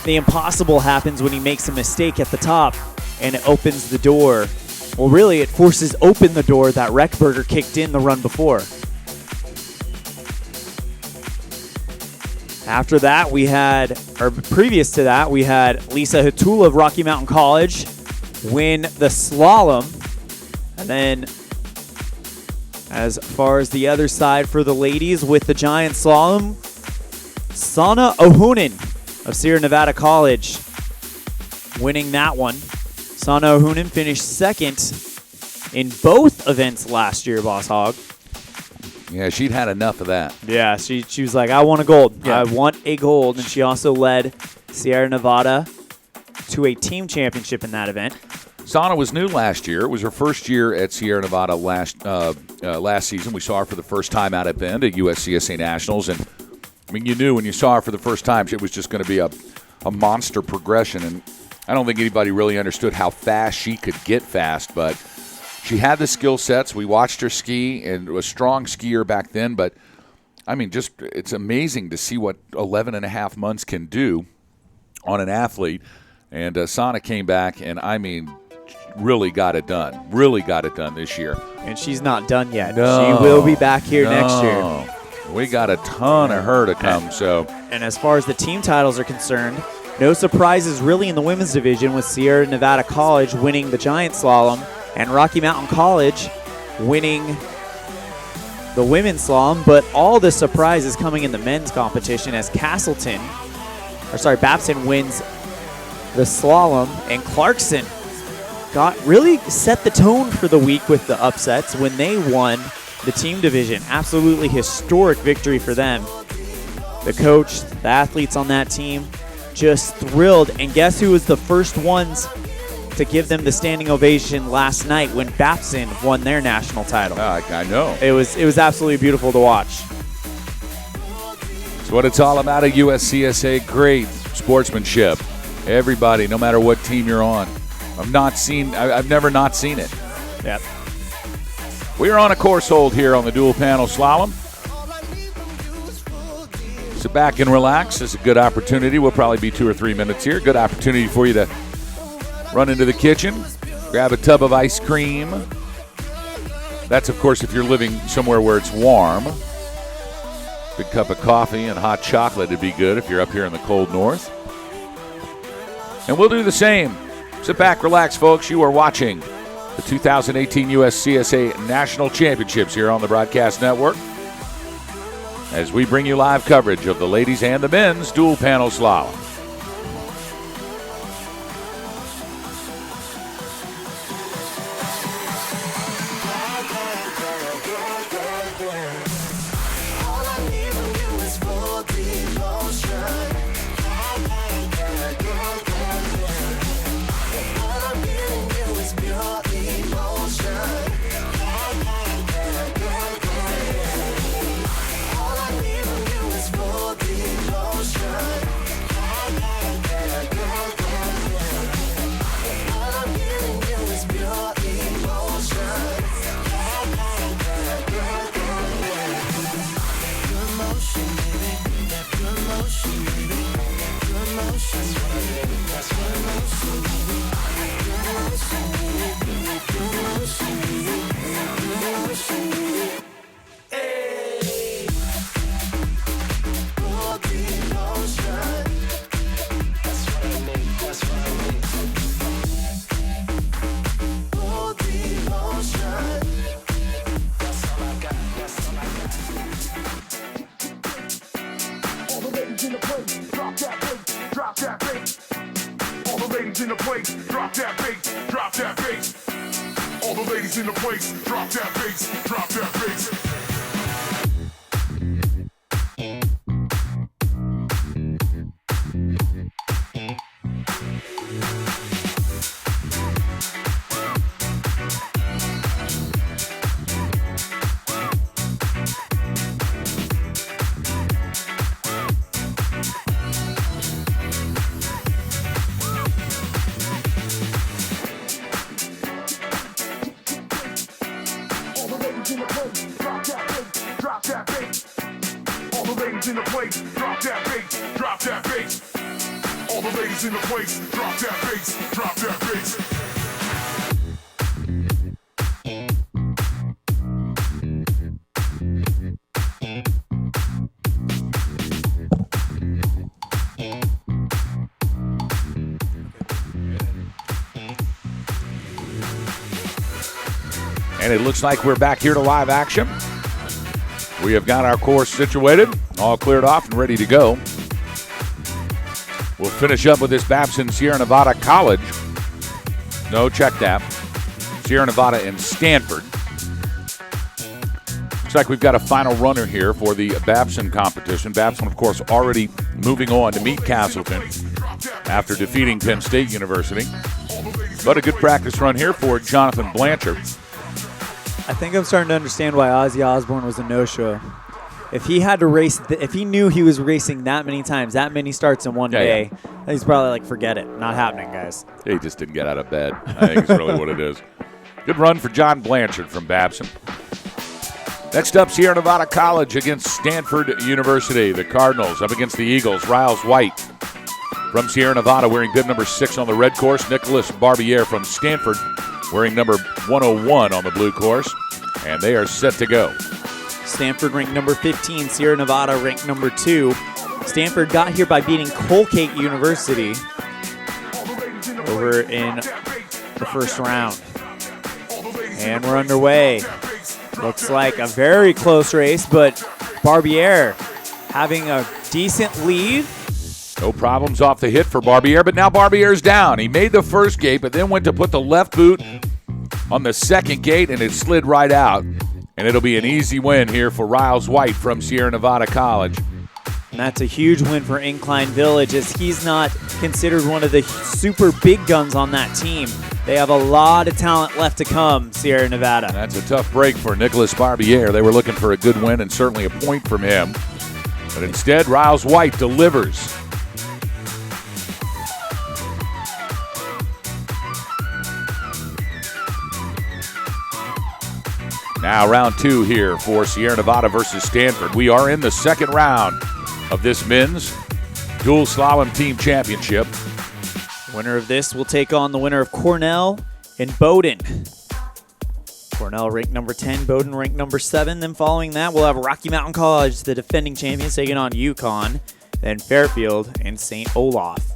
the impossible happens when he makes a mistake at the top and it opens the door. Well, really, it forces open the door that Reckberger kicked in the run before. After that, previous to that, we had Lisa Hatul of Rocky Mountain College win the slalom. And then, as far as the other side for the ladies with the giant slalom, Sana Ohunen of Sierra Nevada College winning that one. Sana Ohunen finished second in both events last year, Boss Hogg. Yeah, she'd had enough of that. Yeah, she was like, I want a gold. Yeah. I want a gold. And she also led Sierra Nevada to a team championship in that event. Sana was new last year. It was her first year at Sierra Nevada last season. We saw her for the first time out at Bend at USCSA Nationals. And, I mean, you knew when you saw her for the first time it was just going to be a monster progression. And I don't think anybody really understood how fast she could get fast, but she had the skill sets. We watched her ski and was a strong skier back then. But, I mean, just it's amazing to see what 11 and a half months can do on an athlete. And Sana came back and, I mean, really got it done. Really got it done this year. And she's not done yet. No, she will be back here next year. We got a ton of her to come. And as far as the team titles are concerned, no surprises really in the women's division with Sierra Nevada College winning the giant slalom and Rocky Mountain College winning the women's slalom. But all the surprises coming in the men's competition as Babson wins the slalom, and Clarkson really set the tone for the week with the upsets when they won the team division. Absolutely historic victory for them. The coach, the athletes on that team, just thrilled. And guess who was the first ones to give them the standing ovation last night when Babson won their national title? I know. It was absolutely beautiful to watch. It's what it's all about at USCSA. Great sportsmanship. Everybody, no matter what team you're on. I've never not seen it. Yep. We are on a course hold here on the dual panel slalom. Sit back and relax. It's a good opportunity. We'll probably be 2 or 3 minutes here. Good opportunity for you to run into the kitchen, grab a tub of ice cream. That's, of course, if you're living somewhere where it's warm. Big cup of coffee and hot chocolate would be good if you're up here in the cold north. And we'll do the same. Sit back, relax, folks. You are watching the 2018 USCSA National Championships here on the Broadcast Network as we bring you live coverage of the ladies and the men's dual panel slalom. in the place, drop that bass, drop that bass. All the ladies in the place, drop that bass, drop that bass. In the place, drop that bass, drop that bass. All the ladies in the place, drop that bass, drop that bass. And it looks like we're back here to live action. We have got our course situated, all cleared off and ready to go. We'll finish up with this Babson Sierra Nevada College. No, check that. Sierra Nevada and Stanford. Looks like we've got a final runner here for the Babson competition. Babson, of course, already moving on to meet Castleton after defeating Penn State University. But a good practice run here for Jonathan Blanchard. I think I'm starting to understand why Ozzy Osbourne was a no-show. If he had to race, if he knew he was racing that many times, that many starts in one day, he's probably like, forget it. Not happening, guys. He just didn't get out of bed. I think it's really what it is. Good run for John Blanchard from Babson. Next up, Sierra Nevada College against Stanford University. The Cardinals up against the Eagles. Riles White from Sierra Nevada wearing bib number 6 on the red course. Nicholas Barbier from Stanford wearing number 101 on the blue course. And they are set to go. Stanford ranked number 15, Sierra Nevada ranked number 2. Stanford got here by beating Colgate University over in the first round. And we're underway. Looks like a very close race, but Barbier having a decent lead. No problems off the hit for Barbier, but now Barbier's down. He made the first gate, but then went to put the left boot on the second gate, and it slid right out. And it'll be an easy win here for Riles White from Sierra Nevada College. And that's a huge win for Incline Village, as he's not considered one of the super big guns on that team. They have a lot of talent left to come, Sierra Nevada. That's a tough break for Nicholas Barbier. They were looking for a good win and certainly a point from him. But instead, Riles White delivers. Now round 2 here for Sierra Nevada versus Stanford. We are in the second round of this men's dual slalom team championship. Winner of this will take on the winner of Cornell and Bowdoin. Cornell ranked number 10, Bowdoin ranked number 7. Then following that, we'll have Rocky Mountain College, the defending champions, taking on UConn. Then Fairfield and St. Olaf.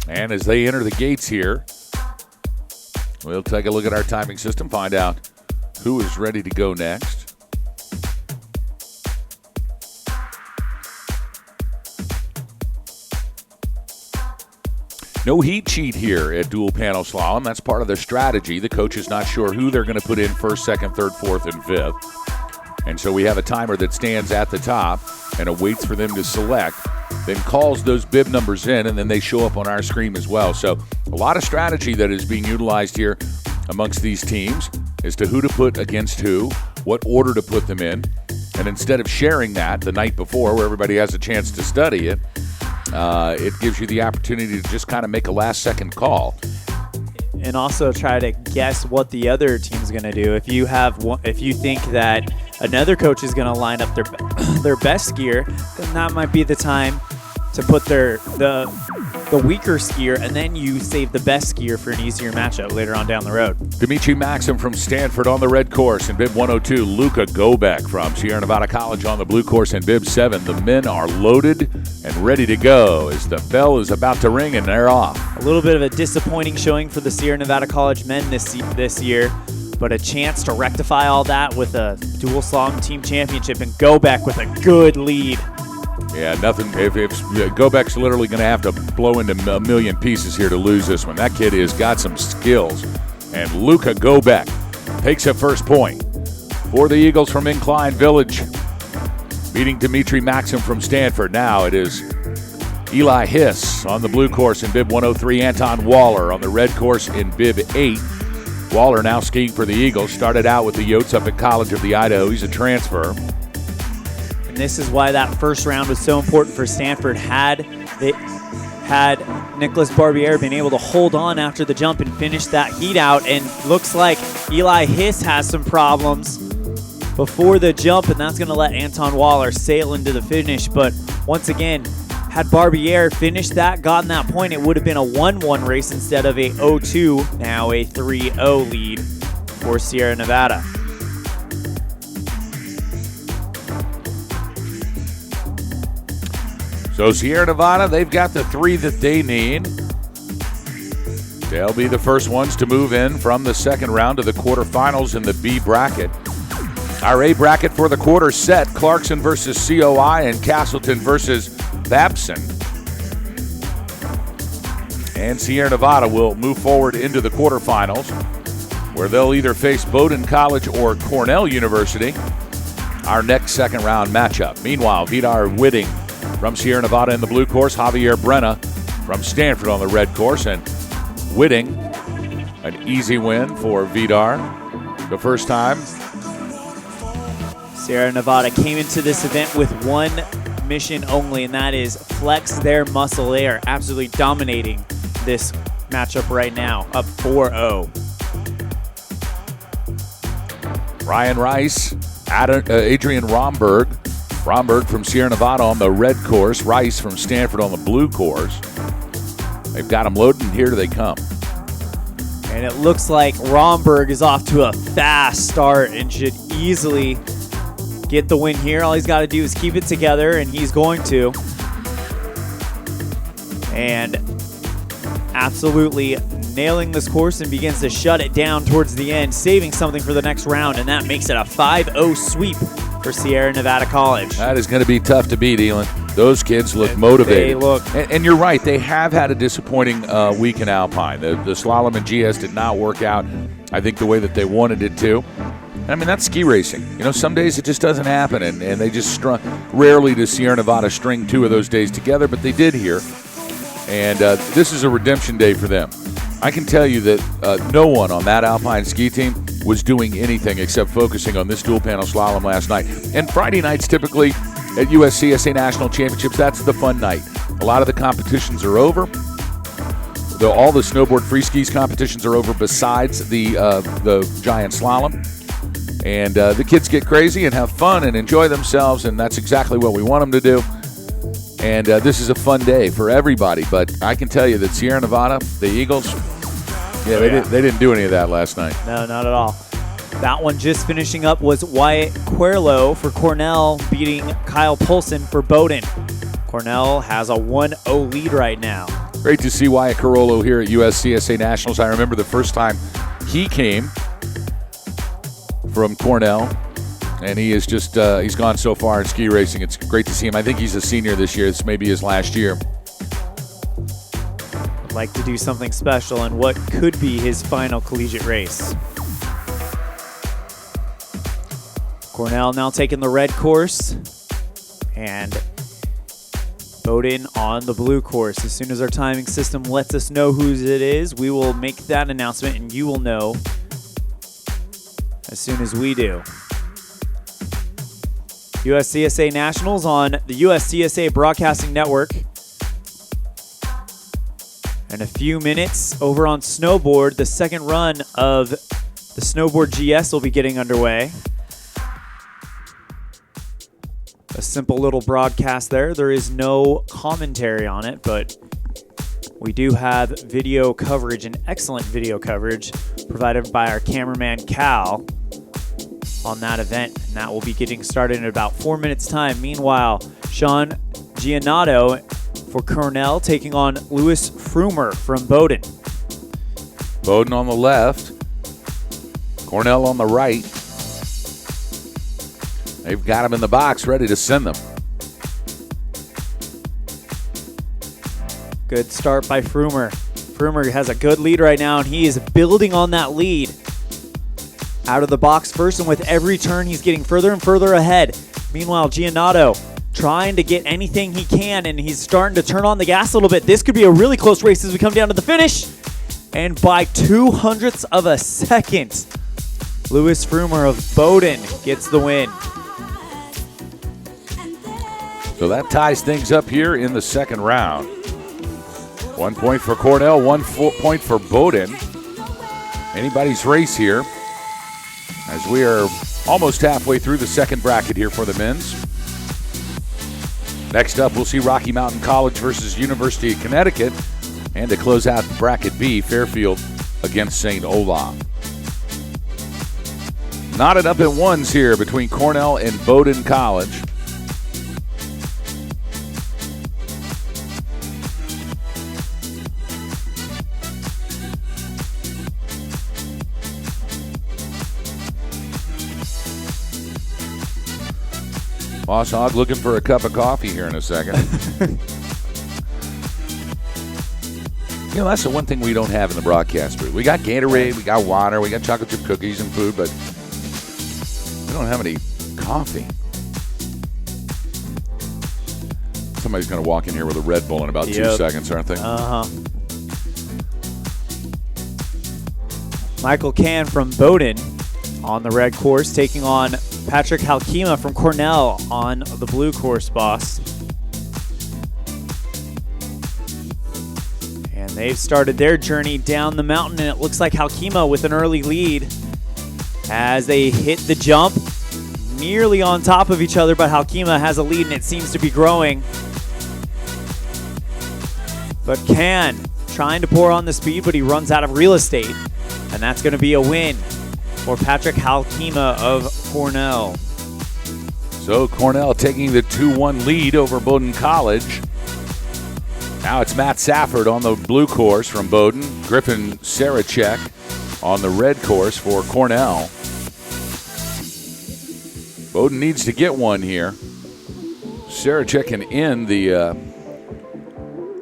And as they enter the gates here, we'll take a look at our timing system, find out who is ready to go next. No heat cheat here at dual panel slalom. That's part of their strategy. The coach is not sure who they're going to put in first, second, third, fourth, and fifth. And so we have a timer that stands at the top and awaits for them to select, then calls those bib numbers in, and then they show up on our screen as well. So a lot of strategy that is being utilized here amongst these teams as to who to put against who, what order to put them in. And instead of sharing that the night before where everybody has a chance to study it, it gives you the opportunity to just kind of make a last-second call. And also try to guess what the other team's going to do. If you think that another coach is going to line up their best skier, then that might be the time to put the weaker skier, and then you save the best skier for an easier matchup later on down the road. Dimitri Maxim from Stanford on the red course in bib 102. Luca Gobek from Sierra Nevada College on the blue course in bib 7. The men are loaded and ready to go as the bell is about to ring and they're off. A little bit of a disappointing showing for the Sierra Nevada College men this year, but a chance to rectify all that with a dual slalom team championship and Gobeck with a good lead. Yeah, nothing. If Gobeck's literally going to have to blow into a million pieces here to lose this one. That kid has got some skills. And Luca Gobeck takes a first point for the Eagles from Incline Village, beating Dimitri Maxim from Stanford. Now it is Eli Hiss on the blue course in bib 103, Anton Waller on the red course in bib 8. Waller now skiing for the Eagles. Started out with the Yotes up at College of the Idaho. He's a transfer. And this is why that first round was so important for Stanford. Had Nicholas Barbier been able to hold on after the jump and finish that heat out, and looks like Eli Hiss has some problems before the jump, and that's going to let Anton Waller sail into the finish. But once again, had Barbier finished that, gotten that point, it would have been a 1-1 race instead of a 0-2, now a 3-0 lead for Sierra Nevada. So Sierra Nevada, they've got the 3 that they need. They'll be the first ones to move in from the second round to the quarterfinals in the B bracket. Our A bracket for the quarter set, Clarkson versus COI and Castleton versus Babson. And Sierra Nevada will move forward into the quarterfinals, where they'll either face Bowdoin College or Cornell University, our next second round matchup. Meanwhile, Vidar Whitting from Sierra Nevada in the blue course, Javier Brenna from Stanford on the red course, and Whitting, an easy win for Vidar the first time. Sierra Nevada came into this event with one mission only, and that is flex their muscle. They are absolutely dominating this matchup right now, up 4-0. Ryan Rice, Adrian Romberg. Romberg from Sierra Nevada on the red course, Rice from Stanford on the blue course. They've got them loaded, and here they come. And it looks like Romberg is off to a fast start and should easily get the win here. All he's got to do is keep it together, and he's going to. And absolutely nailing this course, and begins to shut it down towards the end, saving something for the next round, and that makes it a 5-0 sweep for Sierra Nevada College. That is going to be tough to beat, Elon. Those kids look motivated. They look. And you're right, they have had a disappointing week in Alpine. The slalom and GS did not work out, I think, the way that they wanted it to. I mean, that's ski racing. You know, some days it just doesn't happen, and they just rarely does Sierra Nevada string 2 of those days together, but they did here. And this is a redemption day for them. I can tell you that no one on that Alpine ski team was doing anything except focusing on this dual panel slalom last night. And Friday nights typically at USCSA National Championships, that's the fun night. A lot of the competitions are over. All the snowboard free skis competitions are over besides the giant slalom. And the kids get crazy and have fun and enjoy themselves, and that's exactly what we want them to do. And this is a fun day for everybody. But I can tell you that Sierra Nevada, the Eagles, they didn't do any of that last night. No, not at all. That one just finishing up was Wyatt Querlo for Cornell beating Kyle Polson for Bowdoin. Cornell has a 1-0 lead right now. Great to see Wyatt Carollo here at USCSA Nationals. I remember the first time he came from Cornell, and he is just he's gone so far in ski racing. It's great to see him. I think he's a senior this year. This may be his last year. Would like to do something special in what could be his final collegiate race. Cornell now taking the red course, and Bowdoin on the blue course. As soon as our timing system lets us know whose it is, we will make that announcement, and you will know as soon as we do. USCSA Nationals on the USCSA Broadcasting Network. In a few minutes, over on snowboard, the second run of the Snowboard GS will be getting underway. A simple little broadcast there. There is no commentary on it, but we do have video coverage, and excellent video coverage provided by our cameraman Cal on that event, and that will be getting started in about 4 minutes time. Meanwhile, Sean Giannato for Cornell taking on Louis Frumer from Bowdoin. Bowdoin on the left, Cornell on the right. They've got him in the box, ready to send them. Good start by Frumer. Frumer has a good lead right now, and he is building on that lead. Out of the box first, and with every turn, he's getting further and further ahead. Meanwhile, Giannotto trying to get anything he can, and he's starting to turn on the gas a little bit. This could be a really close race as we come down to the finish. And by 0.02 of a second, Louis Frumer of Bowdoin gets the win. So that ties things up here in the second round. 1 point for Cornell, 1 point for Bowdoin. Anybody's race here as we are almost halfway through the second bracket here for the men's. Next up, we'll see Rocky Mountain College versus University of Connecticut. And to close out bracket B, Fairfield against St. Olaf. Knotted up at ones here between Cornell and Bowdoin College. Boss Hog looking for a cup of coffee here in a second. You know, that's the one thing we don't have in the broadcast booth. We got Gatorade, we got water, we got chocolate chip cookies and food, but we don't have any coffee. Somebody's going to walk in here with a Red Bull in about 2 seconds, aren't they? Uh-huh. Michael Can from Bowdoin on the red course, taking on Patrick Halkema from Cornell on the blue course, boss. And they've started their journey down the mountain, and it looks like Halkema with an early lead as they hit the jump, nearly on top of each other, but Halkema has a lead, and it seems to be growing. But Can trying to pour on the speed, but he runs out of real estate, and that's going to be a win for Patrick Halkema of Cornell. So Cornell taking the 2-1 lead over Bowdoin College. Now it's Matt Safford on the blue course from Bowdoin. Griffin Sarachek on the red course for Cornell. Bowdoin needs to get one here. Sarachek can end the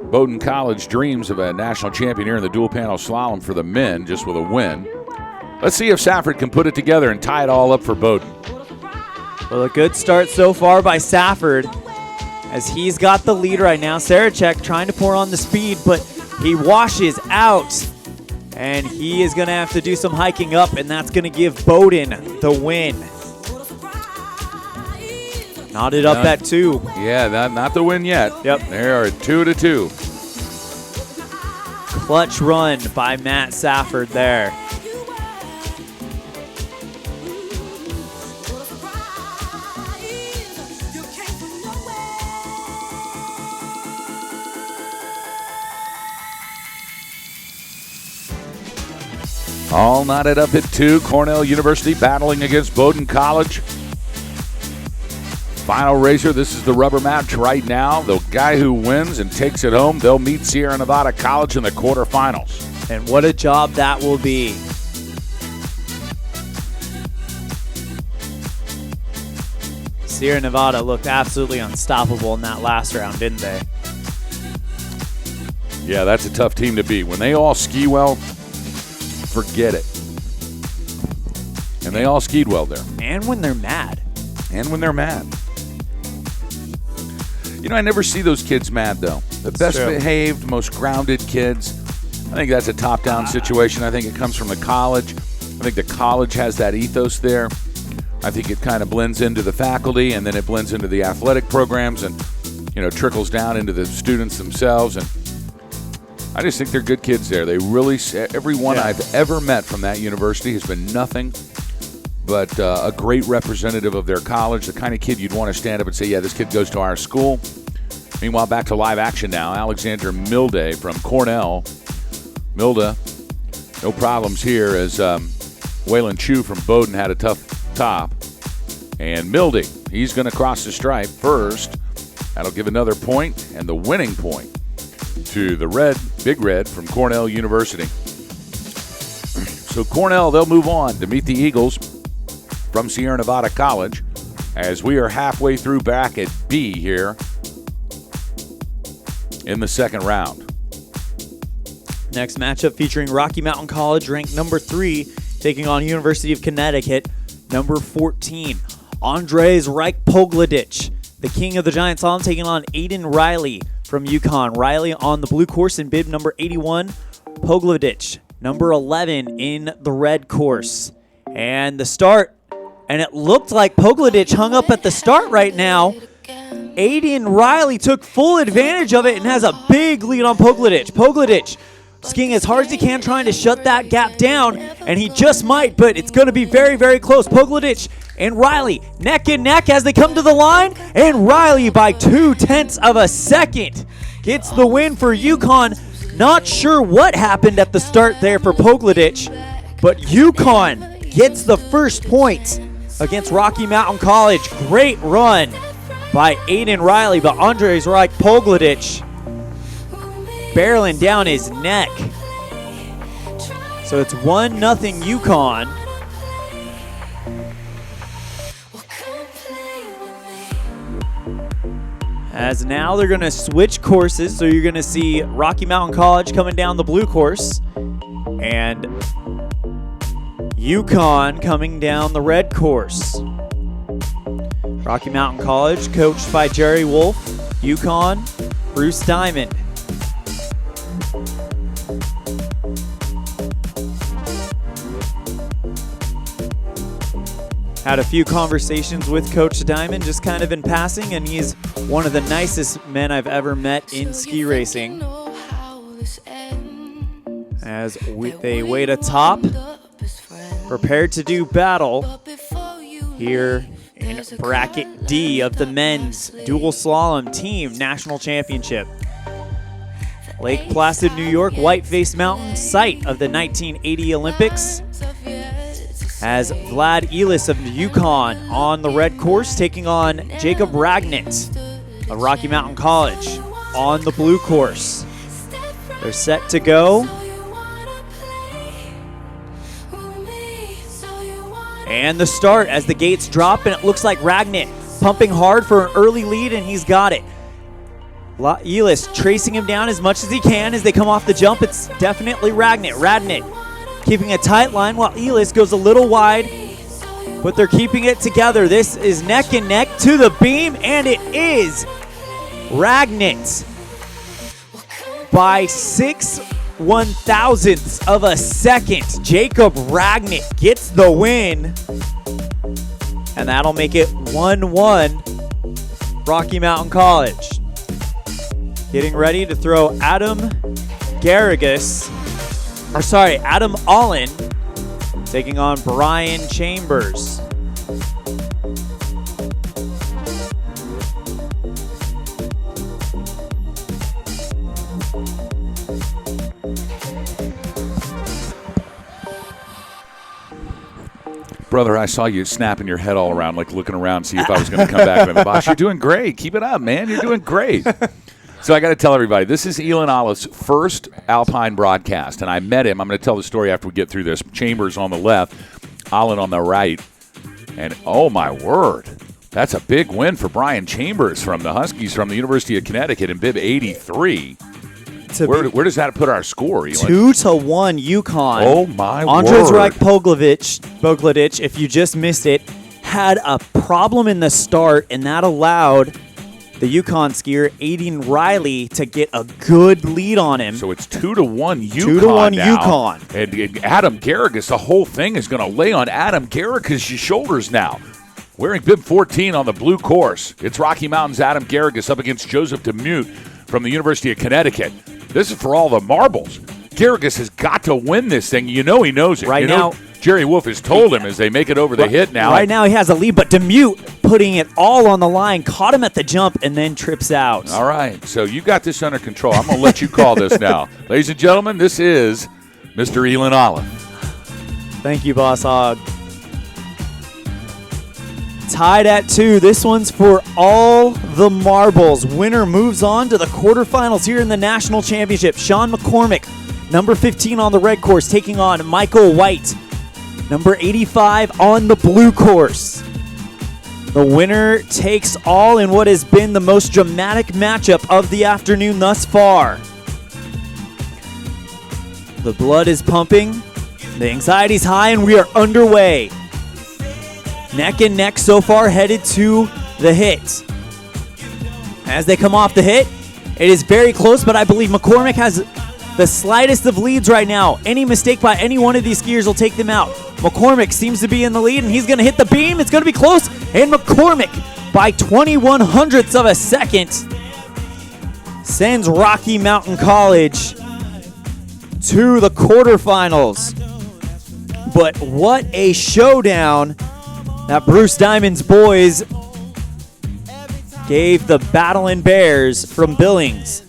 Bowdoin College dreams of a national champion here in the dual panel slalom for the men, just with a win. Let's see if Safford can put it together and tie it all up for Bowdoin. Well, a good start so far by Safford as he's got the lead right now. Sarachek trying to pour on the speed, but he washes out. And he is going to have to do some hiking up, and that's going to give Bowdoin the win. Knotted up at 2. Yeah, not the win yet. Yep. They are 2-2. Clutch run by Matt Safford there. All knotted up at 2. Cornell University battling against Bowdoin College. Final racer, this is the rubber match right now. The guy who wins and takes it home, they'll meet Sierra Nevada College in the quarterfinals. And what a job that will be. Sierra Nevada looked absolutely unstoppable in that last round, didn't they? Yeah, that's a tough team to beat. When they all ski well, forget it. And they all skied well there. And when they're mad. You know, I never see those kids mad, though. The best behaved, most grounded kids. I think that's a top-down situation. I think it comes from the college. I think the college has that ethos there. I think it kind of blends into the faculty, and then it blends into the athletic programs and, you know, trickles down into the students themselves. And I just think they're good kids there. They really, everyone I've ever met from that university has been nothing but a great representative of their college, the kind of kid you'd want to stand up and say, yeah, this kid goes to our school. Meanwhile, back to live action now. Alexander Milde from Cornell. Milde, no problems here as Waylon Chu from Bowdoin had a tough top. And Milde, he's going to cross the stripe first. That'll give another point and the winning point to the red, Big Red from Cornell University. So Cornell, they'll move on to meet the Eagles from Sierra Nevada College as we are halfway through bracket B here in the second round. Next matchup featuring Rocky Mountain College, ranked number 3, taking on University of Connecticut, number 14. Andres Reich Pogledich, the king of the giant slalom, taking on Aiden Riley from UConn. Riley on the blue course in bib number 81. Pogledich, number 11 in the red course. And the start, and it looked like Pogledich hung up at the start right now. Aiden Riley took full advantage of it and has a big lead on Pogledich. Pogledich skiing as hard as he can, trying to shut that gap down, and he just might, but it's going to be very, very close. Pogledich and Riley neck and neck as they come to the line, and Riley by 0.2 of a second gets the win for UConn. Not sure what happened at the start there for Pogledich, but UConn gets the first point against Rocky Mountain College. Great run by Aiden Riley, but Andres Reich Pogledich barreling down his neck. So it's 1-0 UConn. As now they're going to switch courses, so you're going to see Rocky Mountain College coming down the blue course and UConn coming down the red course. Rocky Mountain College, coached by Jerry Wolf. UConn, Bruce Diamond. Had a few conversations with Coach Diamond, just kind of in passing, and he's one of the nicest men I've ever met in ski racing. As they wait atop, prepared to do battle here in bracket D of the men's dual slalom team national championship. Lake Placid, New York, Whiteface Mountain, site of the 1980 Olympics. As Vlad Elis of UConn on the red course, taking on Jacob Ragnit of Rocky Mountain College on the blue course. They're set to go. And the start as the gates drop, and it looks like Ragnit pumping hard for an early lead, and he's got it. Elis tracing him down as much as he can as they come off the jump. It's definitely Ragnit. Ragnit keeping a tight line while Elis goes a little wide, but they're keeping it together. This is neck and neck to the beam, and it is Ragnit by 6/1000ths of a second. Jacob Ragnit gets the win, and that'll make it 1-1 Rocky Mountain College. Getting ready to throw Adam Allen taking on Brian Chambers. Brother, I saw you snapping your head all around, like looking around, see if I was going to come back in the box. You're doing great. Keep it up, man. You're doing great. So I got to tell everybody, this is Elon Olive's first Alpine broadcast, and I met him. I'm going to tell the story after we get through this. Chambers on the left, Allen on the right, and oh my word, that's a big win for Brian Chambers from the Huskies from the University of Connecticut in bib 83. Where does that put our score, Elon? 2-1 UConn. Oh my Andres word. Reich Pogledich, if you just missed it, had a problem in the start, and that allowed the UConn skier, Aiden Riley, to get a good lead on him. So it's 2-1 UConn 2-1 now. UConn. And Adam Garrigus, the whole thing is going to lay on Adam Garrigus' shoulders now. Wearing bib 14 on the blue course. It's Rocky Mountain's Adam Garrigus up against Joseph DeMute from the University of Connecticut. This is for all the marbles. Garrigus has got to win this thing. You know he knows it. Right now, Jerry Wolf has told him as they make it over the hit now. Right now he has a lead, but DeMute putting it all on the line, caught him at the jump, and then trips out. All right, so you got this under control. I'm going to let you call this now. Ladies and gentlemen, this is Mr. Elon Olive. Thank you, Boss Hog. Tied at 2. This one's for all the marbles. Winner moves on to the quarterfinals here in the national championship. Sean McCormick Number 15 on the red course taking on Michael White. Number 85 on the blue course. The winner takes all in what has been the most dramatic matchup of the afternoon thus far. The blood is pumping, the anxiety's high, and we are underway. Neck and neck so far, headed to the hit. As they come off the hit, it is very close, but I believe McCormick has the slightest of leads right now. Any mistake by any one of these skiers will take them out. McCormick seems to be in the lead, and he's going to hit the beam. It's going to be close, and McCormick, by 21/100ths of a second, sends Rocky Mountain College to the quarterfinals. But what a showdown that Bruce Diamond's boys gave the Battling Bears from Billings.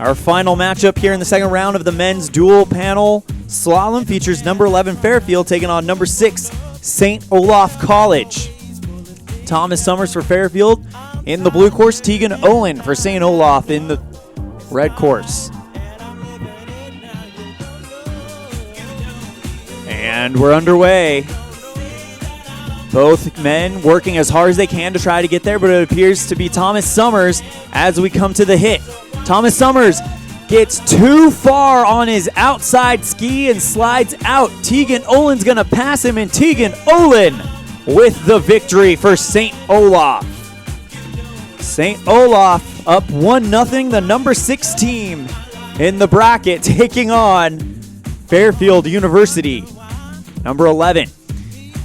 Our final matchup here in the second round of the men's dual panel slalom features number 11 Fairfield taking on number 6 St. Olaf College. Thomas Summers for Fairfield in the blue course, Tegan Owen for St. Olaf in the red course. And we're underway. Both men working as hard as they can to try to get there, but it appears to be Thomas Summers as we come to the hit. Thomas Summers gets too far on his outside ski and slides out. Tegan Olin's going to pass him, and Tegan Olin with the victory for St. Olaf. St. Olaf up 1-0, the number 6 team in the bracket, taking on Fairfield University. Number 11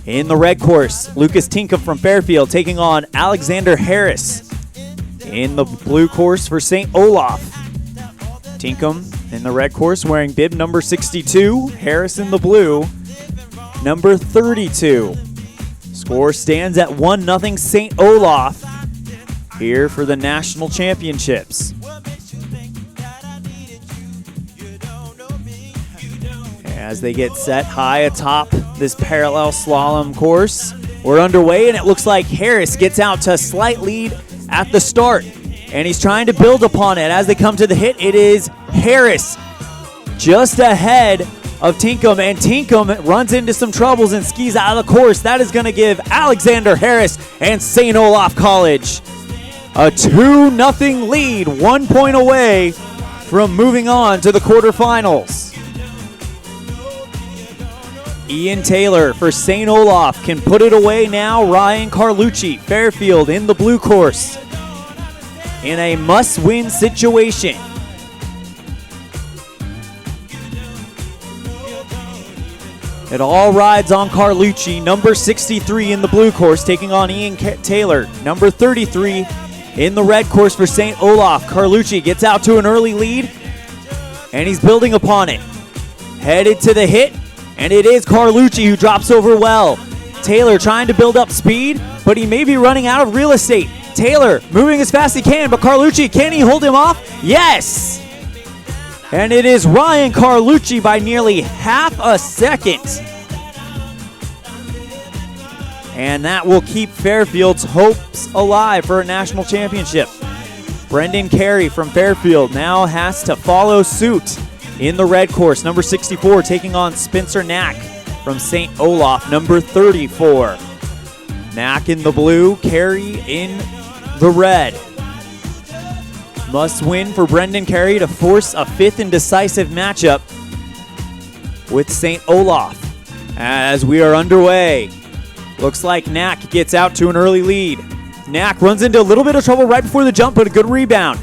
in the red course, Lucas Tinkham from Fairfield taking on Alexander Harris in the blue course for St. Olaf. Tinkham in the red course wearing bib number 62, Harris in the blue, number 32. Score stands at 1-0 St. Olaf here for the national championships. As they get set high atop this parallel slalom course, we're underway, and it looks like Harris gets out to a slight lead at the start, and he's trying to build upon it. As they come to the hit, it is Harris just ahead of Tinkham, and Tinkham runs into some troubles and skis out of the course. That is going to give Alexander Harris and St. Olaf College a 2-0 lead, 1 point away from moving on to the quarterfinals. Ian Taylor for St. Olaf can put it away now. Ryan Carlucci, Fairfield in the blue course in a must-win situation. It all rides on Carlucci, number 63 in the blue course, taking on Ian Taylor, number 33 in the red course for St. Olaf. Carlucci gets out to an early lead, and he's building upon it. Headed to the hit, and it is Carlucci who drops over well. Taylor trying to build up speed, but he may be running out of real estate. Taylor moving as fast as he can, but Carlucci, can he hold him off? Yes! And it is Ryan Carlucci by nearly half a second. And that will keep Fairfield's hopes alive for a national championship. Brendan Carey from Fairfield now has to follow suit in the red course. Number 64 taking on Spencer Knack from St. Olaf, number 34. Knack in the blue, Carey in the red. Must win for Brendan Carey to force a fifth and decisive matchup with St. Olaf. As we are underway, looks like Knack gets out to an early lead. Knack runs into a little bit of trouble right before the jump, but a good rebound.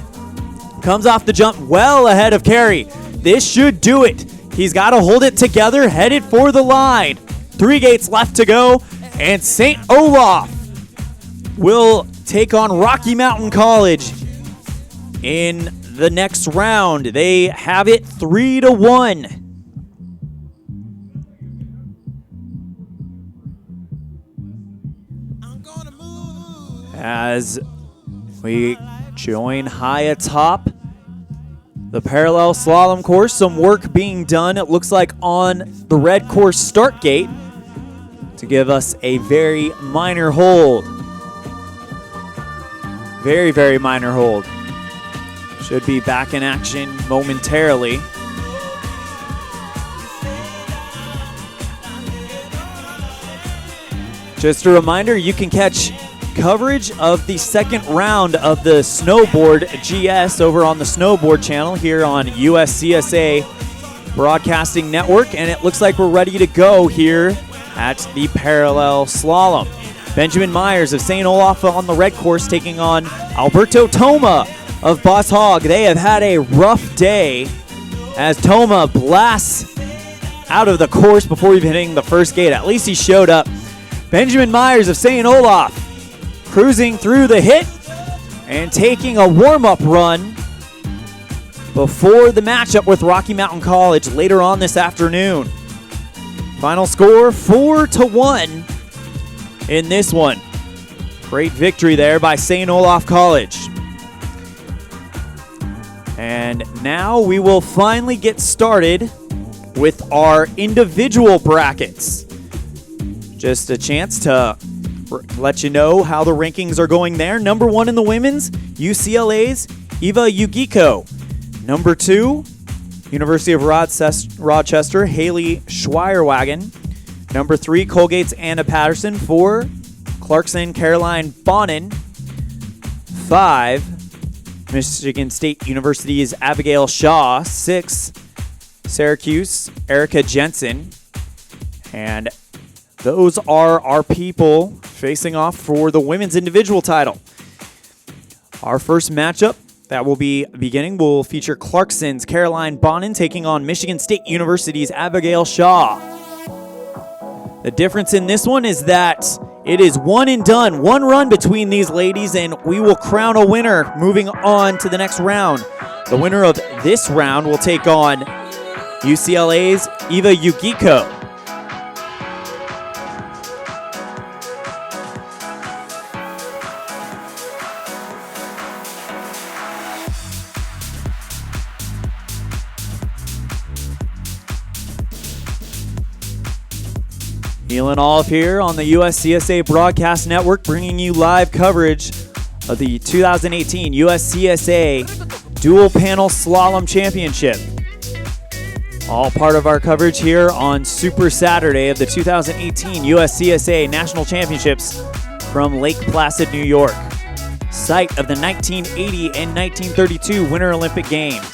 Comes off the jump well ahead of Carey. This should do it. He's got to hold it together, headed for the line. 3 gates left to go, and St. Olaf will take on Rocky Mountain College in the next round. They have it 3-1. As we join high atop the parallel slalom course, some work being done, it looks like, on the red course start gate to give us a very minor hold. Very, very minor hold. Should be back in action momentarily. Just a reminder, you can catch coverage of the second round of the Snowboard GS over on the Snowboard channel here on USCSA Broadcasting Network, and it looks like we're ready to go here at the Parallel Slalom. Benjamin Myers of St. Olaf on the red course taking on Alberto Toma of Boss Hog. They have had a rough day as Toma blasts out of the course before even hitting the first gate. At least he showed up. Benjamin Myers of St. Olaf cruising through the hit and taking a warm-up run before the matchup with Rocky Mountain College later on this afternoon. Final score 4-1 in this one. Great victory there by St. Olaf College. And now we will finally get started with our individual brackets. Just a chance to let you know how the rankings are going there. Number 1 in the women's, UCLA's Eva Yugiko. Number 2, University of Rochester, Haley Schweierwagen. Number 3, Colgate's Anna Patterson. 4, Clarkson Caroline Bonin. 5, Michigan State University's Abigail Shaw. 6, Syracuse Erica Jensen. And those are our people facing off for the women's individual title. Our first matchup that will be beginning will feature Clarkson's Caroline Bonin taking on Michigan State University's Abigail Shaw. The difference in this one is that it is one and done, one run between these ladies, and we will crown a winner moving on to the next round. The winner of this round will take on UCLA's Eva Yugiko. Neil and Olive here on the USCSA Broadcast Network, bringing you live coverage of the 2018 USCSA Dual Panel Slalom Championship. All part of our coverage here on Super Saturday of the 2018 USCSA National Championships from Lake Placid, New York, site of the 1980 and 1932 Winter Olympic Games.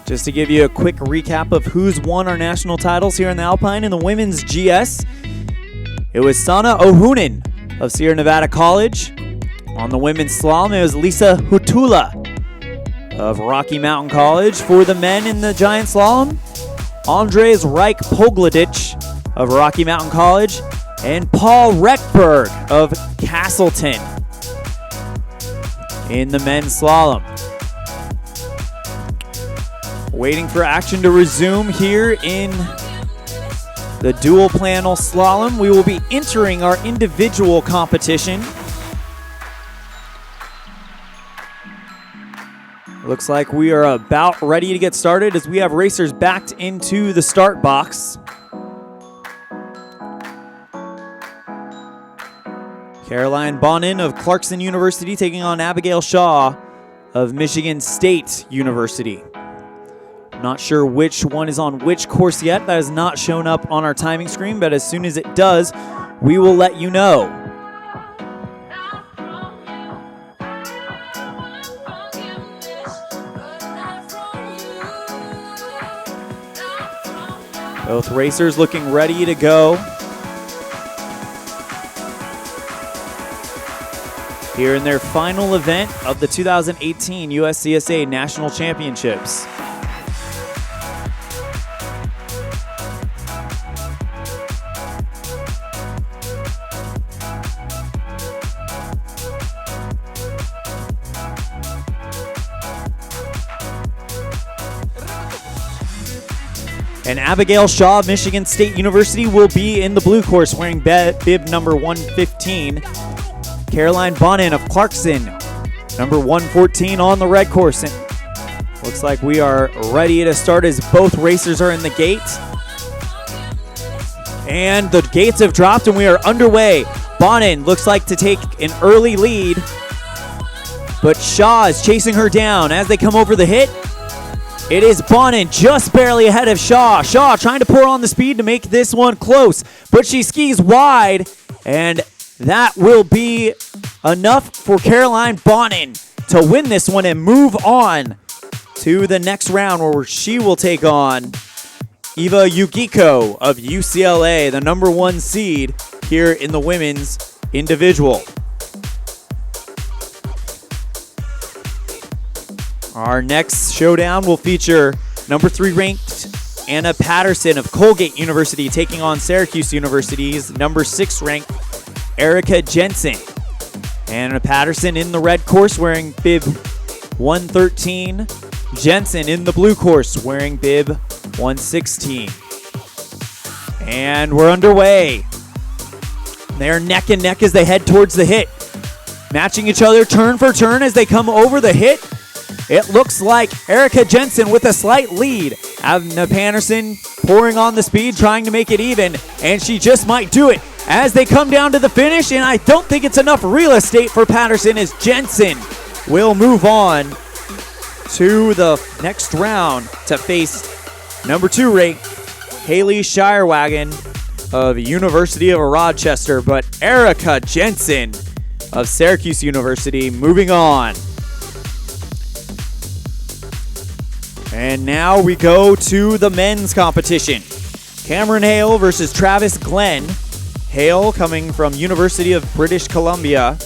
Just to give you a quick recap of who's won our national titles here in the Alpine in the women's GS, it was Sana Ohunin of Sierra Nevada College. On the women's slalom, it was Lisa Hutula of Rocky Mountain College. For the men in the giant slalom, Andres Reich Pogledich of Rocky Mountain College and Paul Reckberg of Castleton in the men's slalom. Waiting for action to resume here in the dual panel slalom. We will be entering our individual competition. Looks like we are about ready to get started as we have racers backed into the start box. Caroline Bonin of Clarkson University taking on Abigail Shaw of Michigan State University. Not sure which one is on which course yet. That has not shown up on our timing screen, but as soon as it does, we will let you know. Both racers looking ready to go. Here in their final event of the 2018 USCSA National Championships. And Abigail Shaw of Michigan State University will be in the blue course wearing bib number 115. Caroline Bonin of Clarkson, number 114 on the red course. And looks like we are ready to start as both racers are in the gate. And the gates have dropped and we are underway. Bonin looks like to take an early lead, but Shaw is chasing her down as they come over the hit. It is Bonin just barely ahead of Shaw. Shaw trying to pour on the speed to make this one close, but she skis wide, and that will be enough for Caroline Bonin to win this one and move on to the next round where she will take on Eva Yugiko of UCLA, the number 1 seed here in the women's individual. Our next showdown will feature number 3 ranked Anna Patterson of Colgate University taking on Syracuse University's number 6 ranked Erica Jensen. Anna Patterson in the red course wearing bib 113. Jensen in the blue course wearing bib 116. And we're underway. They're neck and neck as they head towards the hit. Matching each other turn for turn as they come over the hit. It looks like Erica Jensen with a slight lead. Anna Patterson pouring on the speed, trying to make it even, and she just might do it as they come down to the finish, and I don't think it's enough real estate for Patterson as Jensen will move on to the next round to face number 2 ranked Haley Shirewagon of University of Rochester, but Erica Jensen of Syracuse University moving on. And now we go to the men's competition. Cameron Hale versus Travis Glenn. Hale coming from University of British Columbia.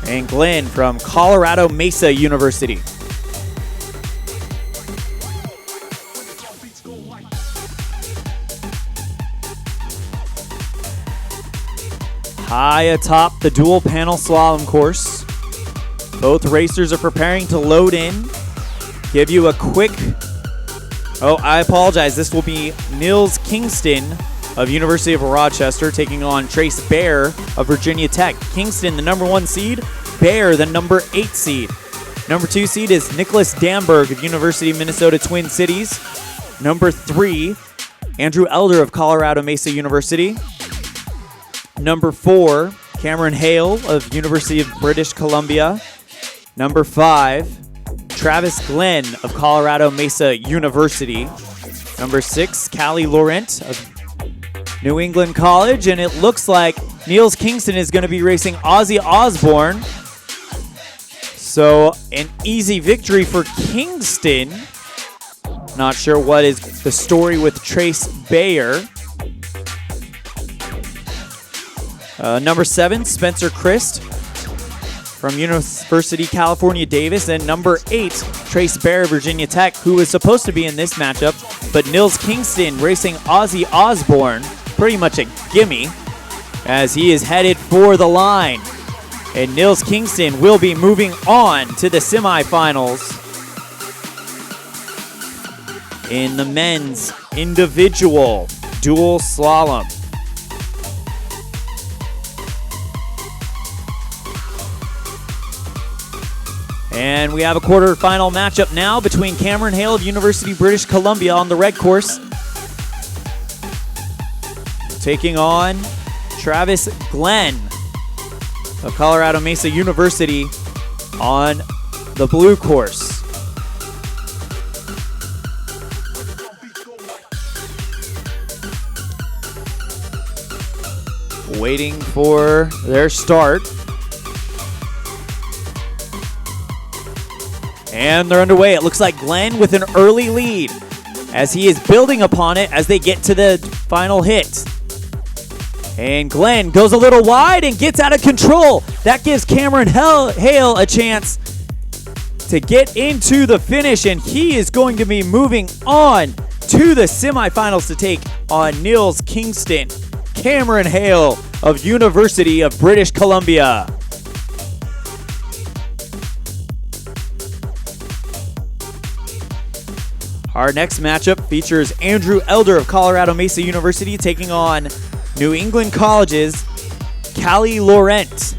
And Glenn from Colorado Mesa University. High atop the dual panel slalom course. Both racers are preparing to load in. Give you a quick... Oh, I apologize. This will be Nils Kingston of University of Rochester taking on Trace Baer of Virginia Tech. Kingston, the number 1 seed. Baer, the number 8 seed. Number 2 seed is Nicholas Damberg of University of Minnesota Twin Cities. Number 3, Andrew Elder of Colorado Mesa University. Number 4, Cameron Hale of University of British Columbia. Number 5, Travis Glenn of Colorado Mesa University. Number 6, Callie Laurent of New England College. And it looks like Niels Kingston is going to be racing Ozzy Osbourne. So an easy victory for Kingston. Not sure what is the story with Trace Baer. Number 7, Spencer Christ from University California Davis. And number 8, Trace Baer, Virginia Tech, who was supposed to be in this matchup. But Nils Kingston racing Ozzy Osbourne, pretty much a gimme, as he is headed for the line. And Nils Kingston will be moving on to the semifinals in the men's individual dual slalom. And we have a quarterfinal matchup now between Cameron Hale of University of British Columbia on the red course, taking on Travis Glenn of Colorado Mesa University on the blue course. Waiting for their start. And they're underway. It looks like Glenn with an early lead as he is building upon it as they get to the final hit. And Glenn goes a little wide and gets out of control. That gives Cameron Hale a chance to get into the finish, and he is going to be moving on to the semifinals to take on Nils Kingston. Cameron Hale of University of British Columbia. Our next matchup features Andrew Elder of Colorado Mesa University taking on New England College's Callie Laurent.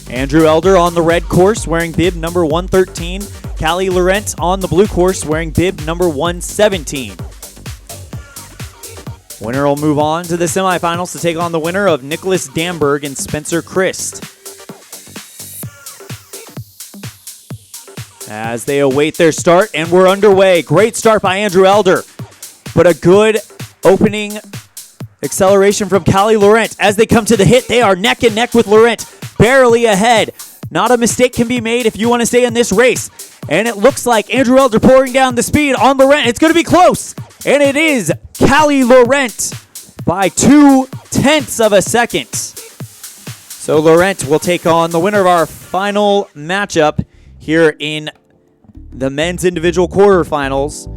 Andrew Elder on the red course wearing bib number 113. Callie Laurent on the blue course wearing bib number 117. Winner will move on to the semifinals to take on the winner of Nicholas Damberg and Spencer Christ. As they await their start, and we're underway. Great start by Andrew Elder, but a good opening acceleration from Callie Laurent. As they come to the hit, they are neck and neck with Laurent, barely ahead. Not a mistake can be made if you want to stay in this race. And it looks like Andrew Elder pouring down the speed on Laurent. It's going to be close. And it is Callie Laurent by 0.2 of a second. So Laurent will take on the winner of our final matchup here in the men's individual quarterfinals.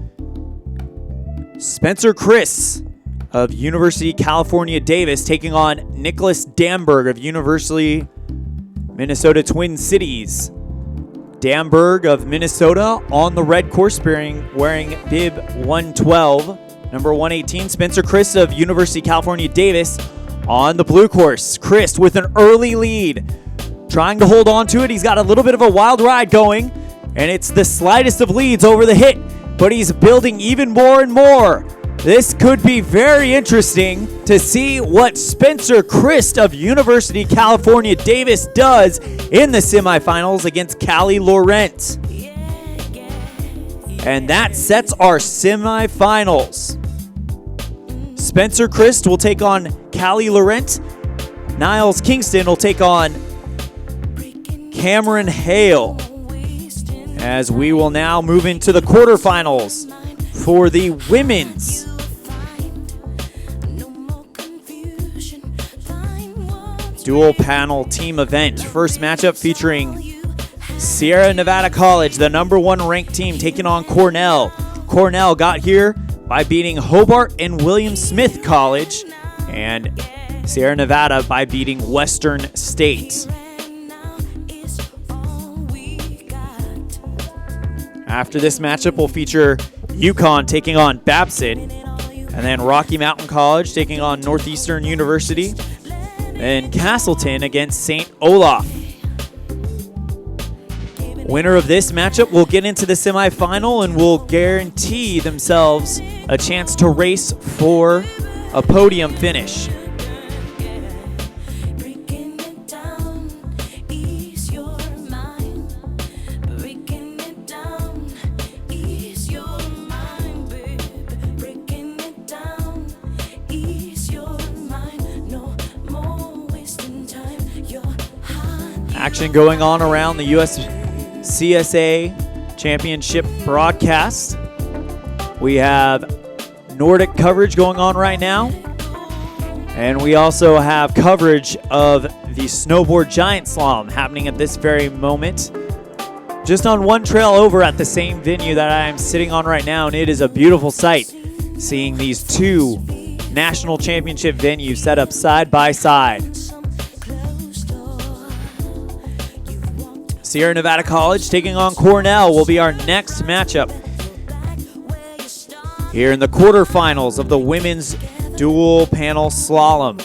Spencer Christ of University of California, Davis taking on Nicholas Damberg of University Minnesota Twin Cities. Damberg of Minnesota on the red course wearing bib 112. Number 118, Spencer Christ of University of California, Davis on the blue course. Christ with an early lead. Trying to hold on to it. He's got a little bit of a wild ride going, and it's the slightest of leads over the hit, but he's building even more and more. This could be very interesting to see what Spencer Christ of University of California, Davis does in the semifinals against Callie Laurent. And that sets our semifinals. Spencer Christ will take on Callie Laurent. Niles Kingston will take on Cameron Hale. As we will now move into the quarterfinals for the women's dual panel team event. First matchup featuring Sierra Nevada College, the number 1 ranked team, taking on Cornell. Cornell got here by beating Hobart and William Smith College, and Sierra Nevada by beating Western State. After this matchup, we'll feature UConn taking on Babson, and then Rocky Mountain College taking on Northeastern University, and Castleton against St. Olaf. Winner of this matchup will get into the semifinal and will guarantee themselves a chance to race for a podium finish. Action going on around the USCSA Championship broadcast. We have Nordic coverage going on right now. And we also have coverage of the snowboard giant slalom happening at this very moment. Just on one trail over at the same venue that I am sitting on right now. And it is a beautiful sight seeing these two national championship venues set up side by side. Sierra Nevada College taking on Cornell will be our next matchup here in the quarterfinals of the women's dual panel slalom.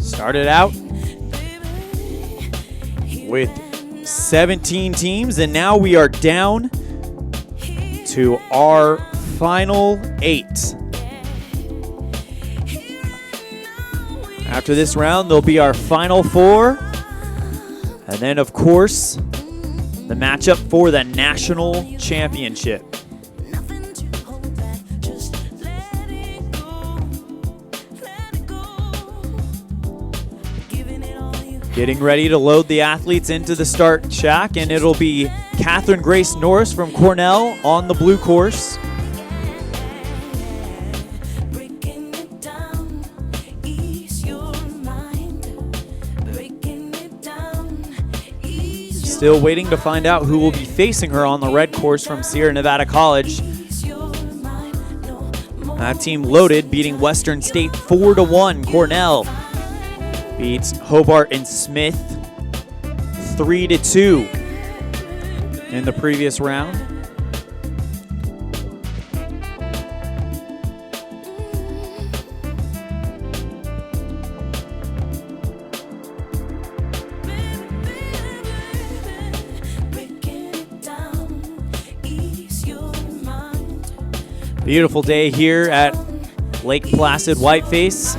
Started out with 17 teams, and now we are down to our final 8. After this round, there'll be our final 4, and then, of course, the matchup for the national championship. Getting ready to load the athletes into the start shack, and it'll be Catherine Grace Norris from Cornell on the blue course. Still waiting to find out who will be facing her on the red course from Sierra Nevada College. That team loaded, beating Western State 4-1. Cornell beats Hobart and Smith 3-2 in the previous round. Beautiful day here at Lake Placid Whiteface.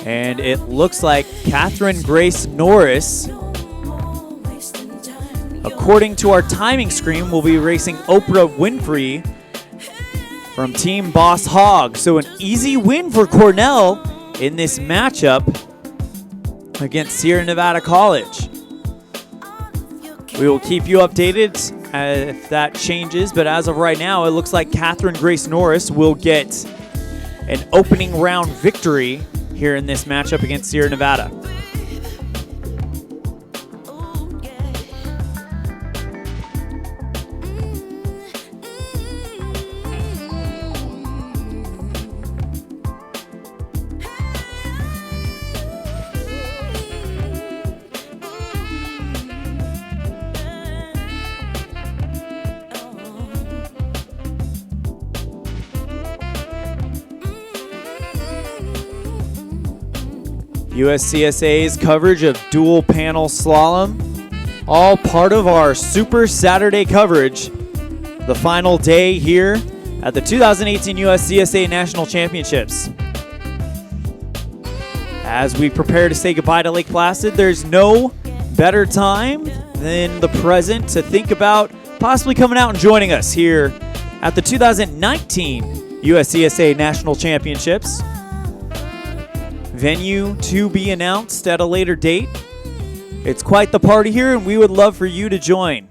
And it looks like Catherine Grace Norris, according to our timing screen, will be racing Oprah Winfrey from Team Boss Hog. So an easy win for Cornell in this matchup against Sierra Nevada College. We will keep you updated if that changes, but as of right now, it looks like Catherine Grace Norris will get an opening round victory here in this matchup against Sierra Nevada. USCSA's coverage of dual panel slalom, all part of our Super Saturday coverage, the final day here at the 2018 USCSA National Championships. As we prepare to say goodbye to Lake Placid, there's no better time than the present to think about possibly coming out and joining us here at the 2019 USCSA National Championships. Venue to be announced at a later date. It's quite the party here, and we would love for you to join.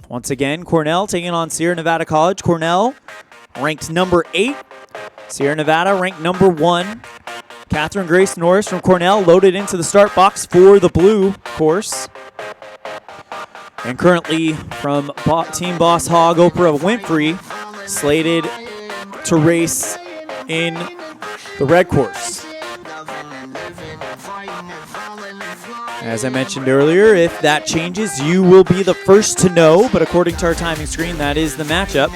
Once again, Cornell taking on Sierra Nevada College. Cornell ranked number 8. Sierra Nevada ranked number 1. Catherine Grace Norris from Cornell loaded into the start box for the blue course. And currently from Team Boss Hog, Oprah Winfrey slated to race in the red course. As I mentioned earlier, if that changes, you will be the first to know, but according to our timing screen, that is the matchup.